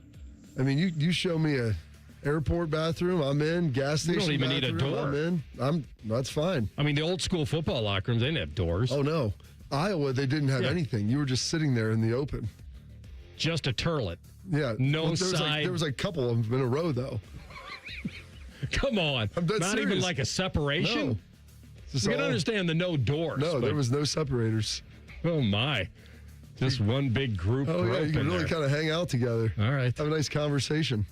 I mean, you show me a airport bathroom, I'm in. Gas You station don't even need a bathroom, door. I'm in. That's fine. I mean, the old school football locker rooms, they didn't have doors. Oh, no. Iowa, they didn't have anything. You were just sitting there in the open. Just a turlet. Yeah. No Well, side. there was a couple of them in a row, though. Come on. I'm dead Not even serious. like a separation? No. Just You can all- understand the no doors. No, but- there was no separators. Oh, my. Just one big group. Oh, yeah, rope you can in really there. kind of hang out together. All right. Have a nice conversation.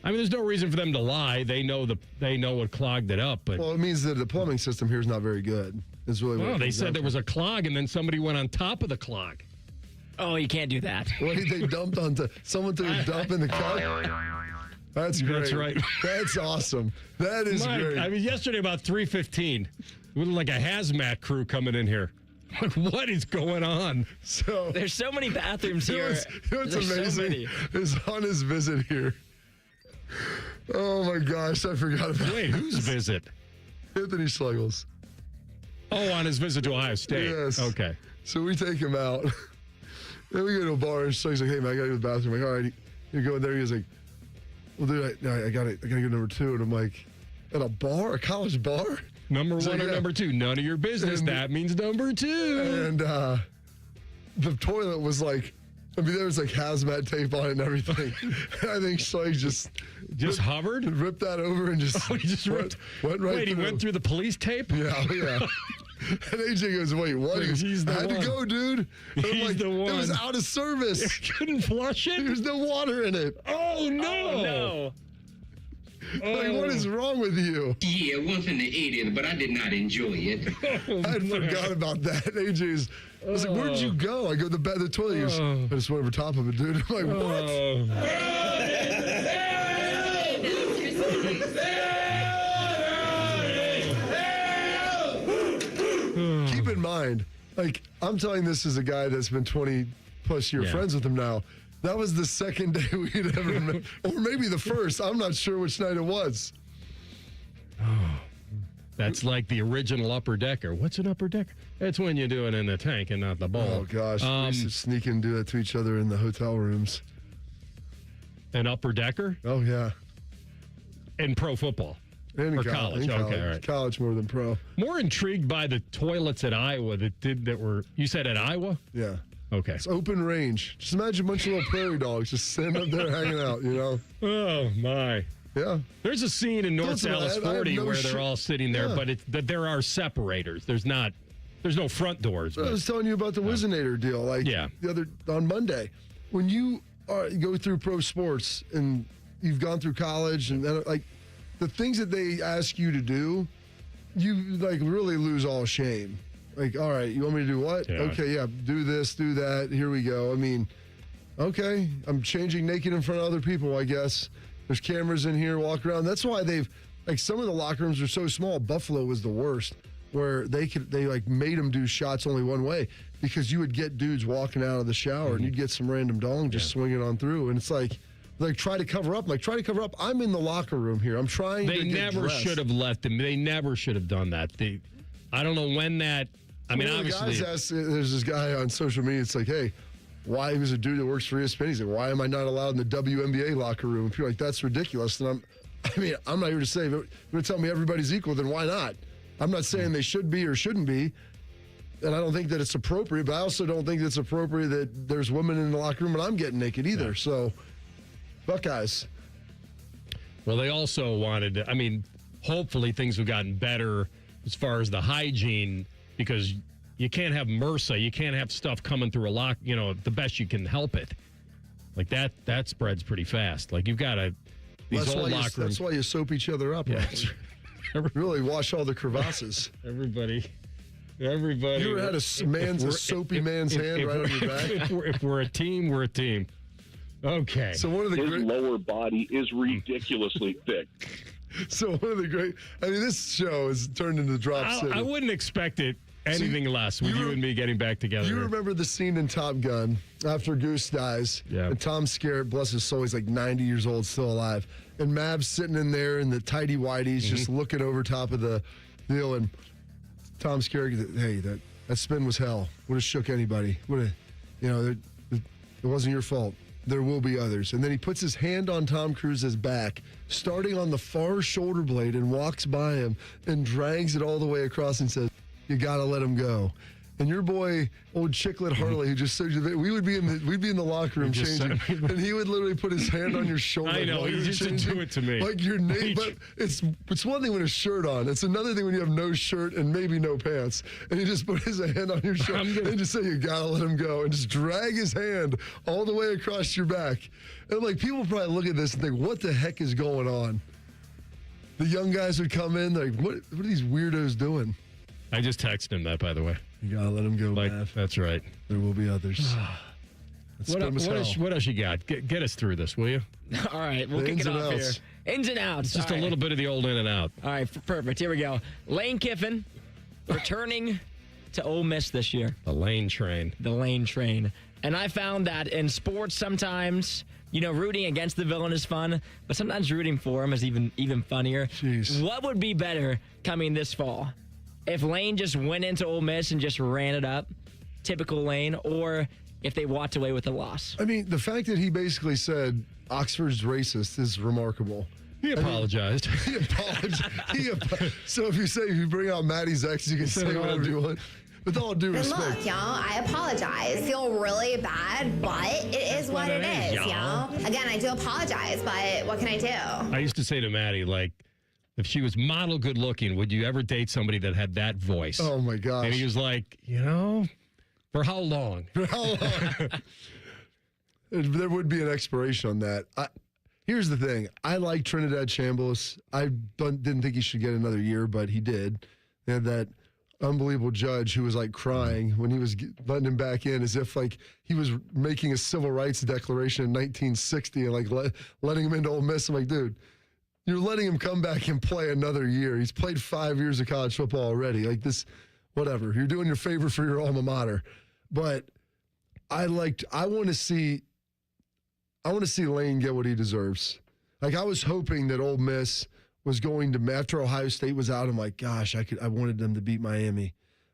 I mean, there's no reason for them to lie. They know what clogged it up. But Well, it means that the plumbing system here is not very good. Is really what well, it they comes said down there to. was a clog, and then somebody went on top of the clog. Oh, you can't do that. Wait, they dumped onto someone took a dump in the cup. That's great. That's right. That's awesome. That is Mike, great. I mean, yesterday about 3:15, it was like a hazmat crew coming in here. Like, what is going on? So There's so many bathrooms here. What's There's so amazing many. is on his visit here. Oh my gosh, I forgot about. Wait, whose visit? Anthony Schlegel's. Oh, on his visit to Ohio State. Yes. Okay. So we take him out. Then we go to a bar and Schlegel's like, "Hey man, I gotta go to the bathroom." I'm like, all right, you go in there. He's like, "Well, dude, I gotta go number 2." And I'm like, "At a bar, a college bar?" Number He's one like, or "Yeah." number 2? None of your business. And- That means number 2. And the toilet was like, there was like hazmat tape on it and everything. And I think Schleg just hovered? Ripped that over and just, Oh, he just ripped. went right Wait, he through. went through the police tape? Yeah, yeah. And AJ goes, "Wait, what?" He goes, He's the "I had one. to go, dude." And I'm He's like, the one. It was out of service. Couldn't flush it? There's no water in it. Oh, no. Oh, no. Like, what is wrong with you? Yeah, it was in the 80s, but I did not enjoy it. I had forgot about that. AJ's. I was like, "Where'd you go?" I go, the toilet. He goes, "I just went over top of it, dude." I'm like, "What?" Keep in mind, like, I'm telling this as a guy that's been 20 plus year friends with him now. That was the second day we'd ever met, or maybe the first. I'm not sure which night it was. That's like the original upper decker. What's an upper decker? It's when you do it in the tank and not the bowl. Oh gosh, we used to sneak and do that to each other in the hotel rooms. An upper decker? Oh yeah. In pro football. And or in college. in Okay, all right. College more than pro. More intrigued by the toilets at Iowa that were. You said at Iowa? Yeah. Okay. It's open range. Just imagine a bunch of little prairie dogs just sitting up there hanging out, you know? Oh, my. Yeah. There's a scene in North Listen, I Dallas have 40 no where shit- they're all sitting there, Yeah. but that there are separators. There's no front doors. I But, was telling you about the Wizinator deal, like on Monday. When you go through pro sports and you've gone through college and then, like the things that they ask you to do, you like really lose all shame. Like, all right, you want me to do what? Yeah. Okay, yeah, do this, do that. Here we go. I mean, okay, I'm changing naked in front of other people, I guess. There's cameras in here, walk around. That's why some of the locker rooms are so small. Buffalo was the worst, where they made them do shots only one way because you would get dudes walking out of the shower and you'd get some random dong just swinging on through. And it's like try to cover up. I'm in the locker room here. I'm trying to they get never dressed. should have let them. They never should have done that. I don't know when that. I mean, One of the obviously. guys asked, there's this guy on social media. It's like, hey, why? He was a dude that works for ESPN. He's like, why am I not allowed in the WNBA locker room? And people are like, that's ridiculous. And I'm not here to say, if you're going to tell me everybody's equal, then why not? I'm not saying they should be or shouldn't be. And I don't think that it's appropriate, but I also don't think it's appropriate that there's women in the locker room and I'm getting naked either. So, Buckeyes. Well, they also wanted. Hopefully things have gotten better as far as the hygiene because you can't have MRSA. You can't have stuff coming through the best you can help it. Like that spreads pretty fast. Like you've got these old locker rooms. That's why you soap each other up. Yeah. Really wash all the crevasses. Everybody. You ever had a soapy man's hand right on your back? If we're a team, we're a team. Okay. So one of the his lower body is ridiculously thick. So one of the great. I mean, this show has turned into Drop City. I wouldn't expect it anything less with you and me getting back together. You remember the scene in Top Gun after Goose dies? Yeah. And Tom Skerritt, bless his soul, he's like 90 years old, still alive. And Mav's sitting in there in the tighty whities, just looking over top of the deal. And Tom Skerritt, hey, that spin was hell. Would have shook anybody. It wasn't your fault. There will be others. And then he puts his hand on Tom Cruise's back, starting on the far shoulder blade, and walks by him and drags it all the way across and says, "You got to let him go." And your boy, old Chicklet Harley, who just said we'd be in the locker room changing, and he would literally put his hand on your shoulder. I know, he used to do it to me. Like your name, but it's one thing when a shirt on. It's another thing when you have no shirt and maybe no pants, and he just put his hand on your shoulder and just say, "You gotta let him go," and just drag his hand all the way across your back. And like people probably look at this and think, "What the heck is going on?" The young guys would come in like, "What are these weirdos doing?" I just texted him that, by the way. You gotta let him go, Mav. That's right. There will be others. What else you got? Get us through this, will you? All right, we'll kick it off here. Ins and outs. Just a little bit of the old in and out. All right, perfect. Here we go. Lane Kiffin returning to Ole Miss this year. The Lane train. The Lane train. And I found that in sports sometimes, rooting against the villain is fun, but sometimes rooting for him is even funnier. Jeez. What would be better coming this fall? If Lane just went into Ole Miss and just ran it up, typical Lane, or if they walked away with a loss? I mean, the fact that he basically said Oxford's racist is remarkable. He apologized. He apologized. So if you bring out Maddie's ex, you can say whatever you want. With all due respect. And look, y'all, I apologize. I feel really bad, but it is what it is, y'all. Again, I do apologize, but what can I do? I used to say to Maddie, like, if she was model good looking, would you ever date somebody that had that voice? Oh, my gosh. And he was like, for how long? For how long? There would be an expiration on that. Here's the thing. I like Trinidad Chambliss. I didn't think he should get another year, but he did. They had that unbelievable judge who was like crying when he was letting him back in as if like he was making a civil rights declaration in 1960 and like letting him into Ole Miss. I'm like, dude, you're letting him come back and play another year. He's played 5 years of college football already. Like this, whatever. You're doing your favor for your alma mater. But I want to see Lane get what he deserves. Like I was hoping that Ole Miss was going to, after Ohio State was out, I'm like, gosh, I wanted them to beat Miami. I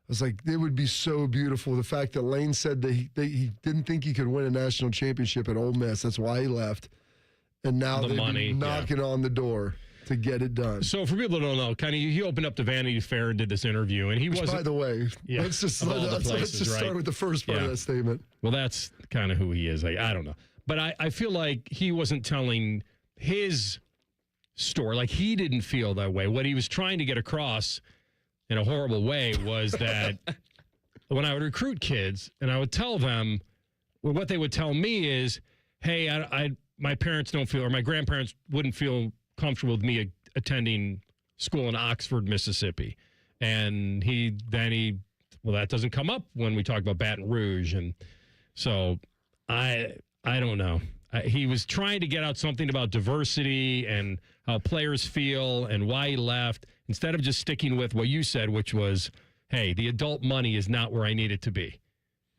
was like, it would be so beautiful. The fact that Lane said that he didn't think he could win a national championship at Ole Miss. That's why he left. And now they're knocking on the door to get it done. So for people that don't know, he opened up the Vanity Fair and did this interview, and he was. By the way, let's just start with the first part of that statement. Well, that's kind of who he is. Like, I don't know, but I feel like he wasn't telling his story. Like he didn't feel that way. What he was trying to get across in a horrible way was that when I would recruit kids and I would tell them, well, what they would tell me is, hey, my parents don't feel, or my grandparents wouldn't feel comfortable with me attending school in Oxford, Mississippi. And well, that doesn't come up when we talk about Baton Rouge. And so I don't know. He was trying to get out something about diversity and how players feel and why he left, instead of just sticking with what you said, which was, hey, the adult money is not where I need it to be.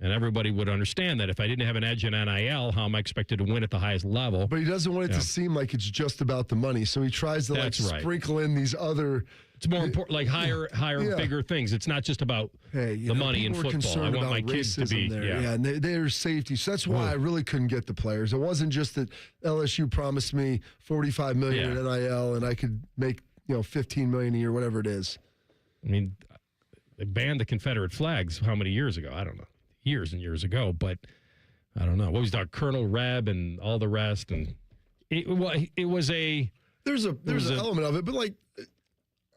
And everybody would understand that if I didn't have an edge in NIL, how am I expected to win at the highest level? But he doesn't want it to seem like it's just about the money. So he tries to sprinkle in these other. It's more important, like higher, bigger things. It's not just about the money in football. I want my kids to be. And they're safety. So that's why I really couldn't get the players. It wasn't just that LSU promised me $45 million in NIL and I could make $15 million a year, whatever it is. I mean, they banned the Confederate flags how many years ago? I don't know. Years and years ago, but I don't know. What was that? Colonel Reb and all the rest, and it was a. There's an element of it, but like,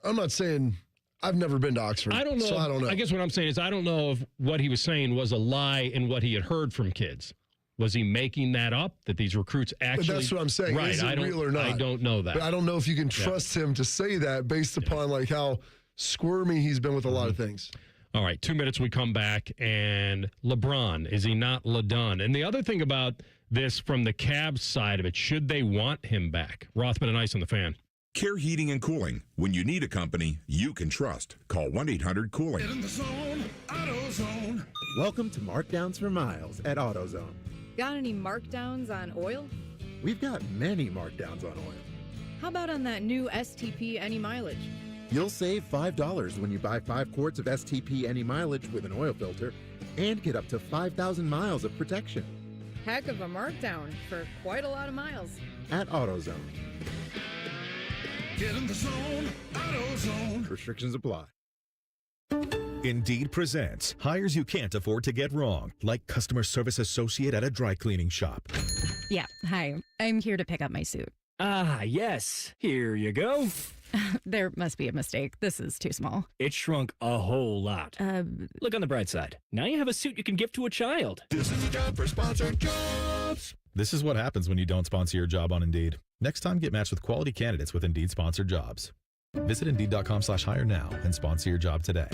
I'm not saying I've never been to Oxford. I don't know. So I don't know. I guess what I'm saying is I don't know if what he was saying was a lie in what he had heard from kids. Was he making that up, that these recruits actually... But that's what I'm saying. Right, Is it real or not? I don't know that. But I don't know if you can trust him to say that based upon like how squirmy he's been with a lot of things. All right, 2 minutes, we come back, and LeBron, is he not LeDon? And the other thing about this from the Cavs side of it, should they want him back? Rothman and Ice on the Fan. Care Heating and Cooling. When you need a company you can trust, call 1-800-COOLING. Get in the zone, AutoZone. Welcome to Markdowns for Miles at AutoZone. Got any markdowns on oil? We've got many markdowns on oil. How about on that new STP Any Mileage? You'll save $5 when you buy 5 quarts of STP Any Mileage with an oil filter and get up to 5,000 miles of protection. Heck of a markdown for quite a lot of miles. At AutoZone. Get in the zone, AutoZone. Restrictions apply. Indeed presents hires you can't afford to get wrong, like customer service associate at a dry cleaning shop. Yeah, hi. I'm here to pick up my suit. Ah, yes. Here you go. There must be a mistake. This is too small. It shrunk a whole lot. Look on the bright side. Now you have a suit you can give to a child. This is a job for sponsored jobs. This is what happens when you don't sponsor your job on Indeed. Next time, get matched with quality candidates with Indeed sponsored jobs. Visit Indeed.com/hire now and sponsor your job today.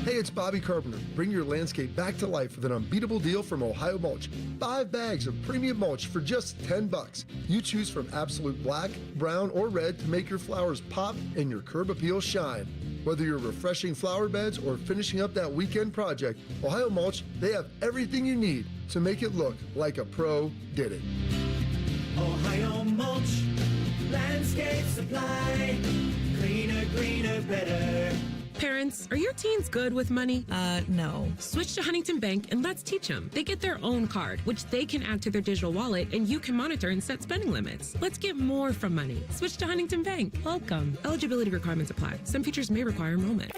Hey, it's Bobby Carpenter. Bring your landscape back to life with an unbeatable deal from Ohio Mulch. 5 bags of premium mulch for just $10. You choose from absolute black, brown, or red to make your flowers pop and your curb appeal shine. Whether you're refreshing flower beds or finishing up that weekend project, Ohio Mulch, they have everything you need to make it look like a pro did it. Ohio Mulch, landscape supply, cleaner, greener, better. Parents, are your teens good with money? No. Switch to Huntington Bank and let's teach them. They get their own card, which they can add to their digital wallet, and you can monitor and set spending limits. Let's get more from money. Switch to Huntington Bank. Welcome. Eligibility requirements apply. Some features may require enrollment.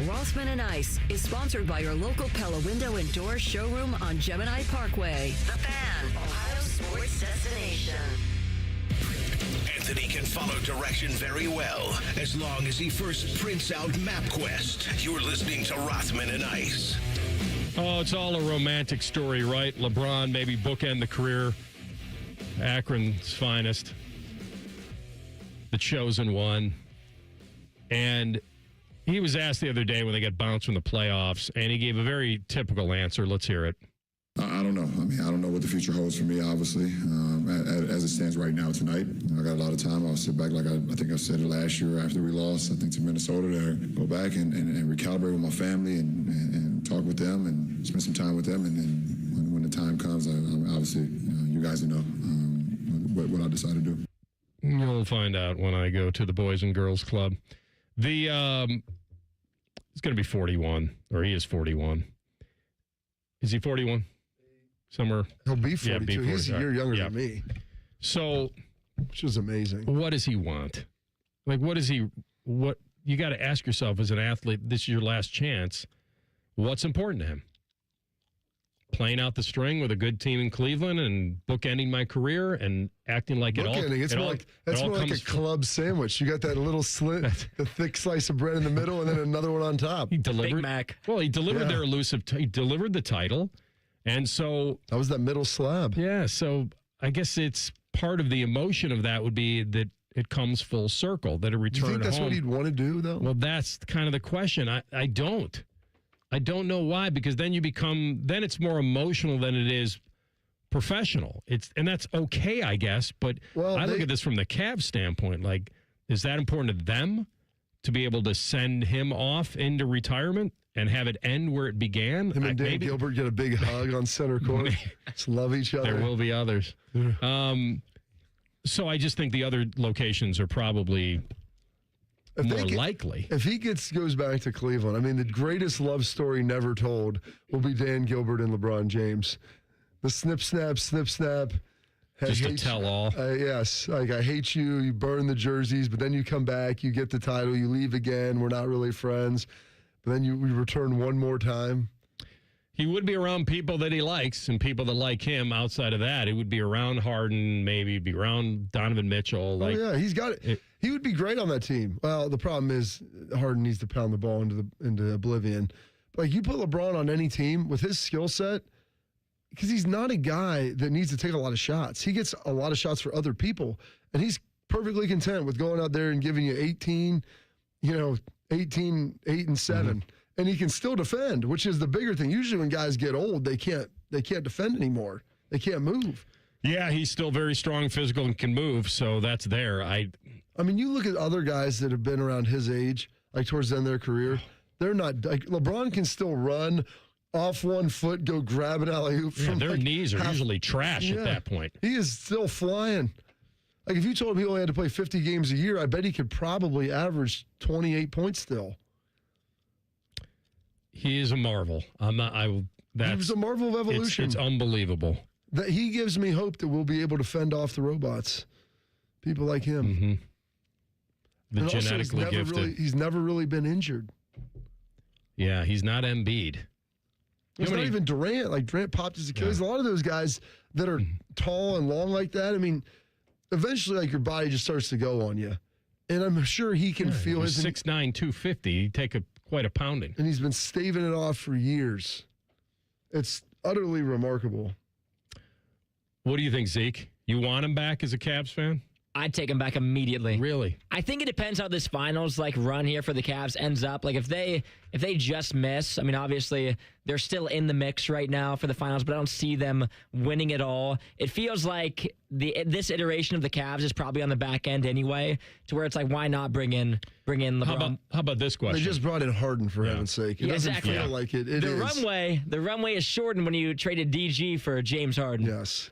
Rothman and Ice is sponsored by your local Pella Window and Door showroom on Gemini Parkway. The Fan, Ohio sports destination. Anthony can follow direction very well, as long as he first prints out MapQuest. You're listening to Rothman and Ice. Oh, it's all a romantic story, right? LeBron maybe bookend the career. Akron's finest. The chosen one. And he was asked the other day when they got bounced from the playoffs, and he gave a very typical answer. Let's hear it. I don't know. I mean, I don't know what the future holds for me, obviously. As it stands right now tonight, I got a lot of time. I'll sit back like I think I said it last year after we lost, I think, to Minnesota, to go back and recalibrate with my family and talk with them and spend some time with them. And then when the time comes, obviously, you guys know what I decide to do. You'll find out when I go to the Boys and Girls Club. He's going to be 41, or he is 41. Is he 41? Somewhere. He'll be 42. Yeah, be 40. He's a year younger than me. So, which is amazing. What does he want? Like, what you got to ask yourself as an athlete, this is your last chance. What's important to him? Playing out the string with a good team in Cleveland and bookending my career and acting like bookending. It's more like a club sandwich. You got that little slit, the thick slice of bread in the middle, and then another one on top. He delivered. Big Mac. Well, he delivered their elusive. He delivered the title, and so that was that middle slab. Yeah. So I guess it's part of the emotion of that would be that it comes full circle. That a return. You think that's home. what he'd want to do, though? Well, that's kind of the question. I don't. I don't know why, because then then it's more emotional than it is professional. And that's okay, I guess. But I look at this from the Cavs standpoint. Like, is that important to them to be able to send him off into retirement and have it end where it began? Him and Dan Gilbert get a big hug on center court. Just love each other. There will be others. So I just think the other locations are probably more likely. If he goes back to Cleveland, I mean, the greatest love story never told will be Dan Gilbert and LeBron James. The snip, snap. Just a tell-all. Yes. Like, I hate you. You burn the jerseys, but then you come back, you get the title, you leave again. We're not really friends. But then we return one more time. He would be around people that he likes and people that like him. Outside of that, he would be around Harden, maybe be around Donovan Mitchell. Like, yeah, he's got it. He would be great on that team. Well, the problem is Harden needs to pound the ball into oblivion. Like, you put LeBron on any team with his skill set, because he's not a guy that needs to take a lot of shots. He gets a lot of shots for other people, and he's perfectly content with going out there and giving you 18, 8 and 7. And he can still defend, which is the bigger thing. Usually when guys get old, they can't defend anymore. They can't move. Yeah, he's still very strong, physical, and can move, so that's there. I mean, you look at other guys that have been around his age, like towards the end of their career, they're not, like, LeBron can still run off one foot, go grab an alley-oop. Yeah, their knees are usually trash at that point. He is still flying. Like, if you told him he only had to play 50 games a year, I bet he could probably average 28 points still. He is a marvel. He was a marvel of evolution. It's unbelievable. That he gives me hope that we'll be able to fend off the robots. People like him. The and genetically also, gifted. He's never really been injured. Yeah, he's not Embiid. It's not even Durant. Like, Durant popped his Achilles. Yeah. A lot of those guys that are tall and long like that, I mean, eventually, like, your body just starts to go on you. And I'm sure he can feel his 6'9", 250. He'd take quite a pounding. And he's been staving it off for years. It's utterly remarkable. What do you think, Zeke? You want him back as a Cavs fan? I'd take him back immediately. Really? I think it depends how this finals run here for the Cavs ends up. Like, if they just miss, I mean, obviously they're still in the mix right now for the finals, but I don't see them winning it all. It feels like this iteration of the Cavs is probably on the back end anyway, to where it's like, why not bring in LeBron? How about this question? They just brought in Harden, for heaven's sake. It doesn't feel like it. The runway is shortened when you traded DG for James Harden. Yes.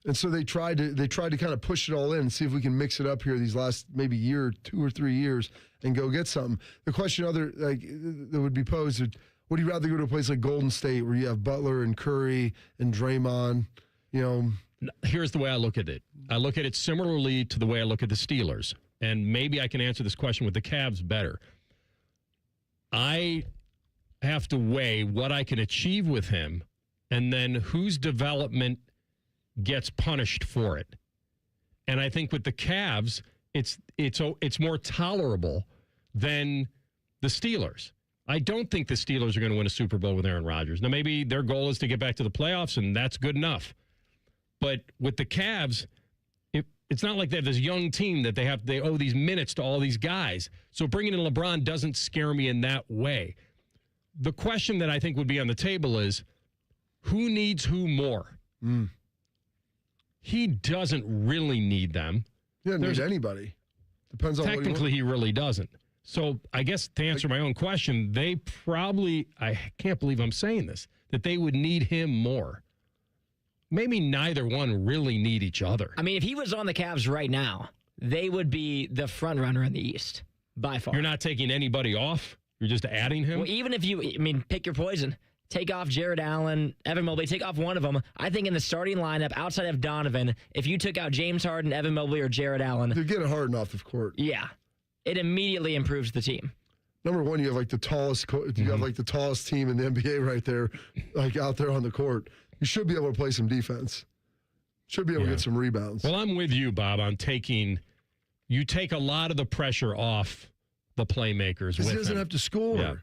And so they tried to kind of push it all in and see if we can mix it up here these last maybe 2 or 3 years and go get something. The question that would be posed is, would you rather go to a place like Golden State where you have Butler and Curry and Draymond? Here's the way I look at it. I look at it similarly to the way I look at the Steelers. And maybe I can answer this question with the Cavs better. I have to weigh what I can achieve with him and then whose development gets punished for it. And I think with the Cavs, it's more tolerable than the Steelers. I don't think the Steelers are going to win a Super Bowl with Aaron Rodgers. Now, maybe their goal is to get back to the playoffs, and that's good enough. But with the Cavs, it's not like they have this young team that they owe these minutes to all these guys. So bringing in LeBron doesn't scare me in that way. The question that I think would be on the table is, who needs who more? He doesn't really need them. He doesn't need anybody. Depends on technically, he really doesn't. So I guess to answer my own question, they probably, I can't believe I'm saying this, that they would need him more. Maybe neither one really need each other. I mean, if he was on the Cavs right now, they would be the front runner in the East, by far. You're not taking anybody off? You're just adding him? Well, even if pick your poison. Take off Jared Allen, Evan Mobley, take off one of them. I think in the starting lineup, outside of Donovan, if you took out James Harden, Evan Mobley, or Jared Allen. They're getting Harden off the court. Yeah. It immediately improves the team. Number one, you have the tallest the tallest team in the NBA right there, out there on the court. You should be able to play some defense. Should be able to get some rebounds. Well, I'm with you, Bob, on you take a lot of the pressure off the playmakers with him. He doesn't have to score. Yeah.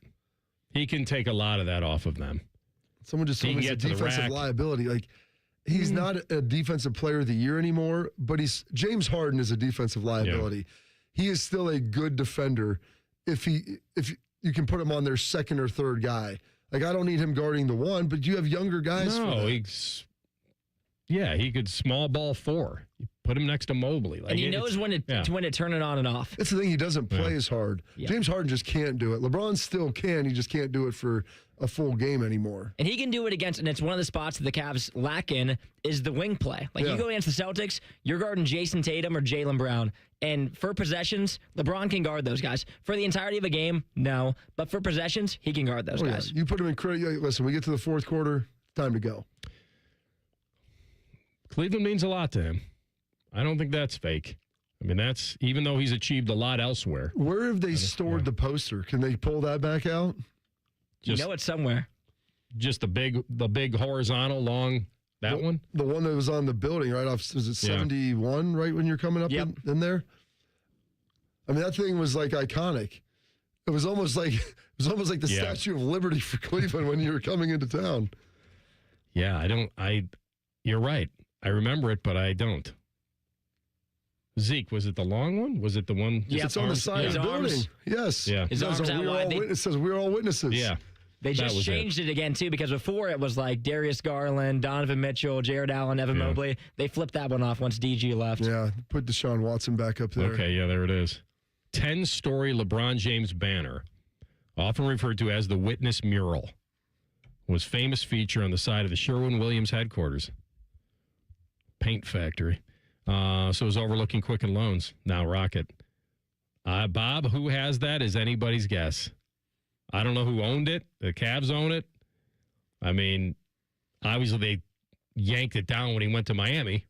He can take a lot of that off of them. Someone just told me he's a defensive liability. He's not a defensive player of the year anymore, but James Harden is a defensive liability. Yeah. He is still a good defender if you can put him on their second or third guy. I don't need him guarding the one, but you have younger guys. No, he could small ball 4. You put him next to Mobley. And he knows when to turn it on and off. That's the thing. He doesn't play as hard. Yeah. James Harden just can't do it. LeBron still can. He just can't do it for a full game anymore. And he can do it and it's one of the spots that the Cavs lack in is the wing play. You go against the Celtics, you're guarding Jason Tatum or Jaylen Brown. And for possessions, LeBron can guard those guys. For the entirety of a game, no. But for possessions, he can guard those guys. Yeah. You put him in listen, we get to the fourth quarter, time to go. Cleveland means a lot to him. I don't think that's fake. I mean, that's even though he's achieved a lot elsewhere. Where have they stored the poster? Can they pull that back out? It's somewhere. just the big horizontal long, that one? The one that was on the building, right off, was it 71, right, when you're coming up in there? I mean, that thing was like iconic. It was almost like the Statue of Liberty for Cleveland when you were coming into town. Yeah, you're right. I remember it, but I don't. Zeke, was it the long one? Was it the one? Yeah, it's on the side of the building. Yes. Yeah. His arms out wide. It says we're all witnesses. Yeah. They just changed it again, too, because before it was like Darius Garland, Donovan Mitchell, Jared Allen, Evan Mobley. They flipped that one off once DG left. Yeah, put Deshaun Watson back up there. Okay, yeah, there it is. 10-story LeBron James banner, often referred to as the Witness Mural, was famous feature on the side of the Sherwin-Williams headquarters. Paint factory. So it was overlooking Quicken Loans, now Rocket. Bob, who has that is anybody's guess. I don't know who owned it. The Cavs own it. I mean, obviously they yanked it down when he went to Miami.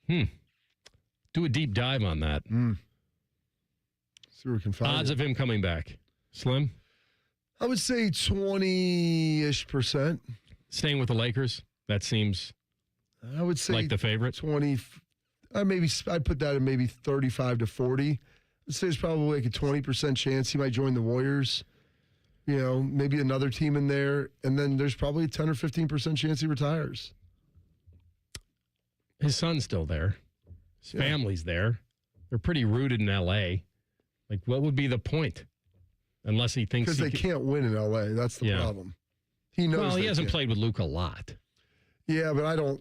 Do a deep dive on that. See where we can find odds of him coming back. Slim? I would say 20-ish%. Staying with the Lakers? That seems I would say like the favorite? 20. I'd put that in maybe 35 to 40. I'd say it's probably like a 20% chance he might join the Warriors. You know, maybe another team in there. And then there's probably a 10 or 15% chance he retires. His son's still there. His family's there. They're pretty rooted in L.A. Like, what would be the point? Unless he thinks because they can't win in L.A. That's the problem. He knows. Well, he hasn't played with Luke a lot. Yeah, but I don't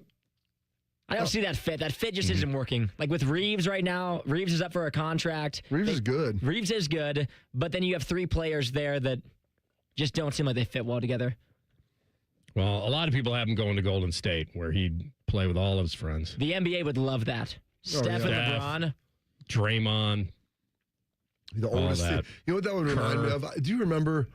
see that fit. That fit just isn't working. Like with Reeves right now, Reeves is up for a contract. Reeves is good. Reeves is good, but then you have three players there that just don't seem like they fit well together. Well, a lot of people have him going to Golden State, where he'd play with all of his friends. The NBA would love that. Steph and LeBron. Draymond. The oldest thing. You know what that would remind me of? Do you remember,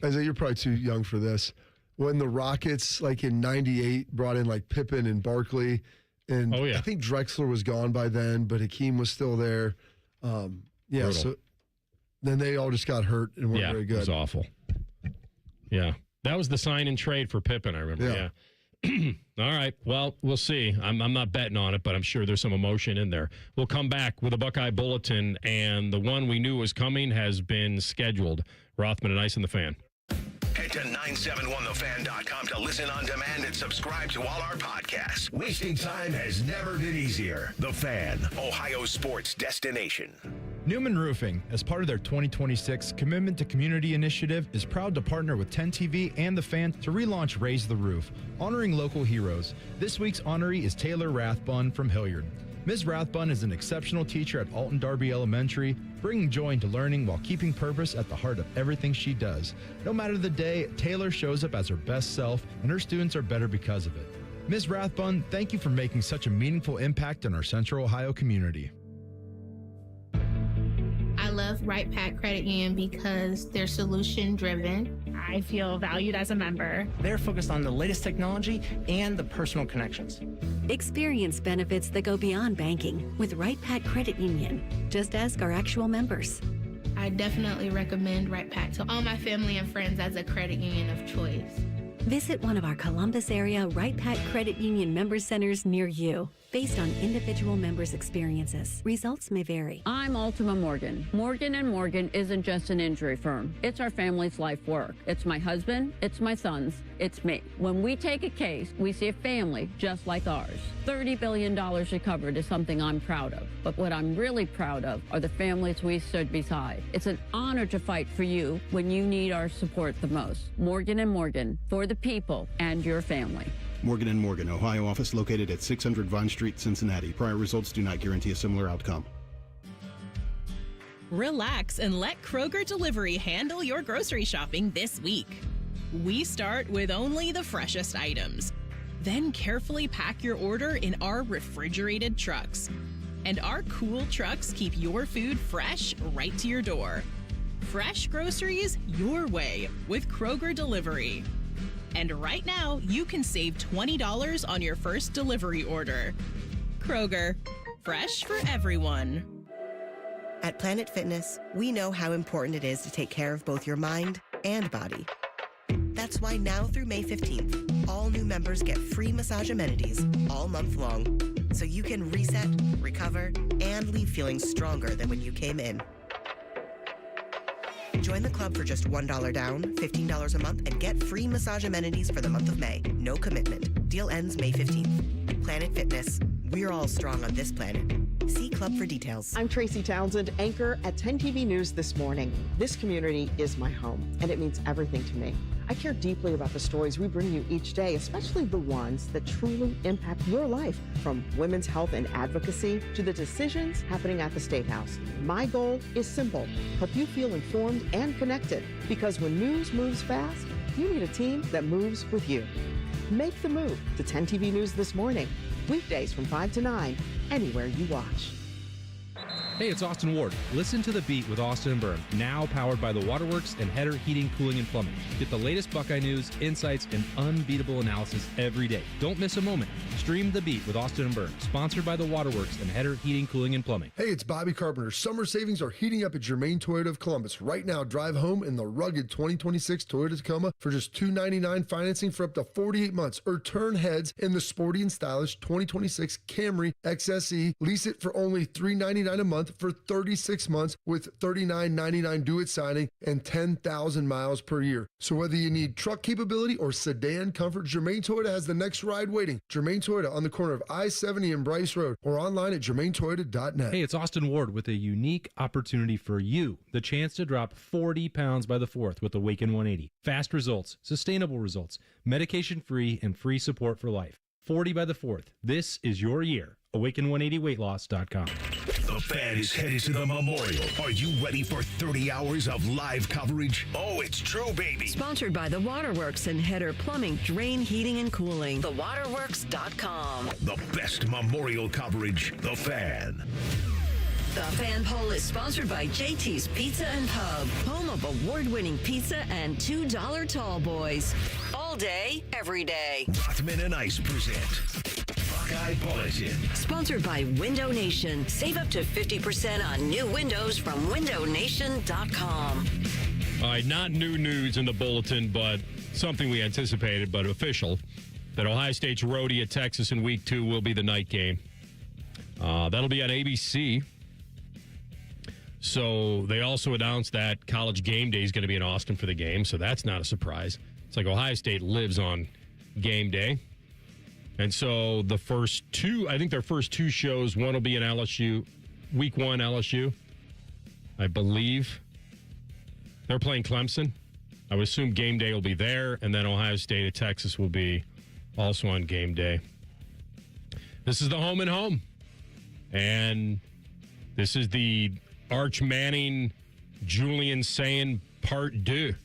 Isaiah, you're probably too young for this, when the Rockets, like in 98, brought in like Pippen and Barkley, and I think Drexler was gone by then, but Hakeem was still there. So then they all just got hurt and weren't very good. It was awful. Yeah. That was the sign and trade for Pippen, I remember. Yeah. All right. Well, we'll see. I'm not betting on it, but I'm sure there's some emotion in there. We'll come back with a Buckeye Bulletin, and the one we knew was coming has been scheduled. Rothman and Ice and the Fan. Head to 971thefan.com to listen on demand and subscribe to all our podcasts. Wasting time has never been easier. The Fan, Ohio sports destination. Newman Roofing, as part of their 2026 Commitment to Community initiative, is proud to partner with 10 TV and The Fan to relaunch Raise the Roof, honoring local heroes. This week's honoree is Taylor Rathbun from Hilliard. Ms. Rathbun is an exceptional teacher at Alton Darby Elementary, bringing joy into learning while keeping purpose at the heart of everything she does. No matter the day, Taylor shows up as her best self, and her students are better because of it. Ms. Rathbun, thank you for making such a meaningful impact on our Central Ohio community. I love Right Pack Credit Union because they're solution driven. I feel valued as a member. They're focused on the latest technology and the personal connections. Experience benefits that go beyond banking with Right Pack Credit Union. Just ask our actual members. I definitely recommend Right Pack to all my family and friends as a credit union of choice. Visit one of our Columbus area Right Pack Credit Union member centers near you. Based on individual members' experiences, results may vary. I'm Ultima Morgan. Morgan & Morgan isn't just an injury firm. It's our family's life work. It's my husband, it's my sons, it's me. When we take a case, we see a family just like ours. $30 billion recovered is something I'm proud of. But what I'm really proud of are the families we stood beside. It's an honor to fight for you when you need our support the most. Morgan & Morgan, for the people and your family. Morgan & Morgan, Ohio office located at 600 Vine Street, Cincinnati. Prior results do not guarantee a similar outcome. Relax and let Kroger Delivery handle your grocery shopping this week. We start with only the freshest items. Then carefully pack your order in our refrigerated trucks. And our cool trucks keep your food fresh right to your door. Fresh groceries your way with Kroger Delivery. And right now, you can save $20 on your first delivery order. Kroger, fresh for everyone. At Planet Fitness, we know how important it is to take care of both your mind and body. That's That's why now through May 15th, all new members get free massage amenities all month long, so you can reset, recover, and leave feeling stronger than when you came in. Join the club for just $1 down, $15 a month, and get free massage amenities for the month of May. No commitment. Deal ends May 15th. Planet Fitness. We're all strong on this planet. See Club for details. I'm Tracy Townsend, anchor at 10 TV News This Morning. This community is my home, and it means everything to me. I care deeply about the stories we bring you each day, especially the ones that truly impact your life, from women's health and advocacy to the decisions happening at the State House. My goal is simple: help you feel informed and connected, because when news moves fast, you need a team that moves with you. Make the move to 10 TV News This Morning, weekdays from 5 to 9, anywhere you watch. Hey, it's Austin Ward. Listen to The Beat with Austin and Byrne, now powered by the Waterworks and Header Heating, Cooling, and Plumbing. Get the latest Buckeye news, insights, and unbeatable analysis every day. Don't miss a moment. Stream The Beat with Austin and Byrne, sponsored by the Waterworks and Header Heating, Cooling, and Plumbing. Hey, it's Bobby Carpenter. Summer savings are heating up at Germain Toyota of Columbus. Right now, drive home in the rugged 2026 Toyota Tacoma for just $299 financing for up to 48 months, or turn heads in the sporty and stylish 2026 Camry XSE. Lease it for only $399 a month for 36 months with $39.99 due at signing and 10,000 miles per year. So whether you need truck capability or sedan comfort, Germain Toyota has the next ride waiting. Germain Toyota on the corner of I-70 and Bryce Road, or online at germaintoyota.net. Hey, it's Austin Ward with a unique opportunity for you. The chance to drop 40 pounds by the 4th with Awaken 180. Fast results, sustainable results, medication-free, and free support for life. 40 by the 4th. This is your year. Awaken180weightloss.com. The Fan is headed to the Memorial. Are you ready for 30 hours of live coverage? Oh, it's true, baby. Sponsored by the Waterworks and Header Plumbing, Drain, Heating, and Cooling. TheWaterworks.com. The best Memorial coverage, The Fan. The Fan Poll is sponsored by JT's Pizza and Pub, home of award-winning pizza and $2 tall boys. All day, every day. Rothman and Ice present Buckeye Bulletin. Sponsored by Window Nation. Save up to 50% on new windows from windownation.com. All right, not new news in the bulletin, but something we anticipated, but official, that Ohio State's roadie at Texas in Week 2 will be the night game. That'll be on ABC. So they also announced that College Game Day is going to be in Austin for the game, so that's not a surprise. It's like Ohio State lives on game day. And so the first two, I think their first two shows, one will be in LSU, Week 1 LSU, I believe. They're playing Clemson. I would assume game day will be there, and then Ohio State at Texas will be also on game day. This is the home and home. And this is the Arch Manning, Julian Sayin part 2.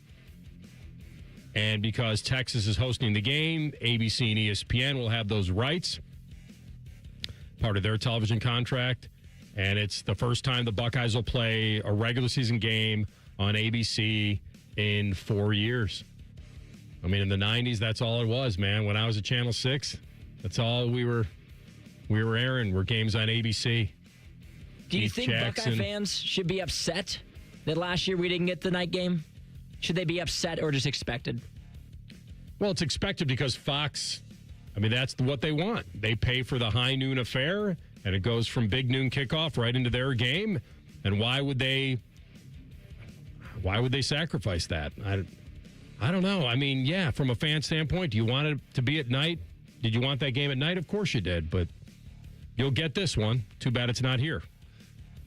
And because Texas is hosting the game, ABC and ESPN will have those rights, part of their television contract. And it's the first time the Buckeyes will play a regular season game on ABC in 4 years. I mean, in the 90s, that's all it was, man. When I was at Channel 6, that's all we were airing, were games on ABC. Do you think Buckeye fans should be upset that last year we didn't get the night game? Should they be upset or just expected? Well, it's expected because Fox, I mean, that's what they want. They pay for the high noon affair, and it goes from big noon kickoff right into their game. And why would they sacrifice that? I don't know. I mean, yeah, from a fan standpoint, do you want it to be at night? Did you want that game at night? Of course you did, but you'll get this one. Too bad it's not here.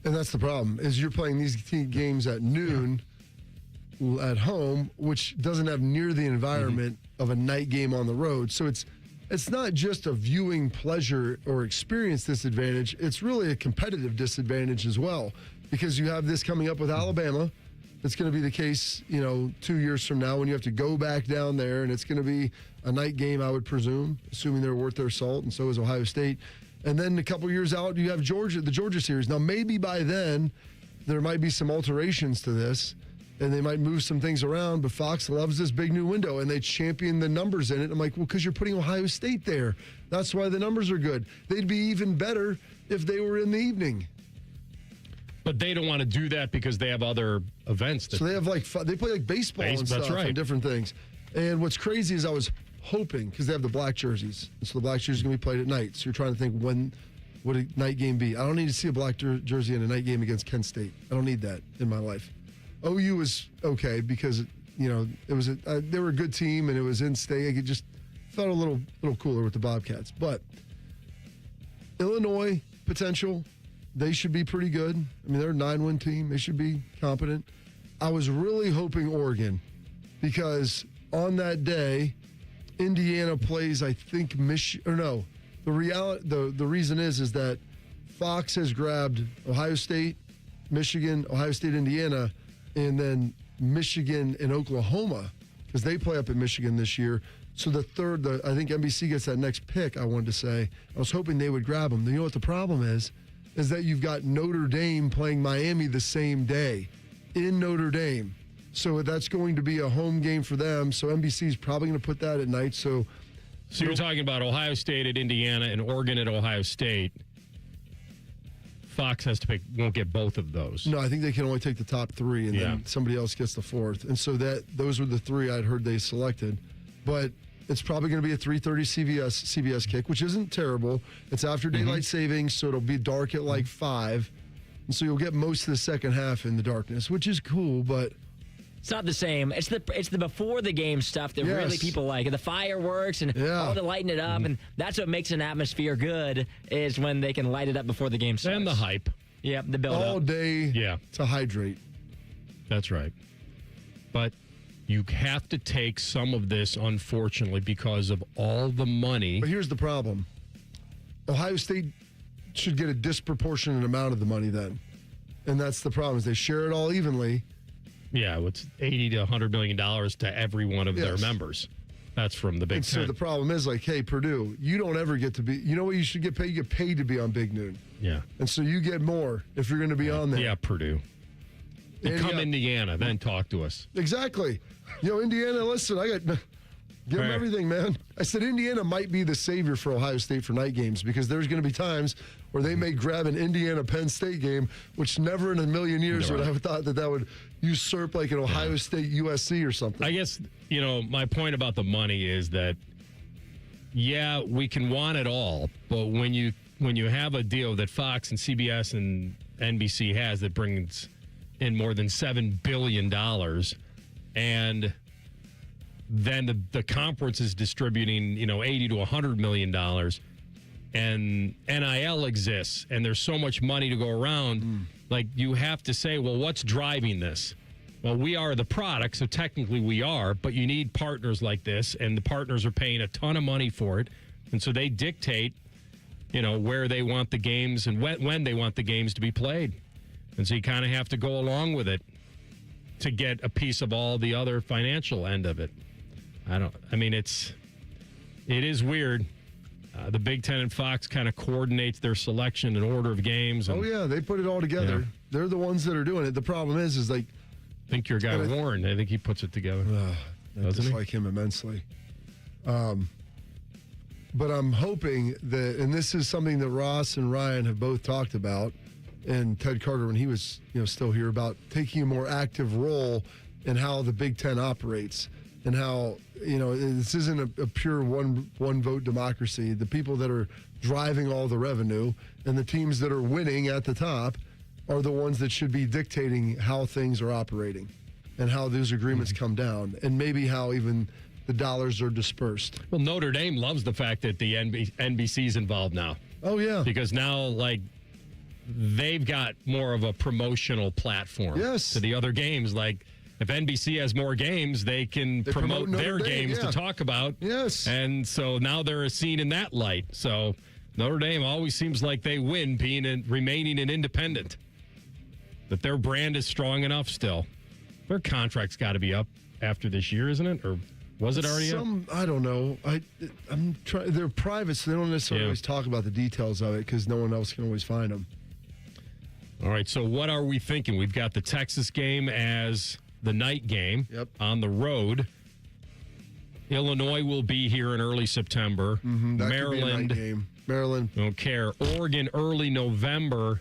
And that's the problem, is you're playing these games at noon at home, which doesn't have near the environment of a night game on the road. So it's not just a viewing pleasure or experience disadvantage. It's really a competitive disadvantage as well, because you have this coming up with Alabama. It's going to be the case, 2 years from now when you have to go back down there, and it's going to be a night game, I would presume, assuming they're worth their salt, and so is Ohio State. And then a couple years out, you have the Georgia series. Now, maybe by then, there might be some alterations to this, and they might move some things around, but Fox loves this big new window, and they champion the numbers in it. I'm like, well, because you're putting Ohio State there. That's why the numbers are good. They'd be even better if they were in the evening. But they don't want to do that because they have other events. So they have they play like baseball and stuff and different things. And what's crazy is I was hoping, because they have the black jerseys, and so the black jerseys are going to be played at night. So you're trying to think, when would a night game be? I don't need to see a black jersey in a night game against Kent State. I don't need that in my life. OU was okay because, it was they were a good team, and it was in state. It just felt a little cooler with the Bobcats. But Illinois potential, they should be pretty good. I mean, they're a 9-win team. They should be competent. I was really hoping Oregon, because on that day, Indiana plays, I think, the reason is that Fox has grabbed Ohio State, Michigan, Ohio State, Indiana, and then Michigan and Oklahoma, because they play up in Michigan this year. So I think NBC gets that next pick, I wanted to say. I was hoping they would grab them. You know what the problem is that you've got Notre Dame playing Miami the same day in Notre Dame. So that's going to be a home game for them. So NBC is probably going to put that at night. So you're talking about Ohio State at Indiana and Oregon at Ohio State. Fox has to pick, won't get both of those. No, I think they can only take the top 3, and then somebody else gets the 4th. And so those were the 3 I'd heard they selected. But it's probably going to be a 3:30 CBS kick, which isn't terrible. It's after daylight savings, so it'll be dark at like 5. And so you'll get most of the second half in the darkness, which is cool, but it's not the same. It's the before the game stuff that really people like. The fireworks and all the lighting it up. And that's what makes an atmosphere good, is when they can light it up before the game starts. And the hype. Yep, the build all up. day to hydrate. That's right. But you have to take some of this, unfortunately, because of all the money. But here's the problem. Ohio State should get a disproportionate amount of the money then. And that's the problem, is they share it all evenly. Yeah, it's $80 to $100 million to every one of their members. That's from the Big Ten. So the problem is, like, hey, Purdue, you don't ever get to be, you know what you should get paid? You get paid to be on Big Noon. Yeah. And so you get more if you're going to be on there. Yeah, Purdue. Come Indiana, then talk to us. Exactly. Indiana, listen, give them everything, man. I said Indiana might be the savior for Ohio State for night games, because there's going to be times where they may grab an Indiana-Penn State game, which never in a million years would I have thought that would usurp like an Ohio State USC or something. I guess, my point about the money is that, we can want it all, but when you have a deal that Fox and CBS and NBC has that brings in more than $7 billion, and then the conference is distributing, $80 to $100 million, and NIL exists, and there's so much money to go around. Like, you have to say, well, what's driving this? Well, we are the product, so technically we are, but you need partners like this, and the partners are paying a ton of money for it, and so they dictate, where they want the games and when they want the games to be played. And so you kind of have to go along with it to get a piece of all the other financial end of it. It is weird. The Big Ten and Fox kind of coordinates their selection and order of games. And, they put it all together. Yeah. They're the ones that are doing it. The problem is like, I think your guy Warren, I think he puts it together. I dislike him immensely. But I'm hoping that, and this is something that Ross and Ryan have both talked about, and Ted Carter when he was still here, about taking a more active role in how the Big Ten operates, and how this isn't a pure one vote democracy. The people that are driving all the revenue and the teams that are winning at the top are the ones that should be dictating how things are operating and how those agreements come down, and maybe how even the dollars are dispersed. Well, Notre Dame loves the fact that the NBC's involved now. Oh, yeah. Because now, they've got more of a promotional platform to the other games. Like, if NBC has more games, they can promote their games to talk about. Yes. And so now they're seen in that light. So Notre Dame always seems like they win remaining an independent. That their brand is strong enough still. Their contract's got to be up after this year, isn't it? Or was it already up? I don't know. I'm trying. They're private, so they don't necessarily always talk about the details of it, because no one else can always find them. All right, so what are we thinking? We've got the Texas game as the night game on the road. Illinois will be here in early September. That could be a night game. Maryland. Don't care. Oregon early November.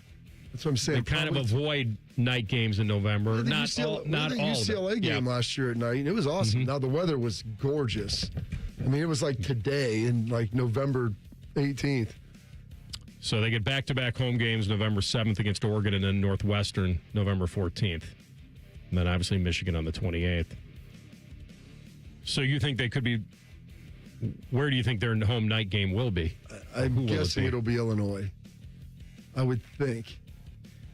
That's what I'm saying. They kind of avoid night games in November. Not all. The UCLA game last year at night. It was awesome. Now the weather was gorgeous. I mean, it was like today in like November 18th. So they get back-to-back home games November 7th against Oregon and then Northwestern November 14th. And then obviously Michigan on the 28th. So you think they could be – where do you think their home night game will be? I'm guessing it'll be Illinois. I would think.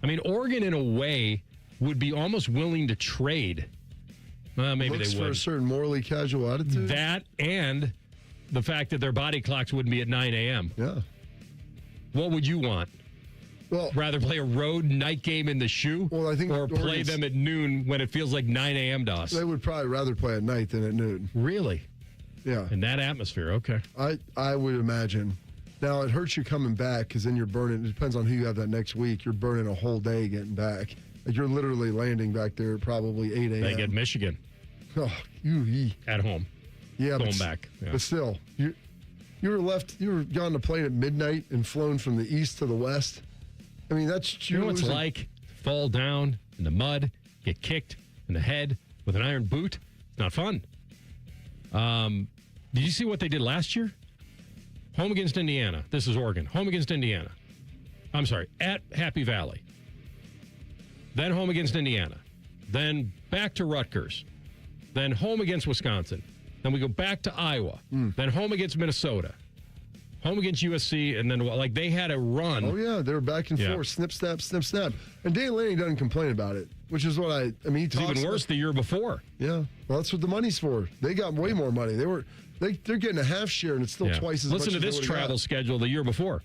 I mean, Oregon in a way would be almost willing to trade. Well, maybe Looks they would. for a certain morally casual attitude. That and the fact that their body clocks wouldn't be at 9 a.m. Yeah. What would you want? Well, rather play a road night game in the shoe, I think or play them at noon when it feels like 9 a.m. to us? They would probably rather play at night than at noon. Really? Yeah. In that atmosphere, okay. I would imagine. Now, it hurts you coming back because then you're burning. It depends on who you have that next week. You're burning a whole day getting back. Like you're literally landing back there at probably 8 a.m. They get Michigan. Oh, at home. Yeah, going back. Yeah. But still, you were gone to plane at midnight and flown from the east to the west. I mean, that's you know what it's like? Fall down in the mud, get kicked in the head with an iron boot. It's not fun. Did you see what they did last year? Home against Indiana. This is Oregon. Home against Indiana. I'm sorry, at Happy Valley. Then home against Indiana. Then back to Rutgers. Then home against Wisconsin. Then we go back to Iowa. Then home against Minnesota. Home against USC, and then like they had a run. Oh yeah, they were back and forth, snip, snap, snip, snap. And Dan Lanning doesn't complain about it, which is what I mean. He talks even worse the year before. Yeah, well, that's what the money's for. They got way more money. They're getting a half share, and it's still twice as much. Listen to this travel schedule the year before.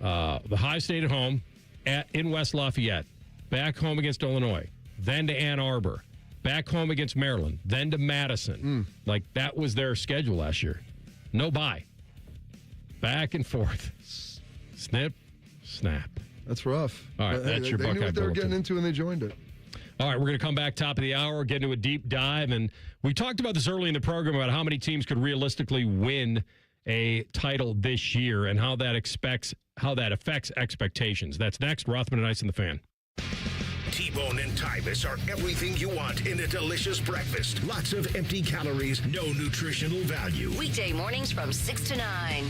The High State at home, in West Lafayette, back home against Illinois, then to Ann Arbor, back home against Maryland, then to Madison. Like that was their schedule last year. No bye. Back and forth. Snip, snap. That's rough. All right, but, that's your Buckeye Buckeye They knew what they were Bulletin. getting into, and they joined it. All right, we're going to come back top of the hour, get into a deep dive. And we talked about this early in the program about how many teams could realistically win a title this year and how that affects expectations. That's next. Rothman and Ice and the Fan. T-Bone and Tybus are everything you want in a delicious breakfast. Lots of empty calories, no nutritional value. Weekday mornings from 6 to 9.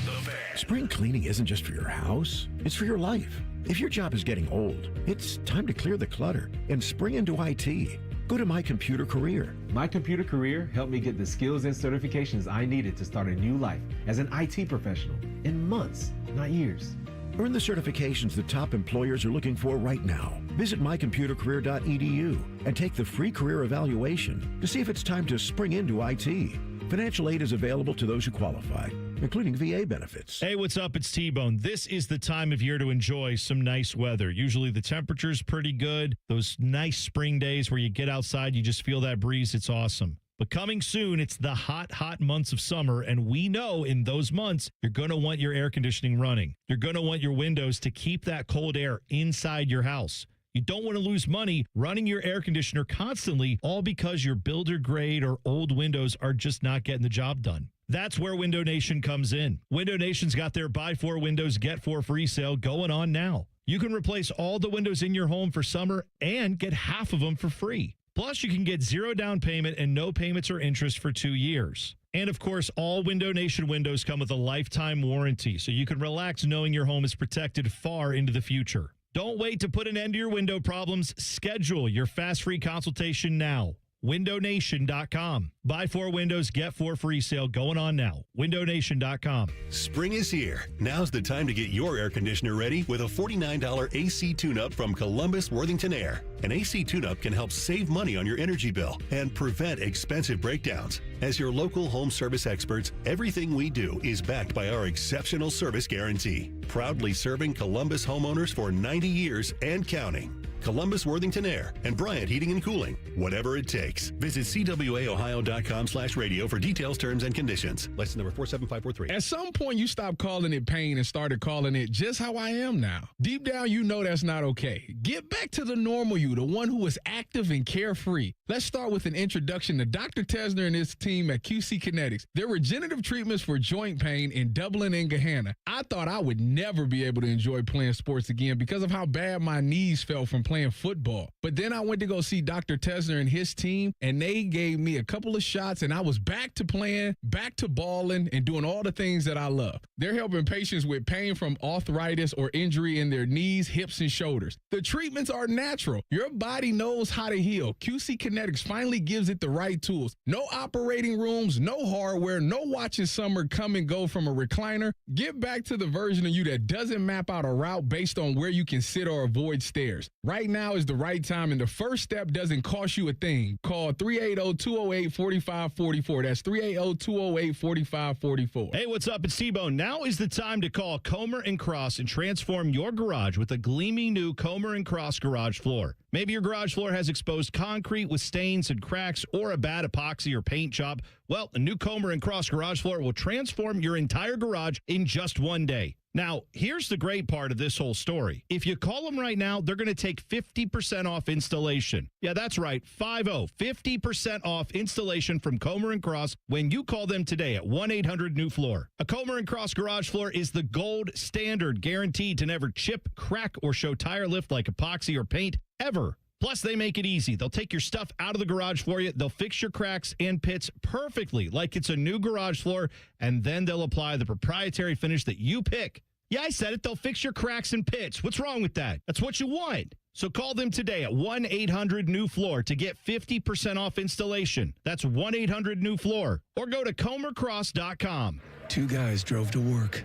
Spring cleaning isn't just for your house, it's for your life. If your job is getting old, it's time to clear the clutter and spring into IT. Go to My Computer Career. My Computer Career helped me get the skills and certifications I needed to start a new life as an IT professional in months, not years. Earn the certifications the top employers are looking for right now. Visit mycomputercareer.edu and take the free career evaluation to see if it's time to spring into IT. Financial aid is available to those who qualify, including VA benefits. Hey, what's up? It's T-Bone. This is the time of year to enjoy some nice weather. Usually the temperature's pretty good. Those nice spring days where you get outside, you just feel that breeze. It's awesome. But coming soon, it's the hot, hot months of summer, and we know in those months, you're going to want your air conditioning running. You're going to want your windows to keep that cold air inside your house. You don't want to lose money running your air conditioner constantly, all because your builder grade or old windows are just not getting the job done. That's where Window Nation comes in. Window Nation's got their buy 4 windows, get 4 free sale going on now. You can replace all the windows in your home for summer and get half of them for free. Plus, you can get 0 down payment and no payments or interest for 2 years. And of course, all Window Nation windows come with a lifetime warranty, so you can relax knowing your home is protected far into the future. Don't wait to put an end to your window problems. Schedule your fast free consultation now. WindowNation.com. Buy 4 windows, get 4 free sale going on now. WindowNation.com. Spring is here. Now's the time to get your air conditioner ready with a $49 AC tune-up from Columbus Worthington Air. An AC tune-up can help save money on your energy bill and prevent expensive breakdowns. As your local home service experts, everything we do is backed by our exceptional service guarantee. Proudly serving Columbus homeowners for 90 years and counting. Columbus Worthington Air, and Bryant Heating and Cooling. Whatever it takes. Visit cwaohio.com/radio for details, terms, and conditions. License number 47543. At some point, you stopped calling it pain and started calling it just how I am now. Deep down, you know that's not okay. Get back to the normal you, the one who is active and carefree. Let's start with an introduction to Dr. Tesner and his team at QC Kinetics. Their regenerative treatments for joint pain in Dublin and Gahanna. I thought I would never be able to enjoy playing sports again because of how bad my knees felt from playing football. But then I went to go see Dr. Tesner and his team, and they gave me a couple of shots, and I was back to playing, back to balling, and doing all the things that I love. They're helping patients with pain from arthritis or injury in their knees, hips, and shoulders. The treatments are natural. Your body knows how to heal. QC Kinetics finally gives it the right tools. No operating rooms, no hardware, no watching summer come and go from a recliner. Get back to the version of you that doesn't map out a route based on where you can sit or avoid stairs. Right now is the right time, and the first step doesn't cost you a thing. Call 380-208-4544. That's 380-208-4544. Hey, what's up? It's T-Bone. Now is the time to call Comer & Cross and transform your garage with a gleaming new Comer & Cross garage floor. Maybe your garage floor has exposed concrete with stains and cracks or a bad epoxy or paint job. Well, a new Comer & Cross garage floor will transform your entire garage in just one day. Now, here's the great part of this whole story. If you call them right now, they're going to take 50% off installation. Yeah, that's right, 50% off installation from Comer & Cross when you call them today at 1-800-NEW-FLOOR. A Comer & Cross garage floor is the gold standard, guaranteed to never chip, crack, or show tire lift like epoxy or paint ever. Plus, they make it easy. They'll take your stuff out of the garage for you. They'll fix your cracks and pits perfectly like it's a new garage floor, and then they'll apply the proprietary finish that you pick. Yeah, I said it. They'll fix your cracks and pits. What's wrong with that? That's what you want. So call them today at 1-800-NEW-FLOOR to get 50% off installation. That's 1-800-NEW-FLOOR. Or go to comercross.com. Two guys drove to work.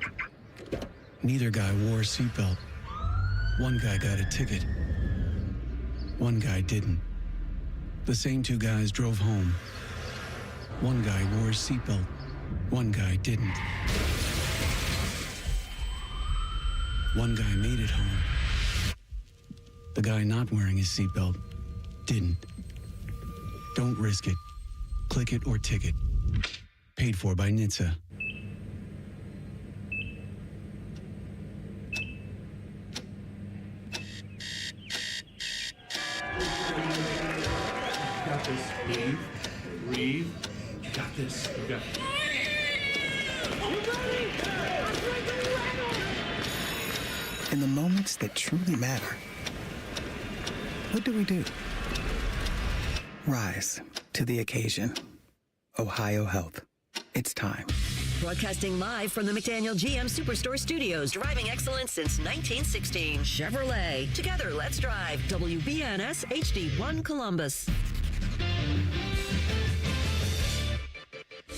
Neither guy wore a seatbelt. One guy got a ticket. One guy didn't. The same two guys drove home. One guy wore a seatbelt. One guy didn't. One guy made it home. The guy not wearing his seatbelt didn't. Don't risk it. Click it or ticket. Paid for by NHTSA. Got this. Breathe. You got this. You got it. In the moments that truly matter, what do? Rise to the occasion. Ohio Health. It's time. Broadcasting live from the McDaniel GM Superstore Studios. Driving excellence since 1916. Chevrolet. Together, let's drive. WBNS HD1 Columbus.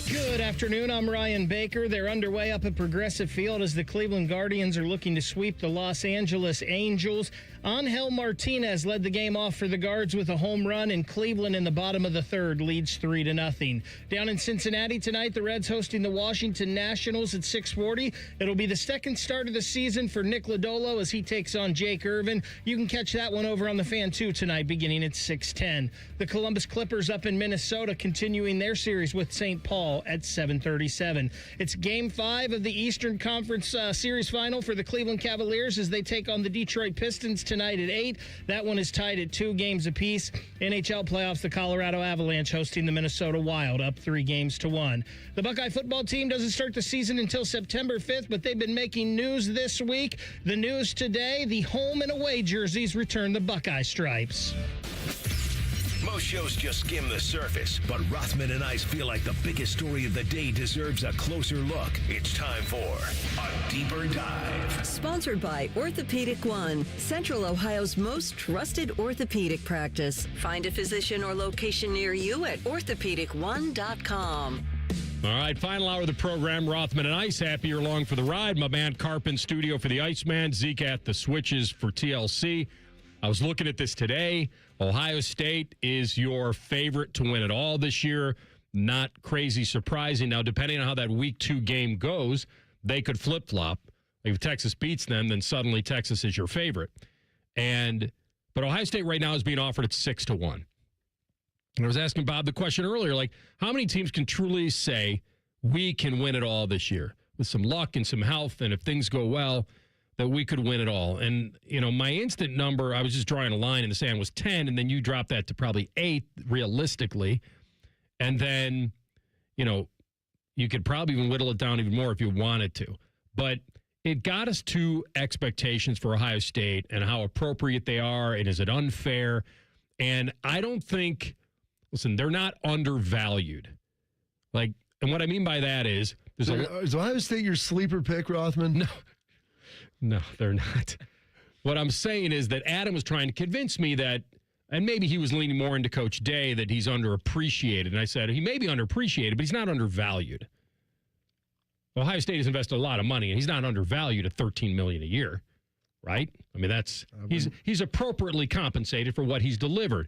Good afternoon. I'm Ryan Baker. They're underway up at Progressive Field as the Cleveland Guardians are looking to sweep the Los Angeles Angels. Angel Martinez led the game off for the Guards with a home run, and Cleveland in the bottom of the third leads 3-0. Down in Cincinnati tonight, the Reds hosting the Washington Nationals at 6:40. It'll be the second start of the season for Nick Lodolo as he takes on Jake Irvin. You can catch that one over on the Fan 2 tonight beginning at 6:10. The Columbus Clippers up in Minnesota continuing their series with St. Paul at 7:37. It's Game 5 of the Eastern Conference Series Final for the Cleveland Cavaliers as they take on the Detroit Pistons tonight at 8. That one is tied at 2 games apiece. NHL playoffs, the Colorado Avalanche hosting the Minnesota Wild, up 3-1. The Buckeye football team doesn't start the season until September 5th, but they've been making news this week. The news today, the home and away jerseys return the Buckeye stripes. Most shows just skim the surface, but Rothman and Ice feel like the biggest story of the day deserves a closer look. It's time for A Deeper Dive. Sponsored by Orthopedic One, Central Ohio's most trusted orthopedic practice. Find a physician or location near you at orthopedic1.com. All right, final hour of the program. Rothman and Ice, happy you're along for the ride. My man Carp in studio for the Iceman, Zeke at the switches for TLC. I was looking at this today. Ohio State is your favorite to win it all this year. Not crazy surprising. Now, depending on how that Week 2 game goes, they could flip-flop. If Texas beats them, then suddenly Texas is your favorite. And But Ohio State right now is being offered at 6-1. And I was asking Bob the question earlier, like, how many teams can truly say we can win it all this year with some luck and some health, and if things go well, that we could win it all? And, my instant number, I was just drawing a line in the sand, was 10, and then you dropped that to probably 8, realistically. And then, you could probably even whittle it down even more if you wanted to. But it got us to expectations for Ohio State and how appropriate they are, and is it unfair? And I don't think, listen, they're not undervalued. Like, and what I mean by that is, is Ohio State your sleeper pick, Rothman? No, they're not. What I'm saying is that Adam was trying to convince me that, and maybe he was leaning more into Coach Day, that he's underappreciated. And I said, he may be underappreciated, but he's not undervalued. Ohio State has invested a lot of money, and he's not undervalued at $13 million a year, right? I mean, he's appropriately compensated for what he's delivered.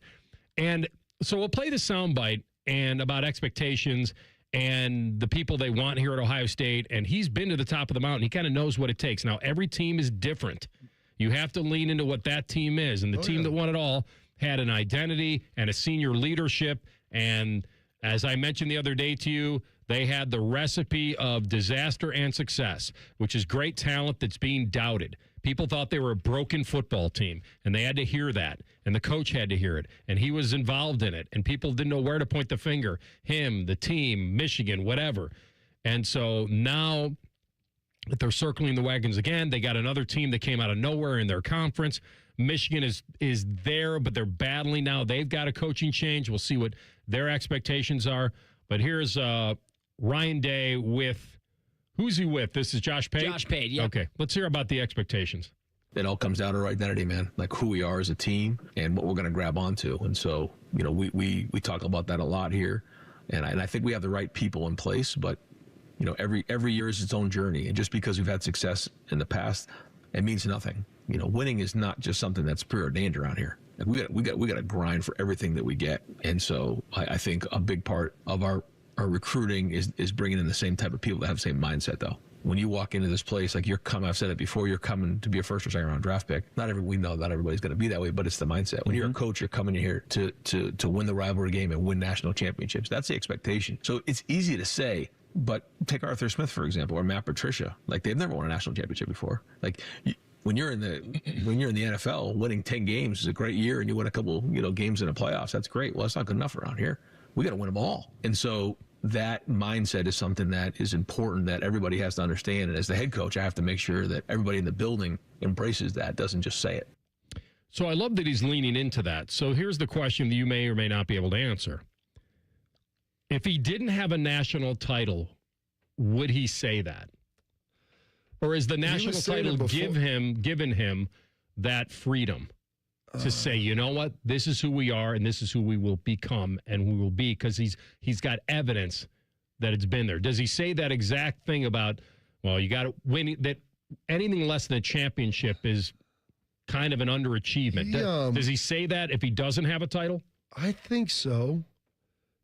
And so we'll play the soundbite and about expectations and the people they want here at Ohio State. And he's been to the top of the mountain. He kind of knows what it takes. Now, every team is different. You have to lean into what that team is. And the team that won it all had an identity and a senior leadership. And as I mentioned the other day to you, they had the recipe of disaster and success, which is great talent that's being doubted. People thought they were a broken football team, and they had to hear that, and the coach had to hear it, and he was involved in it, and people didn't know where to point the finger, him, the team, Michigan, whatever. And so now that they're circling the wagons again, they got another team that came out of nowhere in their conference. Michigan is there, but they're battling now. They've got a coaching change. We'll see what their expectations are. But here's Ryan Day with, who's he with? This is Josh Pate? Josh Pate, yeah. Okay, let's hear about the expectations. It all comes down to our identity, man, like who we are as a team and what we're going to grab onto. And so, we talk about that a lot here. And I think we have the right people in place, but, every year is its own journey. And just because we've had success in the past, it means nothing. Winning is not just something that's preordained around here. Like we got to grind for everything that we get. And so I think a big part of our recruiting is bringing in the same type of people that have the same mindset, though. When you walk into this place, like I've said it before, you're coming to be a first or second round draft pick. We know not everybody's going to be that way, but it's the mindset. When you're a coach, you're coming in here to win the rivalry game and win national championships. That's the expectation. So it's easy to say, but take Arthur Smith, for example, or Matt Patricia. Like, they've never won a national championship before. Like, when you're in the NFL, winning 10 games is a great year, and you win a couple games in the playoffs. That's great. Well, that's not good enough around here. We got to win them all. And so that mindset is something that is important that everybody has to understand. And as the head coach, I have to make sure that everybody in the building embraces that, doesn't just say it. So I love that he's leaning into that. So here's the question that you may or may not be able to answer. If he didn't have a national title, would he say that? Or is the national title given him that freedom to say, you know what, this is who we are and this is who we will become and we will be, because he's got evidence that it's been there. Does he say that exact thing about, well, you got to win, that anything less than a championship is kind of an underachievement? Does he say that if he doesn't have a title? I think so.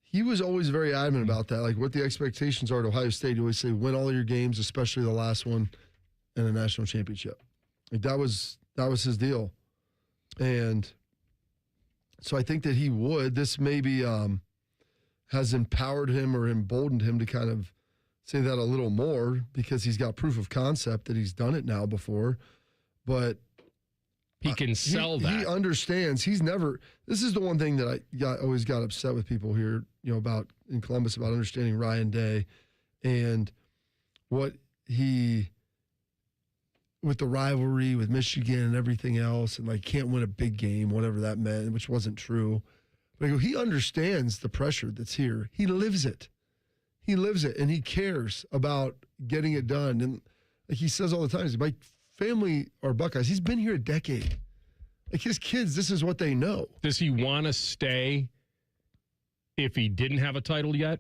He was always very adamant about that, like what the expectations are at Ohio State. He always say, win all your games, especially the last one, and a national championship. Like that was his deal. And so I think that he would. This maybe has empowered him or emboldened him to kind of say that a little more, because he's got proof of concept that he's done it now before. But he can sell that. He understands. This is the one thing that I always got upset with people here, about in Columbus, about understanding Ryan Day and what with the rivalry with Michigan and everything else, and like can't win a big game, whatever that meant, which wasn't true. But he understands the pressure that's here. He lives it. And he cares about getting it done. And like he says all the time, my family are Buckeyes. He's been here a decade. Like his kids, this is what they know. Does he want to stay if he didn't have a title yet?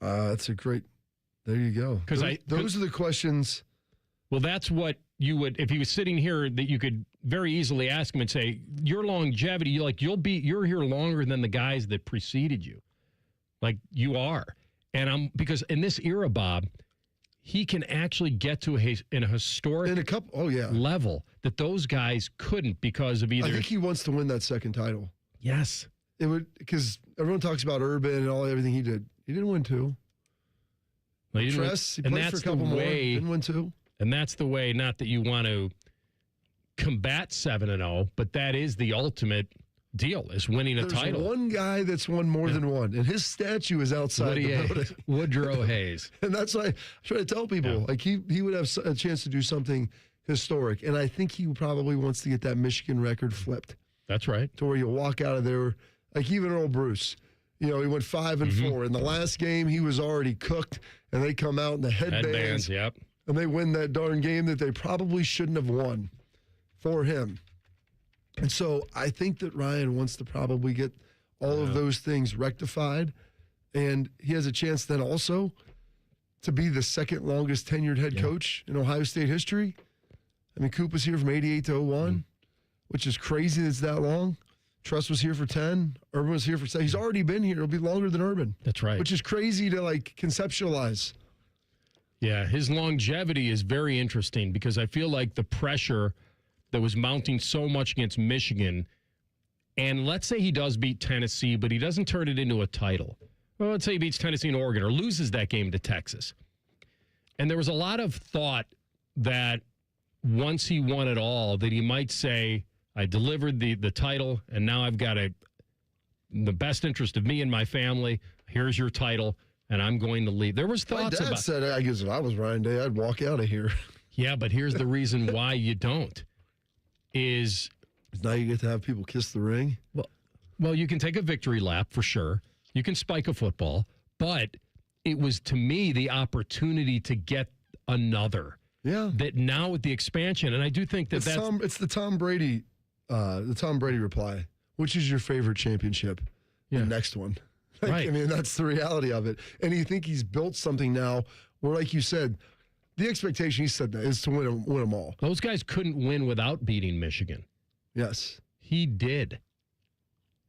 That's a great, there you go. Because those are the questions. Well, that's what you would, if he was sitting here, that you could very easily ask him and say, your longevity, you're here longer than the guys that preceded you. Like you are. And because in this era, Bob, he can actually get to in a historic level that those guys couldn't because of either. I think he wants to win that second title. Yes. It would, because everyone talks about Urban and everything he did. He didn't win 2. Well, he played for a couple more. Didn't win 2. And that's the way, not that you want to combat 7-0, but that is the ultimate deal, is winning a title. There's one guy that's won more than one, and his statue is outside the building. Woodrow Hayes. And that's why I try to tell people, like he would have a chance to do something historic. And I think he probably wants to get that Michigan record flipped. That's right. To where you walk out of there, like even Earl Bruce, he went 5-4. In the last game, he was already cooked, and they come out in the headbands. Yep. And they win that darn game that they probably shouldn't have won for him. And so I think that Ryan wants to probably get all of those things rectified. And he has a chance then also to be the second longest tenured head coach in Ohio State history. I mean, Coop was here from 88 to 01, which is crazy that it's that long. Truss was here for 10. Urban was here for 7. He's already been here. It'll be longer than Urban. That's right. Which is crazy to conceptualize. Yeah, his longevity is very interesting because I feel like the pressure that was mounting so much against Michigan, and let's say he does beat Tennessee, but he doesn't turn it into a title. Well, let's say he beats Tennessee and Oregon or loses that game to Texas. And there was a lot of thought that once he won it all, that he might say, I delivered the title, and now I've got the best interest of me and my family. Here's your title, and I'm going to leave. There was thoughts My dad said, I guess if I was Ryan Day, I'd walk out of here. Yeah, but here's the reason why you don't. Is now you get to have people kiss the ring? Well, you can take a victory lap for sure. You can spike a football, but it was, to me, the opportunity to get another. Yeah. That now with the expansion, and I do think that it's the Tom Brady reply. Which is your favorite championship? Yeah. The next one. Right. I mean, that's the reality of it. And you think he's built something now where, like you said, the expectation, he said that, is to win them all. Those guys couldn't win without beating Michigan. Yes. He did.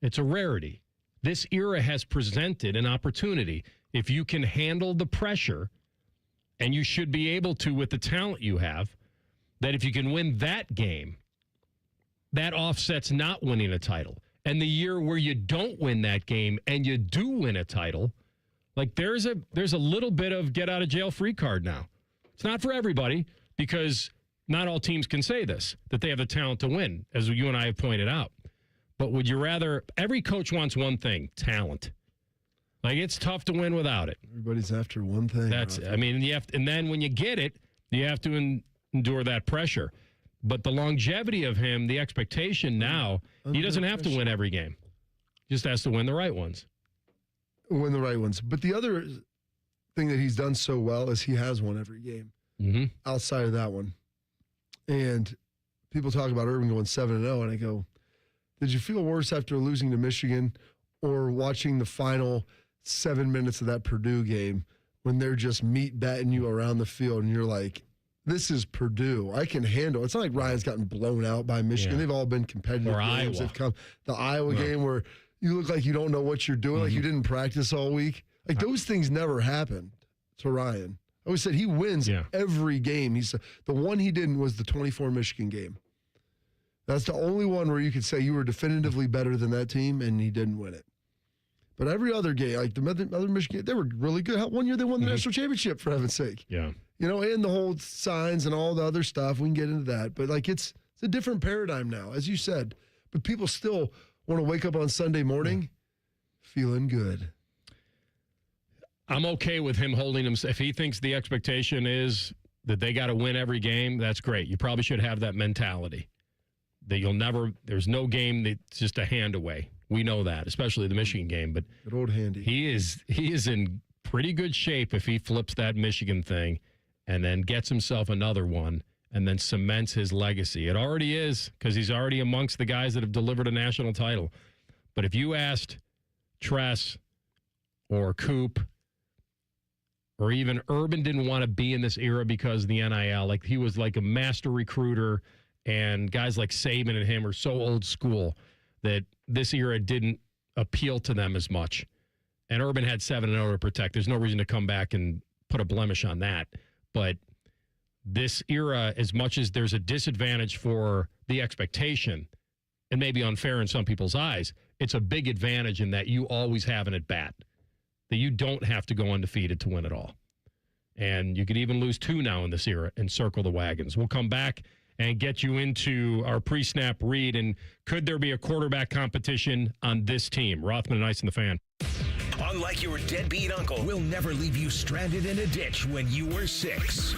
It's a rarity. This era has presented an opportunity. If you can handle the pressure, and you should be able to with the talent you have, that if you can win that game, that offsets not winning a title. And the year where you don't win that game and you do win a title, like there's a little bit of get out of jail free card now. It's not for everybody because not all teams can say this, that they have the talent to win, as you and I have pointed out. But would you rather, every coach wants one thing, talent. Like it's tough to win without it. Everybody's after one thing. And then when you get it, you have to endure that pressure. But the longevity of him, the expectation now, he doesn't have to win every game. He just has to win the right ones. Win the right ones. But the other thing that he's done so well is he has won every game outside of that one. And people talk about Urban going 7-0, and I go, did you feel worse after losing to Michigan or watching the final 7 minutes of that Purdue game when they're just meat batting you around the field and you're like, this is Purdue. I can handle it. It's not like Ryan's gotten blown out by Michigan. They've all been competitive or games. Iowa. They've come. The Iowa game where you look like you don't know what you're doing, like you didn't practice all week. Like those things never happened to Ryan. I always said he wins every game. The one he didn't was the 24 Michigan game. That's the only one where you could say you were definitively better than that team, and he didn't win it. But every other game, like the other Michigan, they were really good. One year they won the national championship, for heaven's sake. Yeah. And the whole signs and all the other stuff. We can get into that. But, it's a different paradigm now, as you said. But people still want to wake up on Sunday morning feeling good. I'm okay with him holding him. If he thinks the expectation is that they got to win every game, that's great. You probably should have that mentality. That there's no game that's just a hand away. We know that, especially the Michigan game. But good old handy. He is in pretty good shape if he flips that Michigan thing and then gets himself another one and then cements his legacy. It already is, because he's already amongst the guys that have delivered a national title. But if you asked Tress or Coop or even Urban didn't want to be in this era because of the NIL, like he was like a master recruiter, and guys like Saban and him are so old school that this era didn't appeal to them as much. And Urban had 7-0 to protect. There's no reason to come back and put a blemish on that. But this era, as much as there's a disadvantage for the expectation, and maybe unfair in some people's eyes, it's a big advantage in that you always have an at-bat, that you don't have to go undefeated to win it all. And you could even lose 2 now in this era and circle the wagons. We'll come back and get you into our pre-snap read. And could there be a quarterback competition on this team? Rothman and Ice and the Fan. Unlike your deadbeat uncle, we'll never leave you stranded in a ditch when you were 6.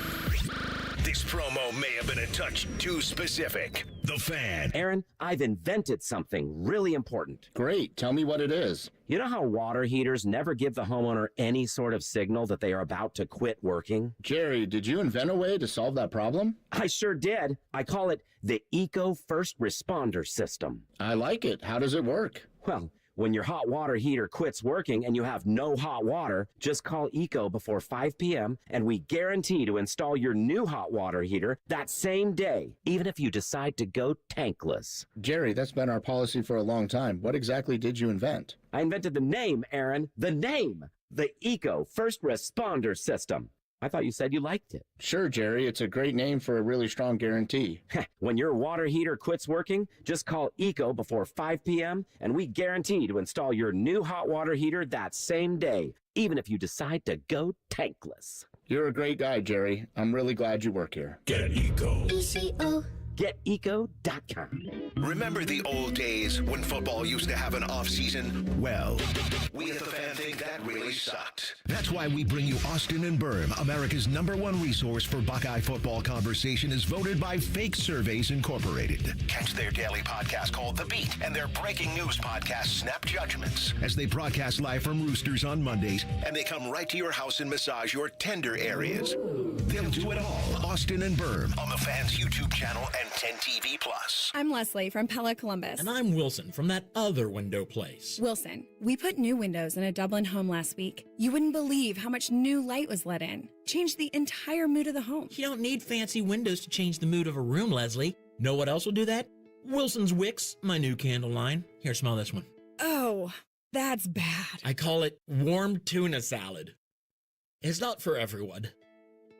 This promo may have been a touch too specific. The Fan. Aaron, I've invented something really important. Great. Tell me what it is. You know how water heaters never give the homeowner any sort of signal that they are about to quit working? Jerry, did you invent a way to solve that problem? I sure did. I call it the Eco First Responder System. I like it. How does it work? Well, when your hot water heater quits working and you have no hot water, just call Eco before 5 p.m. and we guarantee to install your new hot water heater that same day, even if you decide to go tankless. Jerry, that's been our policy for a long time. What exactly did you invent? I invented the name, Aaron. The name. The Eco First Responder System. I thought you said you liked it. Sure, Jerry. It's a great name for a really strong guarantee. When your water heater quits working, just call Eco before 5 p.m. and we guarantee to install your new hot water heater that same day, even if you decide to go tankless. You're a great guy, Jerry. I'm really glad you work here. Get Eco. ECO. GetEco.com. Remember the old days when football used to have an off-season? Well, we at the Fan think that really sucked. That's why we bring you Austin and Berm, America's #1 resource for Buckeye football conversation, is voted by Fake Surveys Incorporated. Catch their daily podcast called The Beat and their breaking news podcast, Snap Judgments, as they broadcast live from Roosters on Mondays, and they come right to your house and massage your tender areas. They'll do it all. Austin and Berm on the Fan's YouTube channel and 10 TV Plus. I'm Leslie from Pella Columbus. And I'm Wilson from that other window place. Wilson, we put new windows in a Dublin home last week. You wouldn't believe how much new light was let in. Changed the entire mood of the home. You don't need fancy windows to change the mood of a room, Leslie. Know what else will do that? Wilson's Wicks, my new candle line. Here, smell this one. Oh, that's bad. I call it warm tuna salad. It's not for everyone.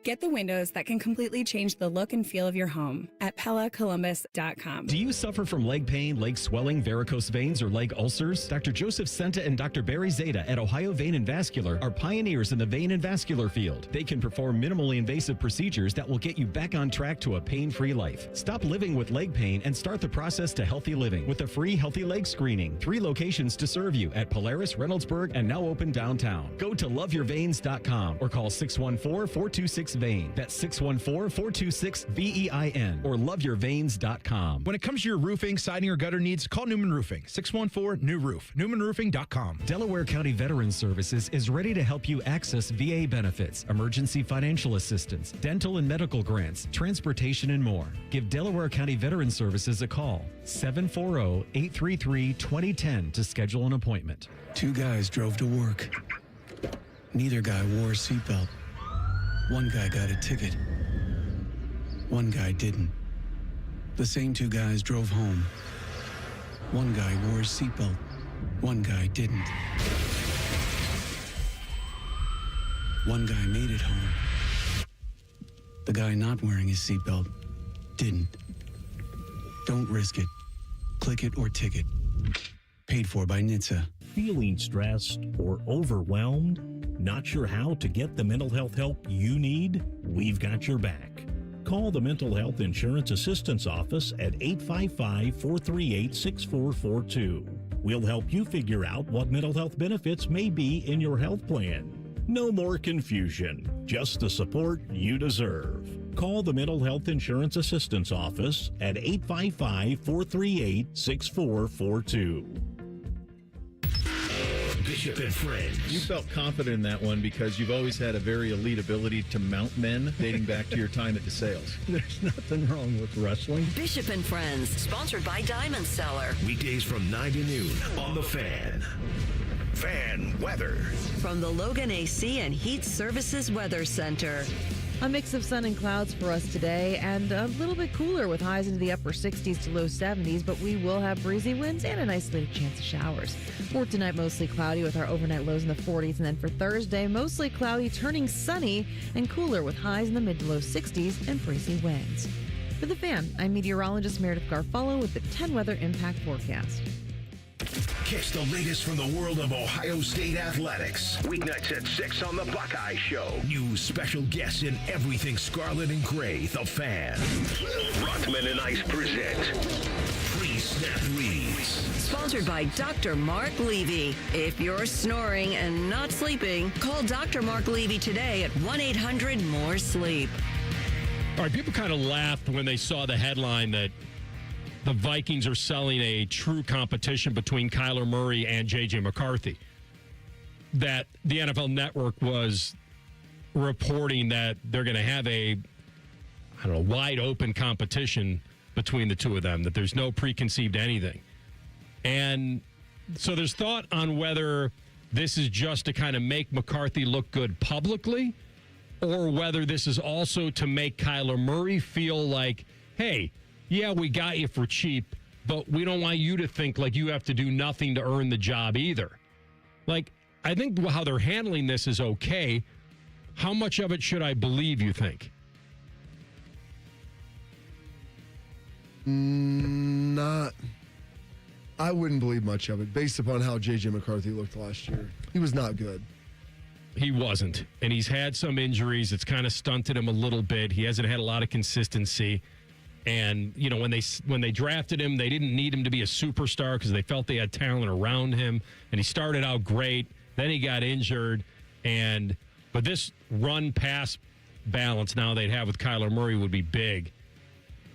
Get the windows that can completely change the look and feel of your home at PellaColumbus.com. Do you suffer from leg pain, leg swelling, varicose veins, or leg ulcers? Dr. Joseph Senta and Dr. Barry Zeta at Ohio Vein and Vascular are pioneers in the vein and vascular field. They can perform minimally invasive procedures that will get you back on track to a pain-free life. Stop living with leg pain and start the process to healthy living with a free healthy leg screening. 3 locations to serve you at Polaris, Reynoldsburg, and now open downtown. Go to loveyourveins.com or call 614-426-VEIN. That's 614-426-VEIN or loveyourveins.com. When it comes to your roofing, siding, or gutter needs, call Newman Roofing. 614-NEW-ROOF. NewmanRoofing.com. Delaware County Veterans Services is ready to help you access VA benefits, emergency financial assistance, dental and medical grants, transportation, and more. Give Delaware County Veterans Services a call. 740-833-2010 to schedule an appointment. 2 guys drove to work. Neither guy wore a seatbelt. One guy got a ticket. One guy didn't. The same 2 guys drove home. One guy wore his seatbelt. One guy didn't. One guy made it home. The guy not wearing his seatbelt didn't. Don't risk it. Click it or ticket. Paid for by NHTSA. Feeling stressed or overwhelmed? Not sure how to get the mental health help you need? We've got your back. Call the Mental Health Insurance Assistance Office at 855-438-6442. We'll help you figure out what mental health benefits may be in your health plan. No more confusion, just the support you deserve. Call the Mental Health Insurance Assistance Office at 855-438-6442. Bishop and Friends. You felt confident in that one because you've always had a very elite ability to mount men dating back to your time at DeSales. There's nothing wrong with wrestling. Bishop and Friends, sponsored by Diamond Seller. Weekdays from 9 to noon on The Fan. Fan weather. From the Logan AC and Heat Services Weather Center. A mix of sun and clouds for us today, and a little bit cooler with highs into the upper 60s to low 70s, but we will have breezy winds and an isolated chance of showers. For tonight, mostly cloudy with our overnight lows in the 40s, and then for Thursday, mostly cloudy, turning sunny and cooler with highs in the mid to low 60s and breezy winds. For The Fan, I'm meteorologist Meredith Garfalo with the 10 Weather Impact Forecast. Catch the latest from the world of Ohio State athletics. Weeknights at 6 on the Buckeye Show. New special guests in everything scarlet and gray. The Fan. Rothman and Ice present Pre-Snap Reads. Sponsored by Dr. Mark Levy. If you're snoring and not sleeping, call Dr. Mark Levy today at 1-800-MORE-SLEEP. All right, people kind of laughed when they saw the headline that the Vikings are selling a true competition between Kyler Murray and J.J. McCarthy. That the NFL Network was reporting that they're going to have a, wide open competition between the two of them, that there's no preconceived anything. And so there's thought on whether this is just to kind of make McCarthy look good publicly, or whether this is also to make Kyler Murray feel like, hey, yeah, we got you for cheap, but we don't want you to think like you have to do nothing to earn the job either. Like, I think how they're handling this is okay. How much of it should I believe, you think? Not. I wouldn't believe much of it based upon how J.J. McCarthy looked last year. He was not good. He wasn't. And he's had some injuries. It's kind of stunted him a little bit. He hasn't had a lot of consistency. And, when they drafted him, they didn't need him to be a superstar because they felt they had talent around him. And he started out great. Then he got injured. But this run-pass balance now they'd have with Kyler Murray would be big.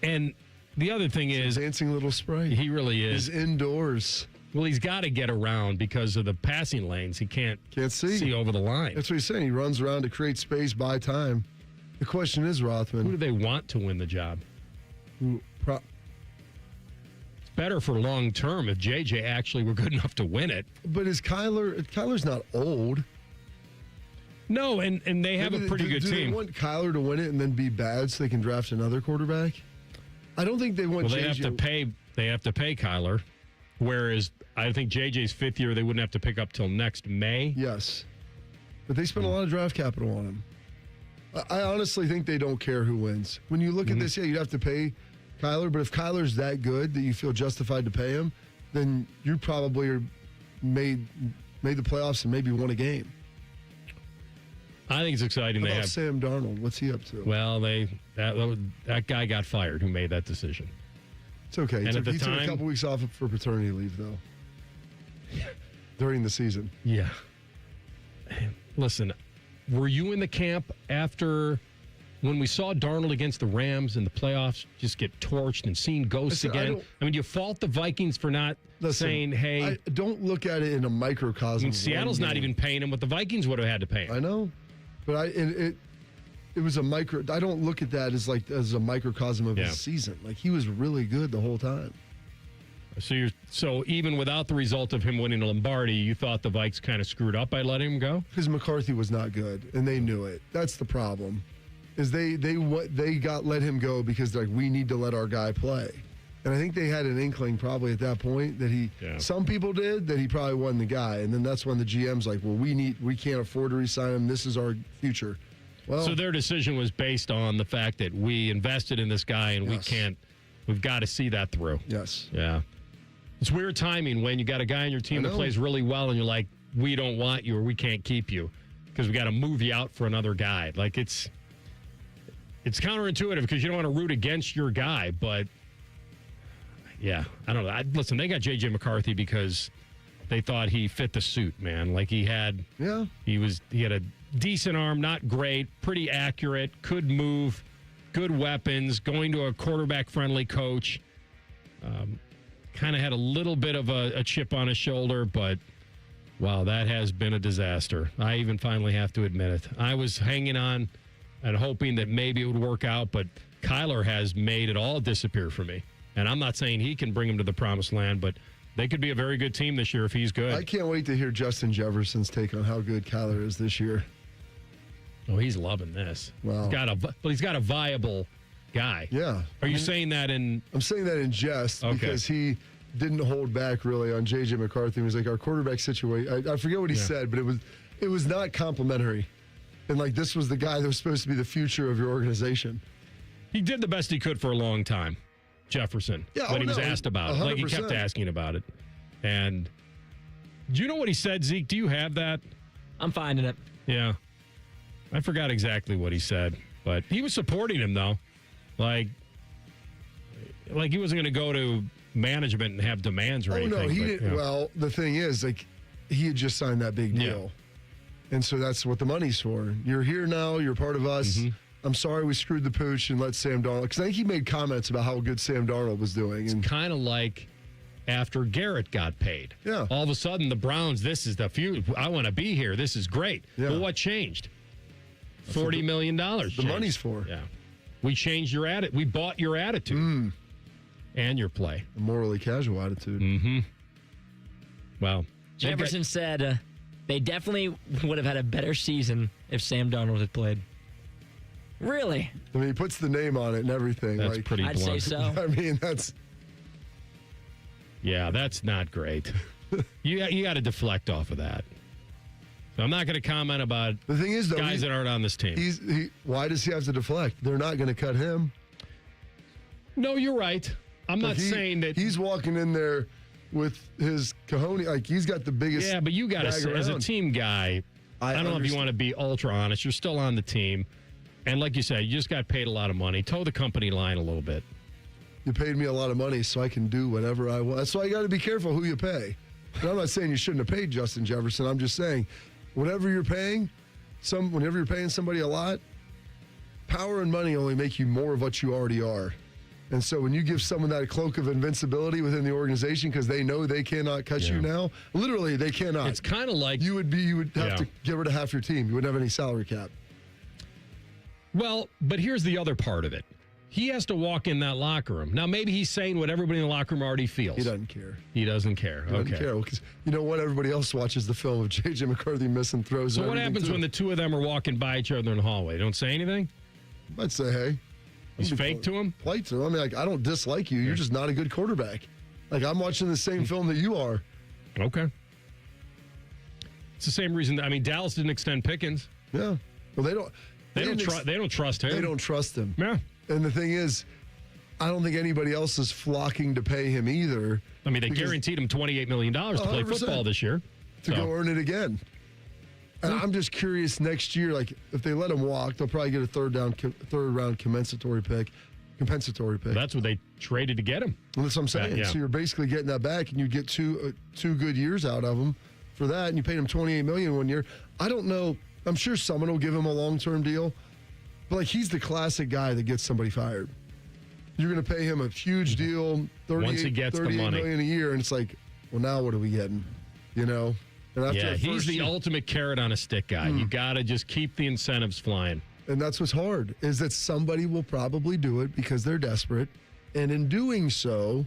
And the other thing is... dancing little sprite. He really is. He's indoors. Well, he's got to get around because of the passing lanes. He can't see over the line. That's what he's saying. He runs around to create space, buy time. The question is, Rothman... who do they want to win the job? It's better for long term if JJ actually were good enough to win it. But is Kyler's not old. No, and they have a pretty good team. Do they want Kyler to win it and then be bad so they can draft another quarterback? I don't think they want They have to pay Kyler, whereas I think JJ's fifth year they wouldn't have to pick up till next May. Yes. But they spent a lot of draft capital on him. I honestly think they don't care who wins. When you look at this, you'd have to pay Kyler, but if Kyler's that good that you feel justified to pay him, then you probably made the playoffs and maybe won a game. I think it's exciting. How about Sam Darnold? What's he up to? Well, that guy got fired who made that decision. It's okay. And he took a couple weeks off for paternity leave, though, during the season. Yeah. Listen, were you in the camp after when we saw Darnold against the Rams in the playoffs just get torched and seen ghosts again? I mean, do you fault the Vikings for not saying, hey... I don't look at it in a microcosm. I mean, Seattle's not even paying him what the Vikings would have had to pay him. I know. But it was a micro... I don't look at that as a microcosm of his season. Like, he was really good the whole time. So even without the result of him winning the Lombardi, you thought the Vikes kind of screwed up by letting him go? Because McCarthy was not good, and they knew it. That's the problem. Is they let him go because they're like, we need to let our guy play. And I think they had an inkling probably at that point that some people did, that he probably wasn't the guy. And then that's when the GM's like, well, we can't afford to re-sign him. This is our future. Well, so their decision was based on the fact that we invested in this guy and we've got to see that through. Yes. Yeah. It's weird timing when you got a guy on your team that plays really well and you're like, we don't want you or we can't keep you because we got to move you out for another guy. Like it's counterintuitive because you don't want to root against your guy, but yeah, I don't know. Listen, they got J.J. McCarthy because they thought he fit the suit, man. Like he had a decent arm, not great, pretty accurate, could move, good weapons, going to a quarterback-friendly coach. Kind of had a little bit of a chip on his shoulder, but wow, that has been a disaster. I even finally have to admit it. I was hanging on and hoping that maybe it would work out, but Kyler has made it all disappear for me. And I'm not saying he can bring him to the promised land, but they could be a very good team this year if he's good. I can't wait to hear Justin Jefferson's take on how good Kyler is this year. Oh, he's loving this. Wow. He's got a viable guy. Yeah. Are you saying that in? I'm saying that in jest because he didn't hold back really on J.J. McCarthy. He was like, our quarterback situation. I forget what he said, but it was not complimentary. And like, this was the guy that was supposed to be the future of your organization. He did the best he could for a long time, Jefferson. Yeah, when he was asked about it. Like, he 100%. kept asking about it. And do you know what he said, Zeke? Do you have that? I'm finding it. Yeah. I forgot exactly what he said, but he was supporting him, though. Like he wasn't going to go to management and have demands or anything. Oh, no, he but, didn't. yeah. Well, the thing is, like, he had just signed that big deal. And so that's what the money's for. You're here now. You're part of us. Mm-hmm. I'm sorry we screwed the pooch and let Sam Darnold. Because I think he made comments about how good Sam Darnold was doing. It's kind of like after Garrett got paid. Yeah. All of a sudden, the Browns, this is the few. I want to be here. This is great. Yeah. Well, what changed? $40 million. The money's for. Yeah. We changed your attitude. We bought your attitude and your play. A morally casual attitude. Mm-hmm. Well, Jefferson said they definitely would have had a better season if Sam Darnold had played. Really? I mean, he puts the name on it and everything. That's like, pretty I'd blunt. say so. I mean, that's. Yeah, that's not great. You got to deflect off of that. So I'm not going to comment about the thing is, though, guys that aren't on this team. Why does he have to deflect? They're not going to cut him. No, you're right. I'm not saying that he's walking in there with his cojones. Like, he's got the biggest. Yeah, but you got to say, as a team guy, I don't know if you want to be ultra honest. You're still on the team. And like you said, you just got paid a lot of money. Toe the company line a little bit. You paid me a lot of money so I can do whatever I want. That's why you got to be careful who you pay. And I'm not saying you shouldn't have paid Justin Jefferson. I'm just saying, whatever you're paying, whenever you're paying somebody a lot, power and money only make you more of what you already are. And so when you give someone that cloak of invincibility within the organization because they know they cannot cut you now, literally they cannot. It's kind of like you would have to get rid of half your team. You wouldn't have any salary cap. Well, but here's the other part of it. He has to walk in that locker room. Now, maybe he's saying what everybody in the locker room already feels. He doesn't care. He doesn't care. He doesn't care because you know what? Everybody else watches the film of J.J. McCarthy missing throws. So what happens when the two of them are walking by each other in the hallway? They don't say anything? I'd say, hey. He's fake to him? Polite to him. I mean, like, I don't dislike you. You're just not a good quarterback. Like, I'm watching the same film that you are. Okay. It's the same reason. I mean, Dallas didn't extend Pickens. Yeah. Well, they don't. They don't trust him. They don't trust him. Yeah. And the thing is, I don't think anybody else is flocking to pay him either. I mean, they guaranteed him $28 million to play football this year. To go earn it again. And I'm just curious next year, like, if they let him walk, they'll probably get a third round compensatory pick. That's what they traded to get him. Well, that's what I'm saying. Yeah. So you're basically getting that back, and you get two good years out of him for that, and you paid him $28 million 1 year. I don't know. I'm sure someone will give him a long-term deal, but like, he's the classic guy that gets somebody fired. You're going to pay him a huge deal, $38 million a year, and it's like, well, now what are we getting? You know? And after he's the ultimate carrot on a stick guy. You got to just keep the incentives flying. And that's what's hard, is that somebody will probably do it because they're desperate, and in doing so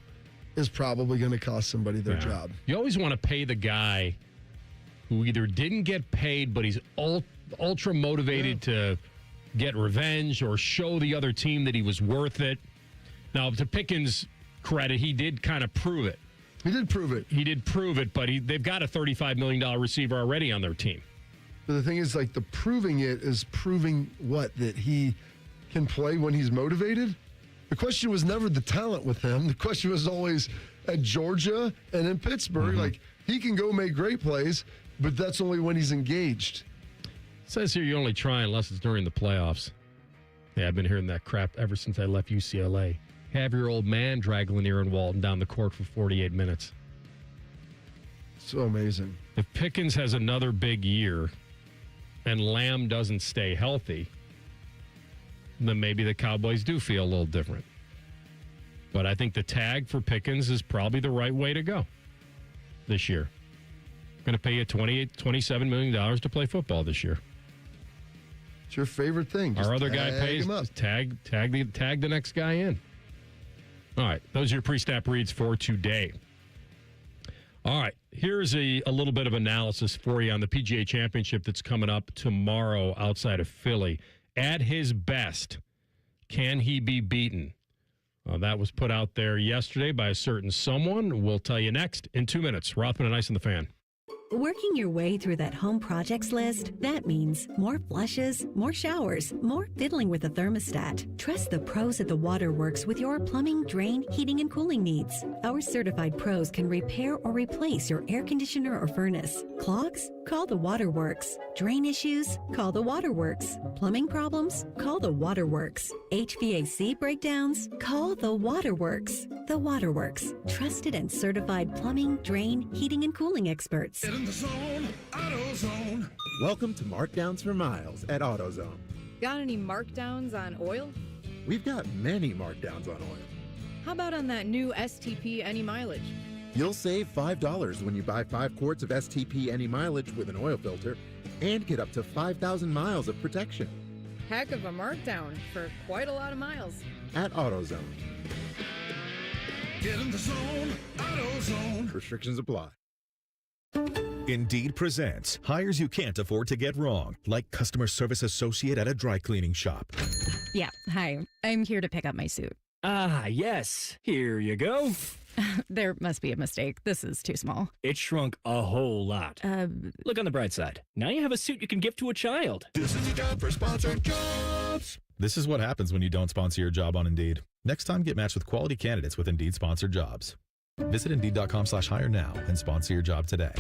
is probably going to cost somebody their job. You always want to pay the guy who either didn't get paid, but he's ultra motivated to get revenge or show the other team that he was worth it. Now, to Pickens' credit, he did kind of prove it. He did prove it, but they've got a $35 million receiver already on their team. But the thing is, like, the proving it is proving what? That he can play when he's motivated? The question was never the talent with him. The question was always at Georgia and in Pittsburgh. Like, he can go make great plays, but that's only when he's engaged. It says here you only try unless it's during the playoffs. Yeah, I've been hearing that crap ever since I left UCLA. Have your old man drag Lanier and Walton down the court for 48 minutes. So amazing. If Pickens has another big year and Lamb doesn't stay healthy, then maybe the Cowboys do feel a little different. But I think the tag for Pickens is probably the right way to go this year. Going to pay you $27 million to play football this year. It's your favorite thing. Our other guy pays. Tag the next guy in. All right. Those are your pre-snap reads for today. All right. Here's a little bit of analysis for you on the PGA Championship that's coming up tomorrow outside of Philly. At his best, can he be beaten? That was put out there yesterday by a certain someone. We'll tell you next in 2 minutes. Rothman and Ice and the Fan. Working your way through that home projects list, that means more flushes, more showers, more fiddling with the thermostat. Trust the pros at the Waterworks with your plumbing, drain, heating, and cooling needs. Our certified pros can repair or replace your air conditioner or furnace. Clogs? Call the Waterworks. Drain issues? Call the Waterworks. Plumbing problems? Call the Waterworks. HVAC breakdowns? Call the Waterworks. The Waterworks. Trusted and certified plumbing, drain, heating, and cooling experts. Get in the zone, AutoZone. Welcome to Markdowns for Miles at AutoZone. Got any markdowns on oil? We've got many markdowns on oil. How about on that new STP Any Mileage? You'll save $5 when you buy 5 quarts of STP Any Mileage with an oil filter and get up to 5,000 miles of protection. Heck of a markdown for quite a lot of miles. At AutoZone. Get in the zone, AutoZone. Restrictions apply. Indeed presents hires you can't afford to get wrong, like customer service associate at a dry cleaning shop. Yeah, hi. I'm here to pick up my suit. Ah, yes. Here you go. There must be a mistake. This is too small. It shrunk a whole lot. Look on the bright side. Now you have a suit you can give to a child. This is a job for sponsored jobs. This is what happens when you don't sponsor your job on Indeed. Next time, get matched with quality candidates with Indeed sponsored jobs. Visit Indeed.com/hire now and sponsor your job today.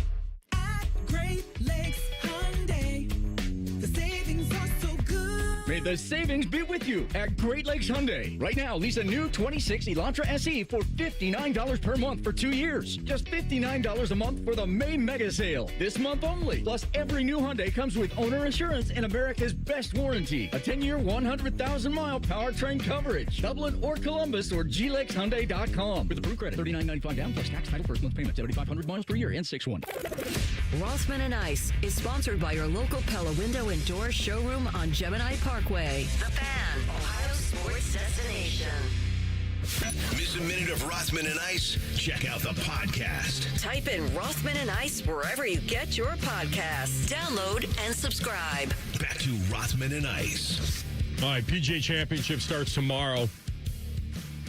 Great Lakes Hyundai. The savings are so good. May the savings be with you at Great Lakes Hyundai. Right now, lease a new 26 Elantra SE for $59 per month for 2 years. Just $59 a month for the May mega sale. This month only. Plus, every new Hyundai comes with owner assurance and America's best warranty. A 10-year, 100,000-mile powertrain coverage. Dublin or Columbus or glexhyundai.com. With approved credit, $39.95 down plus tax, title, first month payment, 7,500 miles per year, and 6/1. Rothman and Ice is sponsored by your local Pella Window and Door showroom on Gemini Parkway. The Fan, Ohio sports destination. Miss a minute of Rothman and Ice? Check out the podcast. Type in Rothman and Ice wherever you get your podcasts. Download and subscribe. Back to Rothman and Ice. All right, PGA Championship starts tomorrow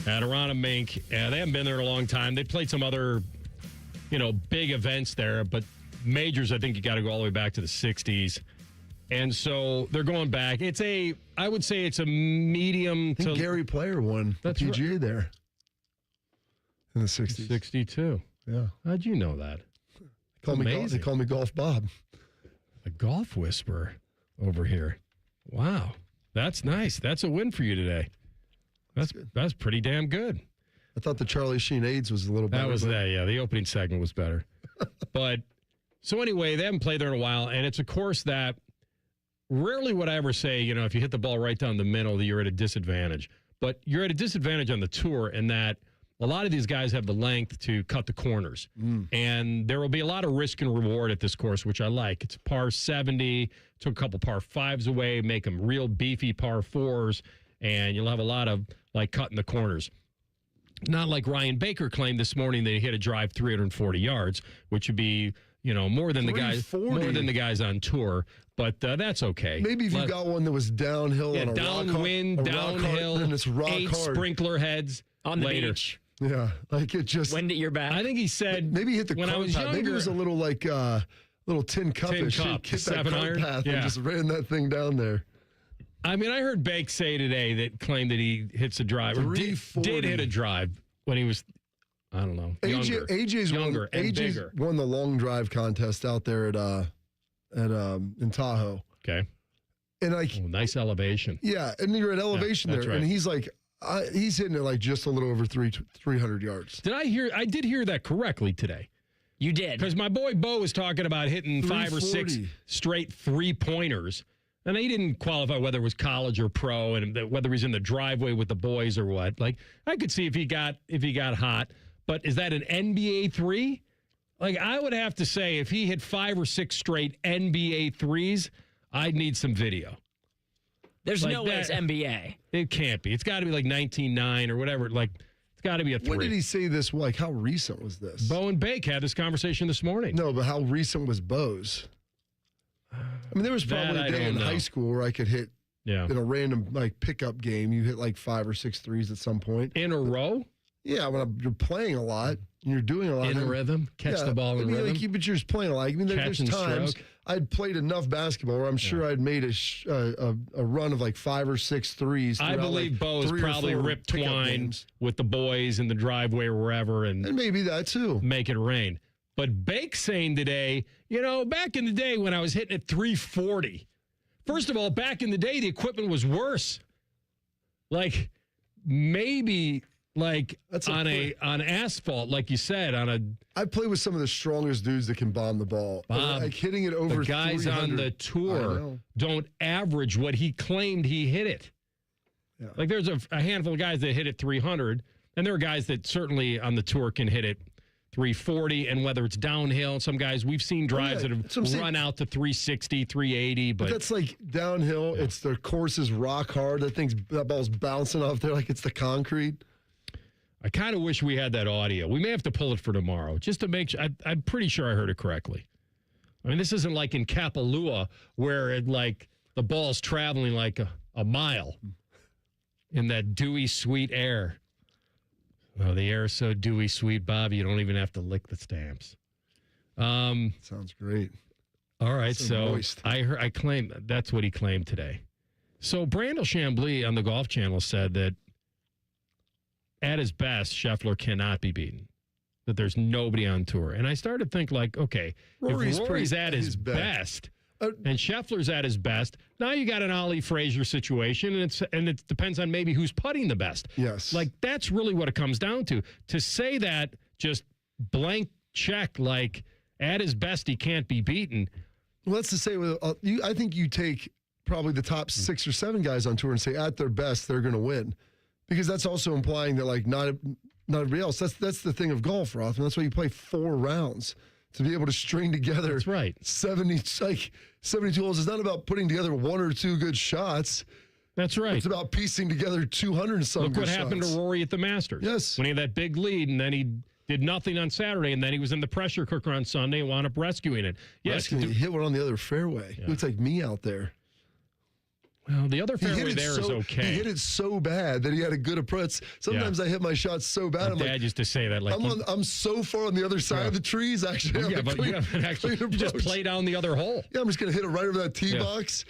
at Arana Mink. They haven't been there in a long time. They played some other, big events there, but majors, I think you got to go all the way back to the 60s. And so they're going back. I would say it's a medium I think Gary Player won the PGA there in the 60s. 62. Yeah. How'd you know that? They call me Golf Bob. A golf whisperer over here. Wow. That's nice. That's a win for you today. That's pretty damn good. I thought the Charlie Sheen AIDS was a little better. That was that, yeah. The opening segment was better. But, so anyway, they haven't played there in a while, and it's a course that rarely would I ever say, if you hit the ball right down the middle, that you're at a disadvantage. But you're at a disadvantage on the tour in that a lot of these guys have the length to cut the corners. And there will be a lot of risk and reward at this course, which I like. It's par 70, took a couple par 5s away, make them real beefy par 4s, and you'll have a lot of, cutting the corners. Not like Ryan Baker claimed this morning that he hit a drive 340 yards, which would be, more than the guys on tour. But that's okay. Maybe if you got one that was downhill on a downwind, downhill, and it's rock 8 hard. Sprinkler heads on the later. beach. Yeah, it just wind at your back. I think he said maybe hit the when I was path. younger. Maybe it was a little little tin cup. Tin cup, hit that 7 iron path yeah. and just ran that thing down there. I mean, I heard Bake say today that claimed that he hits a drive or did hit a drive when he was, I don't know, younger. AJ's won the long drive contest out there in Tahoe. Okay. And nice elevation. Yeah, and you're at elevation there, right. and he's he's hitting it just a little over 300 yards. I did hear that correctly today. You did. Because my boy Bo was talking about hitting 5 or 6 straight 3-pointers. And he didn't qualify whether it was college or pro and whether he's in the driveway with the boys or what. I could see if he got hot. But is that an NBA 3? I would have to say if he hit 5 or 6 straight NBA 3s, I'd need some video. There's no way it's NBA. It can't be. It's got to be 19-9 or whatever. It's got to be a 3. When did he say this? Like, how recent was this? Bo and Bake had this conversation this morning. No, but how recent was Bo's? I mean, there was probably a day in high school where I could hit in a random like pickup game. You hit like 5 or 6 threes at some point. In a row? Yeah, when you're playing a lot and you're doing a lot. In rhythm? Catch the ball in rhythm? Like, but you're just playing a lot. I mean, there's times I'd played enough basketball where I'm sure I'd made a run of like 5 or 6 threes. I believe Bo's probably ripped twine with the boys in the driveway or wherever. And maybe that too. Make it rain. But Bake's saying today, back in the day when I was hitting at 340, first of all, back in the day, the equipment was worse. Like, maybe like on asphalt, like you said, I play with some of the strongest dudes that can bomb the ball. Bob, like hitting it over the guys on the tour don't average what he claimed he hit it. Yeah. Like there's a handful of guys that hit it 300, and there are guys that certainly on the tour can hit it 340, and whether it's downhill, some guys we've seen drives that have run out to 360, 380. But that's like downhill. Yeah. It's the course is rock hard. That ball's bouncing off there like it's the concrete. I kind of wish we had that audio. We may have to pull it for tomorrow just to make sure. I'm pretty sure I heard it correctly. I mean, this isn't like in Kapalua where the ball's traveling like a mile in that dewy, sweet air. Oh, the air is so dewy, sweet, Bob, you don't even have to lick the stamps. Sounds great. All right, so I claim that's what he claimed today. So Brandel Chambly on the Golf Channel said that at his best, Scheffler cannot be beaten. That there's nobody on tour. And I started to think if Rory's at his best and Scheffler's at his best, now you got an Ollie Frazier situation, and it depends on maybe who's putting the best. Yes. Like, that's really what it comes down to. To say that just blank check, like, at his best he can't be beaten. Well, that's to say, I think you take probably the top 6 or 7 guys on tour and say at their best they're going to win. Because that's also implying that, like, not everybody else. That's the thing of golf, Rothman. That's why you play 4 rounds, to be able to string together. That's right. 72 holes. It's not about putting together 1 or 2 good shots. That's right. It's about piecing together 200 and some Look good what happened shots. to Rory at the Masters. Yes. When he had that big lead, and then he did nothing on Saturday, and then he was in the pressure cooker on Sunday and wound up rescuing it. Yes. He hit one on the other fairway. Yeah. Looks like me out there. Well, the other fairway there is okay. He hit it so bad that he had a good approach. Sometimes I hit my shots so bad. My dad used to say that. Like, I'm so far on the other side of the trees. Actually, you just play down the other hole. Yeah, I'm just going to hit it right over that tee box,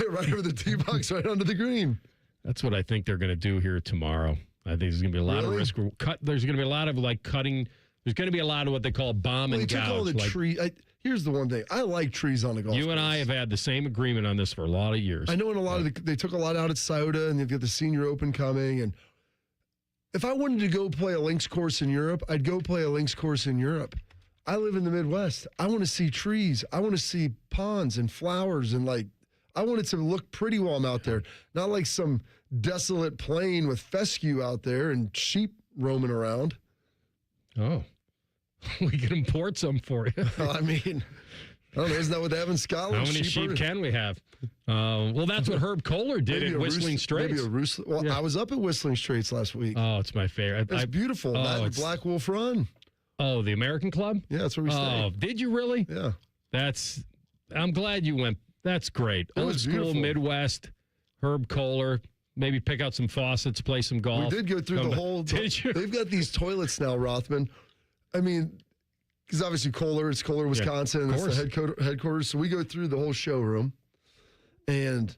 right over the tee box, right onto the green. That's what I think they're going to do here tomorrow. I think there's going to be a lot of risk. There's going to be a lot of cutting. There's going to be a lot of what they call bomb and gouge. All the tree. Here's the one thing. I like trees on the golf course. You and I have had the same agreement on this for a lot of years. I know in a lot of they took a lot out at Sauda, and they've got the Senior Open coming. And if I wanted to go play a links course in Europe, I'd go play a links course in Europe. I live in the Midwest. I want to see trees. I want to see ponds and flowers, and I want it to look pretty while I'm out there. Not like some desolate plain with fescue out there and sheep roaming around. Oh. We can import some for you. I mean, I don't know. Isn't that what they have in Scotland? How many sheep can we have? Well, that's what Herb Kohler did at Whistling Straits. I was up at Whistling Straits last week. Oh, it's my favorite. It's beautiful. It's Black Wolf Run. Oh, the American Club? Yeah, that's where we stayed. Oh, did you really? Yeah. I'm glad you went. That's great. Old school Midwest, Herb Kohler. Maybe pick out some faucets, play some golf. We did go through the whole. Did you? They've got these toilets now, Rothman. I mean, because obviously it's Kohler, Wisconsin. That's the headquarters. So we go through the whole showroom, and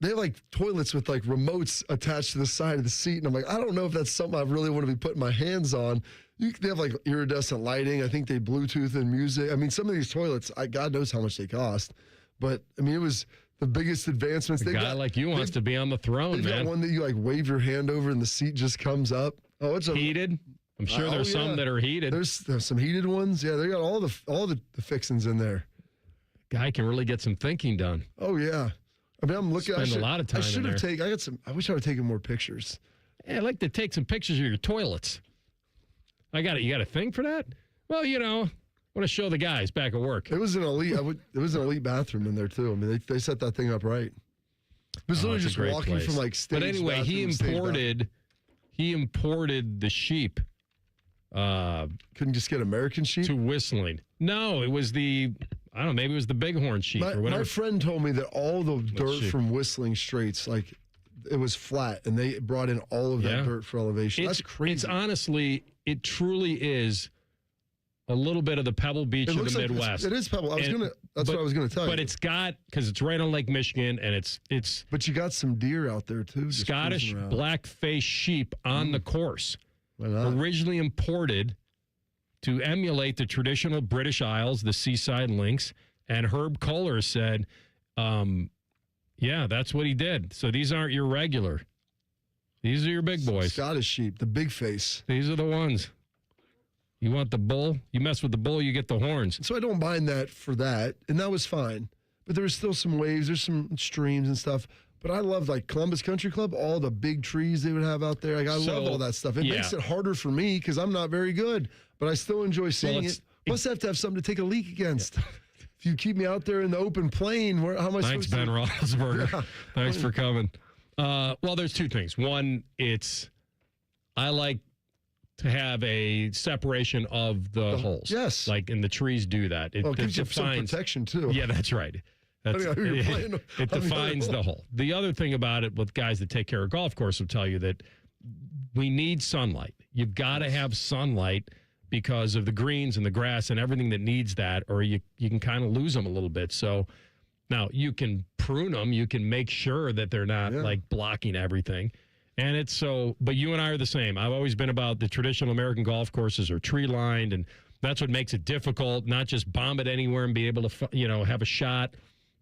they have toilets with remotes attached to the side of the seat. And I'm like, I don't know if that's something I really want to be putting my hands on. They have iridescent lighting. I think they Bluetooth and music. I mean, some of these toilets, God knows how much they cost. But I mean, it was the biggest advancements. A guy like you wants to be on the throne, they've man. Got one that you wave your hand over and the seat just comes up. Oh, it's heated. I'm sure there's some that are heated. There's some heated ones. Yeah, they got all the fixings in there. Guy can really get some thinking done. Oh yeah. I mean, I'm looking. Spend a lot of time. I should have taken. I wish I would have taken more pictures. Yeah, I'd like to take some pictures of your toilets. You got a thing for that? Well, I want to show the guys back at work. It was an elite. It was an elite bathroom in there too. I mean, they set that thing up right. It was literally just walking place. From stage. But anyway, he he imported the sheep. Couldn't just get American sheep? To Whistling. No, it was maybe it was the bighorn sheep or whatever. My friend told me that all the dirt from Whistling Straits, like, it was flat, and they brought in all of that dirt for elevation. That's crazy. It's honestly, it truly is a little bit of the Pebble Beach of the Midwest. It is Pebble. That's what I was going to tell you. But it's got, because it's right on Lake Michigan, and it's. But you got some deer out there too. Scottish black-faced sheep on the course, originally imported to emulate the traditional British Isles, the seaside lynx. And Herb Kohler said, "Yeah, that's what he did. So these aren't your regular. These are your big boys. Scottish sheep, the big face. These are the ones." You want the bull? You mess with the bull, you get the horns. So I don't mind that for that, and that was fine. But there was still some waves, there's some streams and stuff. But I love, like, Columbus Country Club, all the big trees they would have out there. Like, I love all that stuff. It makes it harder for me because I'm not very good, but I still enjoy seeing it. Plus, I have to have something to take a leak against. If you keep me out there in the open plain, how am I Thanks, supposed Ben to? Roethlisberger. Yeah. Thanks for coming. Well, there's two things. One, I like to have a separation of the holes. Yes. Like, and the trees do that. It gives you some protection, too. Yeah, that's right. It defines the hole. The other thing about it with guys that take care of golf course will tell you that we need sunlight. You've got to have sunlight because of the greens and the grass and everything that needs that, or you can kind of lose them a little bit. So now you can prune them. You can make sure that they're not like blocking everything. And it's but you and I are the same. I've always been about the traditional American golf courses are tree lined, and that's what makes it difficult, not just bomb it anywhere and be able to, have a shot.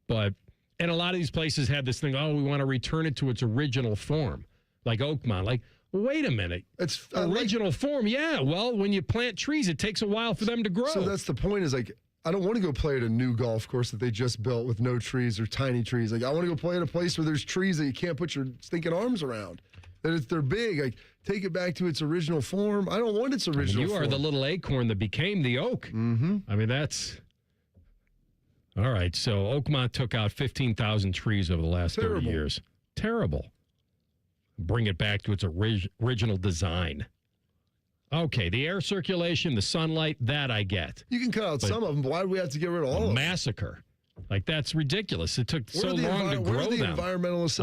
And a lot of these places have this thing, we want to return it to its original form, like Oakmont. Like, wait a minute. It's original form. Yeah. Well, when you plant trees, it takes a while for them to grow. So that's the point is, like, I don't want to go play at a new golf course that they just built with no trees or tiny trees. Like, I want to go play at a place where there's trees that you can't put your stinking arms around. That they're big. Like, take it back to its original form. I don't want its original form. You are the little acorn that became the oak. Mm-hmm. I mean, that's... All right, so Oakmont took out 15,000 trees over the last 30 years. Terrible. Bring it back to its original design. Okay, the air circulation, the sunlight, that I get. You can cut out some of them, but why do we have to get rid of all of them? Massacre. Like, that's ridiculous. It took so long to grow them. Environmentalists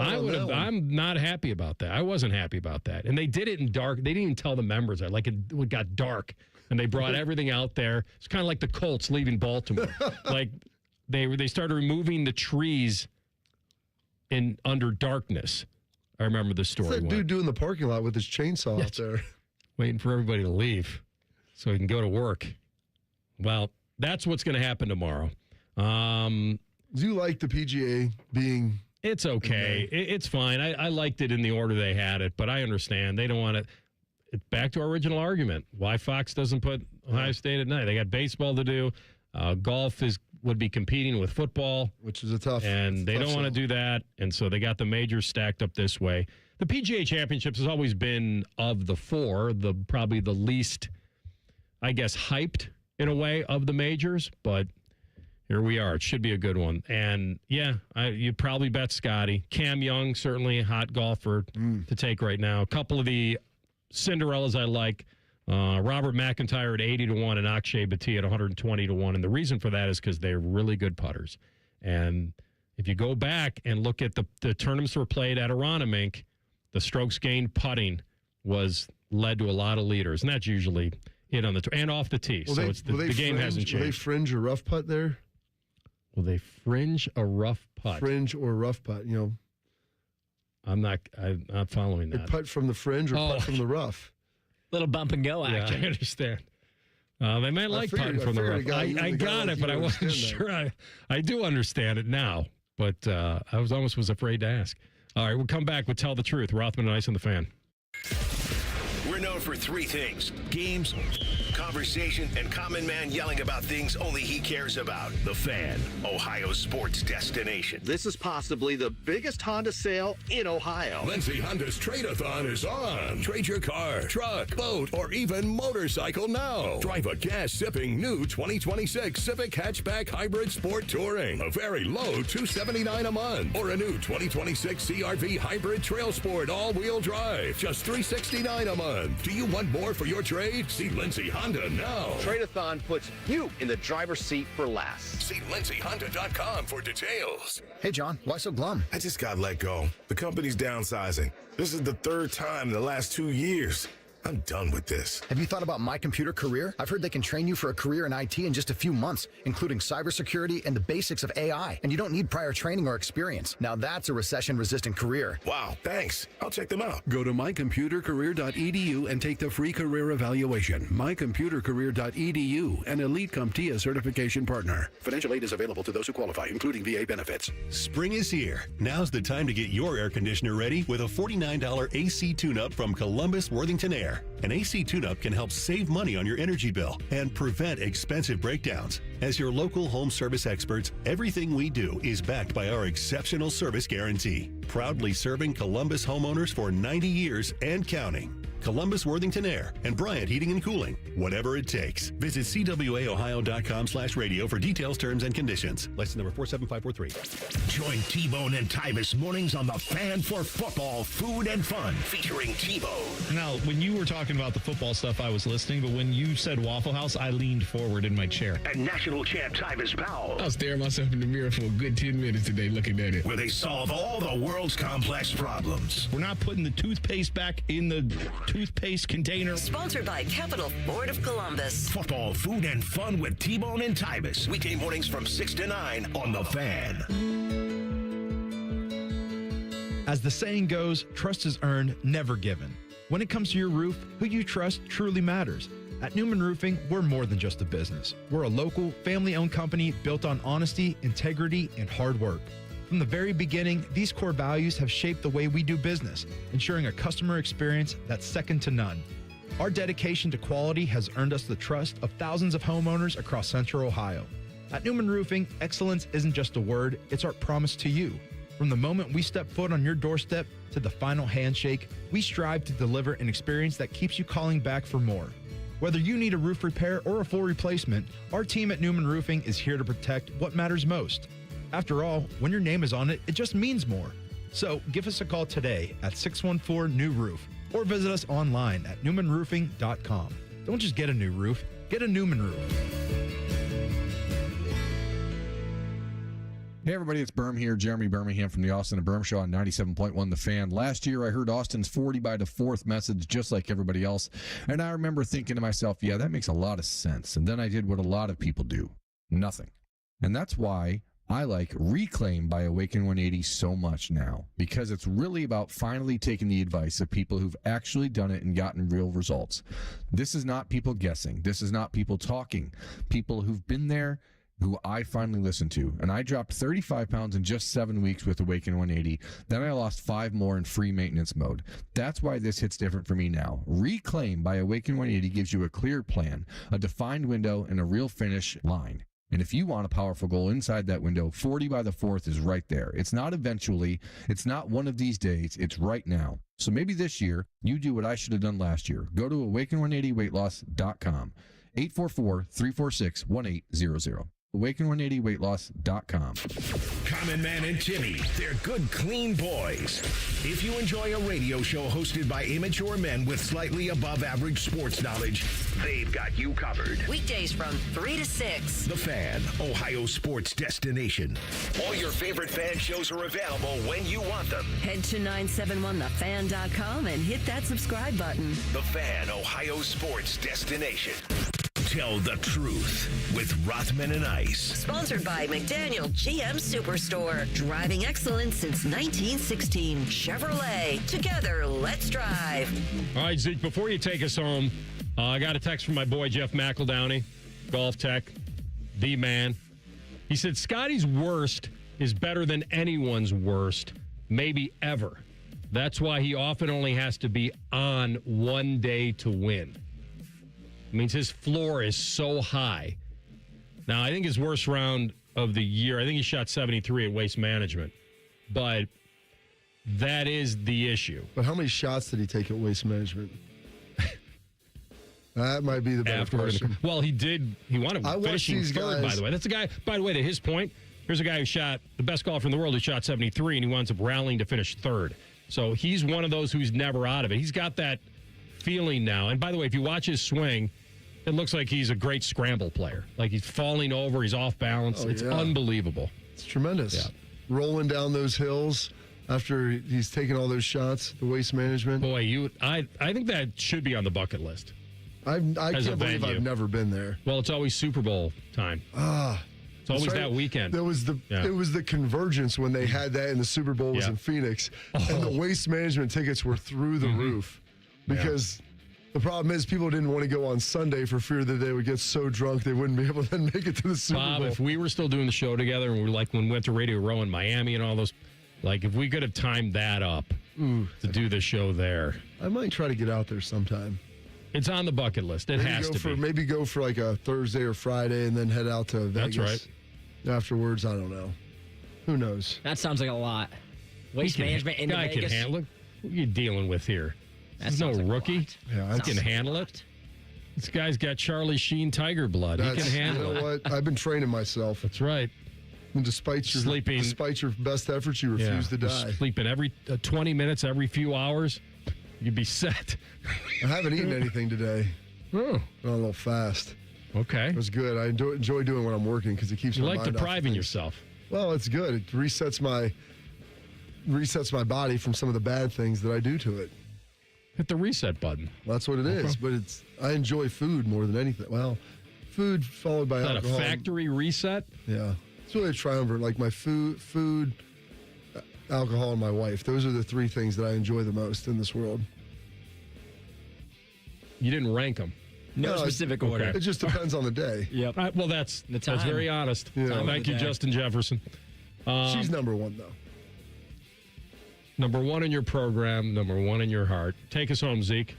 I'm not happy about that. I wasn't happy about that. And they did it in dark. They didn't even tell the members that. Like, it got dark, and they brought everything out there. It's kind of like the Colts leaving Baltimore. Like, they started removing the trees under darkness. I remember the story. What's that dude doing in the parking lot with his chainsaw out there? Waiting for everybody to leave so he can go to work. Well, that's what's going to happen tomorrow. Do you like the PGA being... It's okay. It's fine. I liked it in the order they had it, but I understand. They don't want it. It's back to our original argument. Why Fox doesn't put Ohio State at night. They got baseball to do. Golf would be competing with football. Which is a tough... And they don't want to do that, and so they got the majors stacked up this way. The PGA Championships has always been, of the four, probably the least, I guess, hyped in a way of the majors, but... Here we are. It should be a good one. And, you probably bet Scotty. Cam Young, certainly a hot golfer to take right now. A couple of the Cinderellas I like. Robert McIntyre at 80-1 and Akshay Bhatia at 120-1. And the reason for that is because they're really good putters. And if you go back and look at the tournaments that were played at Aronimink, the strokes gained putting led to a lot of leaders. And that's usually it on and off the tee. So the game hasn't changed. Will they fringe a rough putt there? Will they fringe a rough putt? Fringe or rough putt, I'm not following that. A putt from the fringe or putt from the rough? Little bump and go action. I understand. They might like putting from the rough. I got it, but I wasn't sure. I do understand it now, but I was afraid to ask. All right, we'll come back with Tell the Truth. Rothman and Ice on the Fan. We're known for three things: games, conversation, and common man yelling about things only he cares about. The Fan, Ohio sports destination. This is possibly the biggest Honda sale in Ohio. Lindsay Honda's Trade-a-thon is on. Trade your car, truck, boat, or even motorcycle now. Drive a gas-sipping new 2026 Civic Hatchback Hybrid Sport Touring. A very low $279 a month. Or a new 2026 CRV Hybrid Trail Sport all-wheel drive. Just $369 a month. Do you want more for your trade? See Lindsay Honda now. Trade-a-thon puts you in the driver's seat for less. See lindsayhonda.com for details. Hey, John, why so glum? I just got let go. The company's downsizing. This is the third time in the last 2 years. I'm done with this. Have you thought about My Computer Career? I've heard they can train you for a career in IT in just a few months, including cybersecurity and the basics of AI. And you don't need prior training or experience. Now that's a recession-resistant career. Wow, thanks. I'll check them out. Go to mycomputercareer.edu and take the free career evaluation. Mycomputercareer.edu, an Elite CompTIA certification partner. Financial aid is available to those who qualify, including VA benefits. Spring is here. Now's the time to get your air conditioner ready with a $49 AC tune-up from Columbus Worthington Air. An AC tune-up can help save money on your energy bill and prevent expensive breakdowns. As your local home service experts, everything we do is backed by our exceptional service guarantee. Proudly serving Columbus homeowners for 90 years and counting. Columbus Worthington Air and Bryant Heating and Cooling. Whatever it takes. Visit cwaohio.com/radio for details, terms, and conditions. License number 47543. Join T-Bone and Tybus mornings on The Fan for football, food, and fun. Featuring T-Bone. Now, when you were talking about the football stuff, I was listening, but when you said Waffle House, I leaned forward in my chair. And national champ Tybus Powell. I was staring myself in the mirror for a good 10 minutes today looking at it. Where they solve all the world's complex problems. We're not putting the toothpaste back in the toothpaste container. Sponsored by Capital Ford of Columbus. Football, food, and fun with T-Bone and Tybus. Weekday mornings from 6 to 9 on The Fan. As the saying goes, trust is earned, never given. When it comes to your roof, who you trust truly matters. At Newman Roofing, we're more than just a business. We're a local, family-owned company built on honesty, integrity, and hard work. From the very beginning, these core values have shaped the way we do business, ensuring a customer experience that's second to none. Our dedication to quality has earned us the trust of thousands of homeowners across Central Ohio. At Newman Roofing, excellence isn't just a word, it's our promise to you. From the moment we step foot on your doorstep to the final handshake, we strive to deliver an experience that keeps you calling back for more. Whether you need a roof repair or a full replacement, our team at Newman Roofing is here to protect what matters most. After all, when your name is on it, it just means more. So give us a call today at 614-NEW-ROOF or visit us online at newmanroofing.com. Don't just get a new roof, get a Newman roof. Hey everybody, it's Berm here, Jeremy Birmingham from the Austin and Berm Show on 97.1 The Fan. Last year I heard Austin's 40 by the 4th message just like everybody else, and I remember thinking to myself, yeah, that makes a lot of sense. And then I did what a lot of people do, nothing. And that's why I like Reclaim by Awaken 180 so much now, because it's really about finally taking the advice of people who've actually done it and gotten real results. This is not people guessing. This is not people talking. People who've been there, who I finally listened to. And I dropped 35 pounds in just 7 weeks with Awaken 180. Then I lost 5 more in free maintenance mode. That's why this hits different for me now. Reclaim by Awaken 180 gives you a clear plan, a defined window, and a real finish line. And if you want a powerful goal inside that window, 40 by the 4th is right there. It's not eventually. It's not one of these days. It's right now. So maybe this year, you do what I should have done last year. Go to awaken180weightloss.com. 844-346-1800. Awaken180weightloss.com. Common Man and Timmy, they're good, clean boys. If you enjoy a radio show hosted by immature men with slightly above average sports knowledge, they've got you covered. Weekdays from 3 to 6. The Fan, Ohio sports destination. All your favorite fan shows are available when you want them. Head to 971thefan.com and hit that subscribe button. The Fan, Ohio sports destination. Tell the truth with Rothman and Ice. Sponsored by McDaniel GM Superstore. Driving excellence since 1916. Chevrolet. Together, let's drive. All right, Zeke, before you take us home, I got a text from my boy Jeff McEldowney, Golf Tech, the man. He said, Scotty's worst is better than anyone's worst, maybe ever. That's why he often only has to be on one day to win. It means his floor is so high. Now, I think his worst round of the year, I think he shot 73 at Waste Management. But that is the issue. But how many shots did he take at Waste Management? That might be the better question. Well, he did. He wanted finishing third, by the way. That's a guy, by the way, to his point, here's a guy who shot the best golfer in the world who shot 73, and he winds up rallying to finish third. So he's one of those who's never out of it. He's got that feeling now. And by the way, if you watch his swing, it looks like he's a great scramble player. Like he's falling over, he's off balance. It's unbelievable. It's tremendous. Rolling down those hills after he's taken all those shots, the Waste Management. Boy, I think that should be on the bucket list. I can't believe I've never been there. Well, it's always Super Bowl time. It's always that weekend. It was the convergence when they had that, and the Super Bowl was in Phoenix, and the Waste Management tickets were through the roof because the problem is people didn't want to go on Sunday for fear that they would get so drunk they wouldn't be able to then make it to the Super Bowl. Bob, if we were still doing the show together, and we were like when we went to Radio Row in Miami and all those, like if we could have timed that up to do the show there, I might try to get out there sometime. It's on the bucket list. It has to be. Maybe go for like a Thursday or Friday and then head out to Vegas. That's right. Afterwards, I don't know. Who knows? That sounds like a lot. Waste Management in Vegas. Guy can handle it. What are you dealing with here? He's no rookie. Yeah, he can handle it. This guy's got Charlie Sheen tiger blood. He can handle it. You know what? I've been training myself. That's right. And despite your best efforts, you refuse to die. Sleeping every 20 minutes, every few hours. You'd be set. I haven't eaten anything today. Oh. I'm a little fast. Okay. It was good. I enjoy doing when I'm working because it keeps you my like mind depriving yourself. Well, it's good. It resets my body from some of the bad things that I do to it. Hit the reset button. Well, that's what it is. But I enjoy food more than anything. Well, food followed by alcohol. A factory reset? Yeah. It's really a triumvirate. Like my food, alcohol, and my wife. Those are the three things that I enjoy the most in this world. You didn't rank them. No specific order. It just depends on the day. Yep. Well, that's the time. That's very honest. Yeah. Thank you, Justin Jefferson. She's number one, though. Number one in your program, number one in your heart. Take us home, Zeke.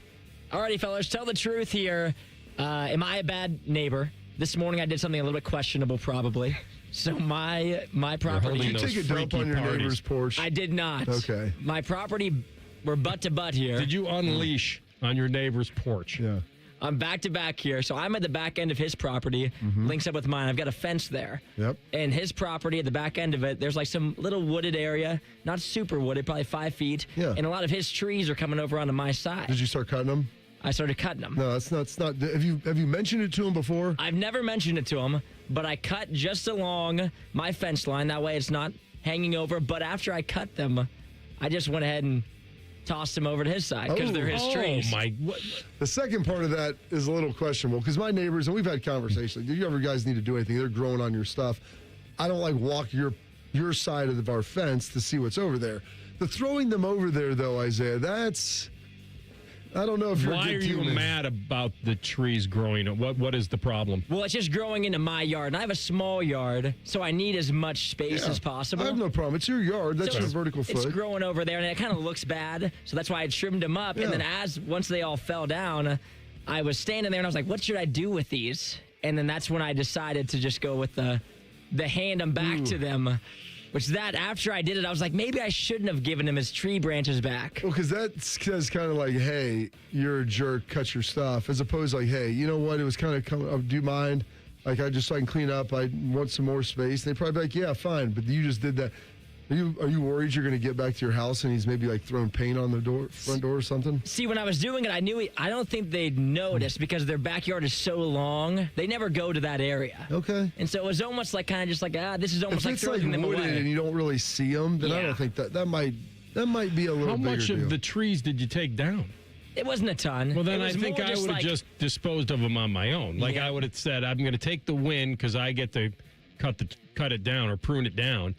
Alrighty, fellas, tell the truth here. Am I a bad neighbor? This morning I did something a little bit questionable, probably. So my property. Did you take a dump on your neighbor's porch? I did not. Okay. My property, we're butt to butt here. Did you unleash on your neighbor's porch? Yeah. I'm back to back here. So I'm at the back end of his property, links up with mine. I've got a fence there. Yep. And his property at the back end of it, there's like some little wooded area, not super wooded, probably 5 feet. Yeah. And a lot of his trees are coming over onto my side. Did you start cutting them? I started cutting them. No, it's not. Have you mentioned it to him before? I've never mentioned it to him, but I cut just along my fence line. That way it's not hanging over. But after I cut them, I just went ahead and tossed them over to his side because they're his trees. The second part of that is a little questionable because my neighbors, and we've had conversations, if you ever guys need to do anything, they're growing on your stuff. I don't like walk your side of our fence to see what's over there. The throwing them over there, though, Isaiah, I don't know if you're. Why are you mad about the trees growing? What is the problem? Well, it's just growing into my yard, and I have a small yard, so I need as much space as possible. I have no problem. It's your yard. That's your vertical foot. It's growing over there, and it kind of looks bad, so that's why I trimmed them up. And then once they all fell down, I was standing there, and I was like, what should I do with these? And then that's when I decided to just go with the hand them back to them. Which after I did it, I was like, maybe I shouldn't have given him his tree branches back. Well, because that says kind of like, hey, you're a jerk, cut your stuff. As opposed to like, hey, you know what? It was kind of coming up. Do you mind? Like, so I can clean up. I want some more space. And they'd probably be like, yeah, fine. But you just did that. Are you worried you're going to get back to your house and he's maybe like throwing paint on the front door or something? See, when I was doing it, I don't think they'd notice because their backyard is so long. They never go to that area. Okay. And so it was almost like kind of just like, this is almost like throwing them away. If it's like wooded and you don't really see them, then I don't think that might be a little How bigger much of deal. the trees did you take down? It wasn't a ton. Well, then I think I would have just disposed of them on my own. Like I would have said, I'm going to take the win because I get to cut it down or prune it down.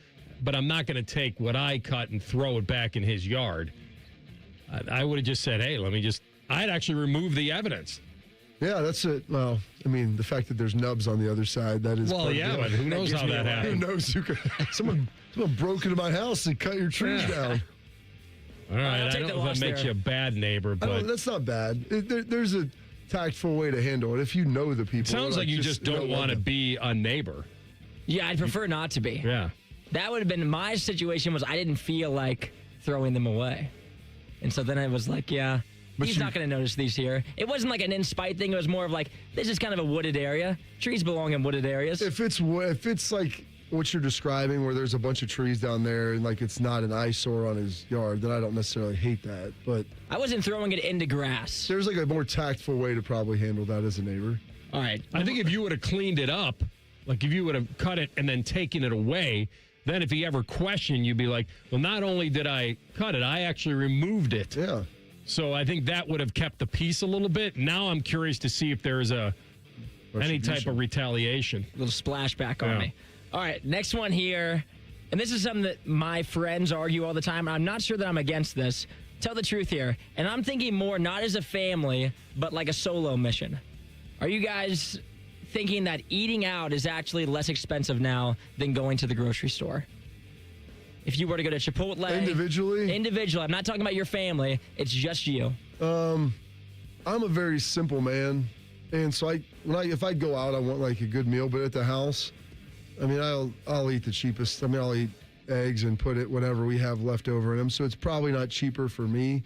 But I'm not going to take what I cut and throw it back in his yard. I would have just said, hey, I'd actually remove the evidence. Yeah, that's it. Well, I mean, the fact that there's nubs on the other side, that is. Well, yeah, but who knows how that happened? Who knows? Someone broke into my house and cut your trees down. All right, I don't know if that makes you a bad neighbor, but that's not bad. tactful way to handle it if you know the people. It sounds like you just don't want to be a neighbor. Yeah, I'd prefer not to be. Yeah. That would have been my situation. Was I didn't feel like throwing them away, and so then I was like, yeah. But he's not going to notice these here. It wasn't like an in-spite thing. It was more of like, this is kind of a wooded area. Trees belong in wooded areas. If it's like what you're describing, where there's a bunch of trees down there and like it's not an eyesore on his yard, then I don't necessarily hate that. But I wasn't throwing it into grass. There's like a more tactful way to probably handle that as a neighbor. All right. I think if you would have cleaned it up, like if you would have cut it and then taken it away, then if he ever questioned, you'd be like, well, not only did I cut it, I actually removed it. Yeah. So I think that would have kept the peace a little bit. Now I'm curious to see if there's any type of retaliation. A little splashback on me. All right, next one here. And this is something that my friends argue all the time. I'm not sure that I'm against this. Tell the truth here. And I'm thinking more not as a family, but like a solo mission. Are you guys thinking that eating out is actually less expensive now than going to the grocery store? If you were to go to Chipotle individually, I'm not talking about your family. It's just you. I'm a very simple man, and so if I go out, I want like a good meal. But at the house, I mean, I'll eat the cheapest. I mean, I'll eat eggs and put it whatever we have left over in them. So it's probably not cheaper for me.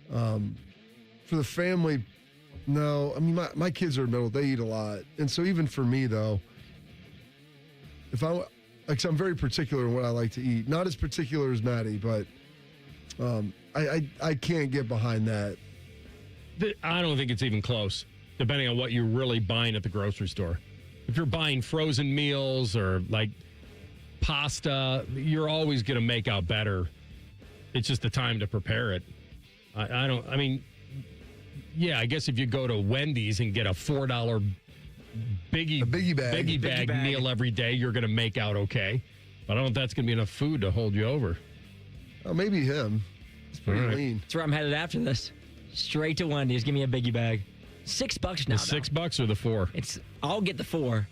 For the family, no. I mean, my kids are middle; they eat a lot, and so even for me though, I'm very particular in what I like to eat. Not as particular as Maddie, but I can't get behind that. I don't think it's even close, depending on what you're really buying at the grocery store. If you're buying frozen meals or like pasta, you're always going to make out better. It's just the time to prepare it. I guess if you go to Wendy's and get a $4 biggie bag meal every day, you're going to make out okay. But I don't know if that's going to be enough food to hold you over. Oh, maybe him. It's pretty lean. That's where I'm headed after this. Straight to Wendy's. Give me a biggie bag. $6 now. The $6 or the $4? I'll get the $4,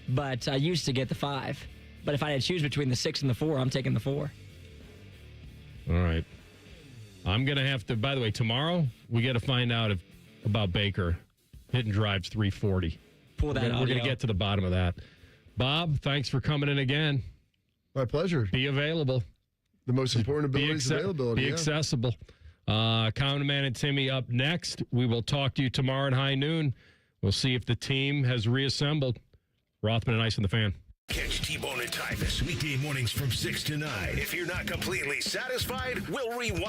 but I used to get the $5. But if I had to choose between the $6 and the $4, I'm taking the $4. All right. I'm going to have to, by the way, tomorrow we got to find out about Baker. Hit and drives 340. Pull that out. We're going to get to the bottom of that. Bob, thanks for coming in again. My pleasure. Be available. The most important ability is availability. Be accessible. Common Man and Timmy up next. We will talk to you tomorrow at high noon. We'll see if the team has reassembled. Rothman and Ice on the Fan. Catch T-Bone and Tyvis weekday mornings from 6 to 9. If you're not completely satisfied, we'll rewind.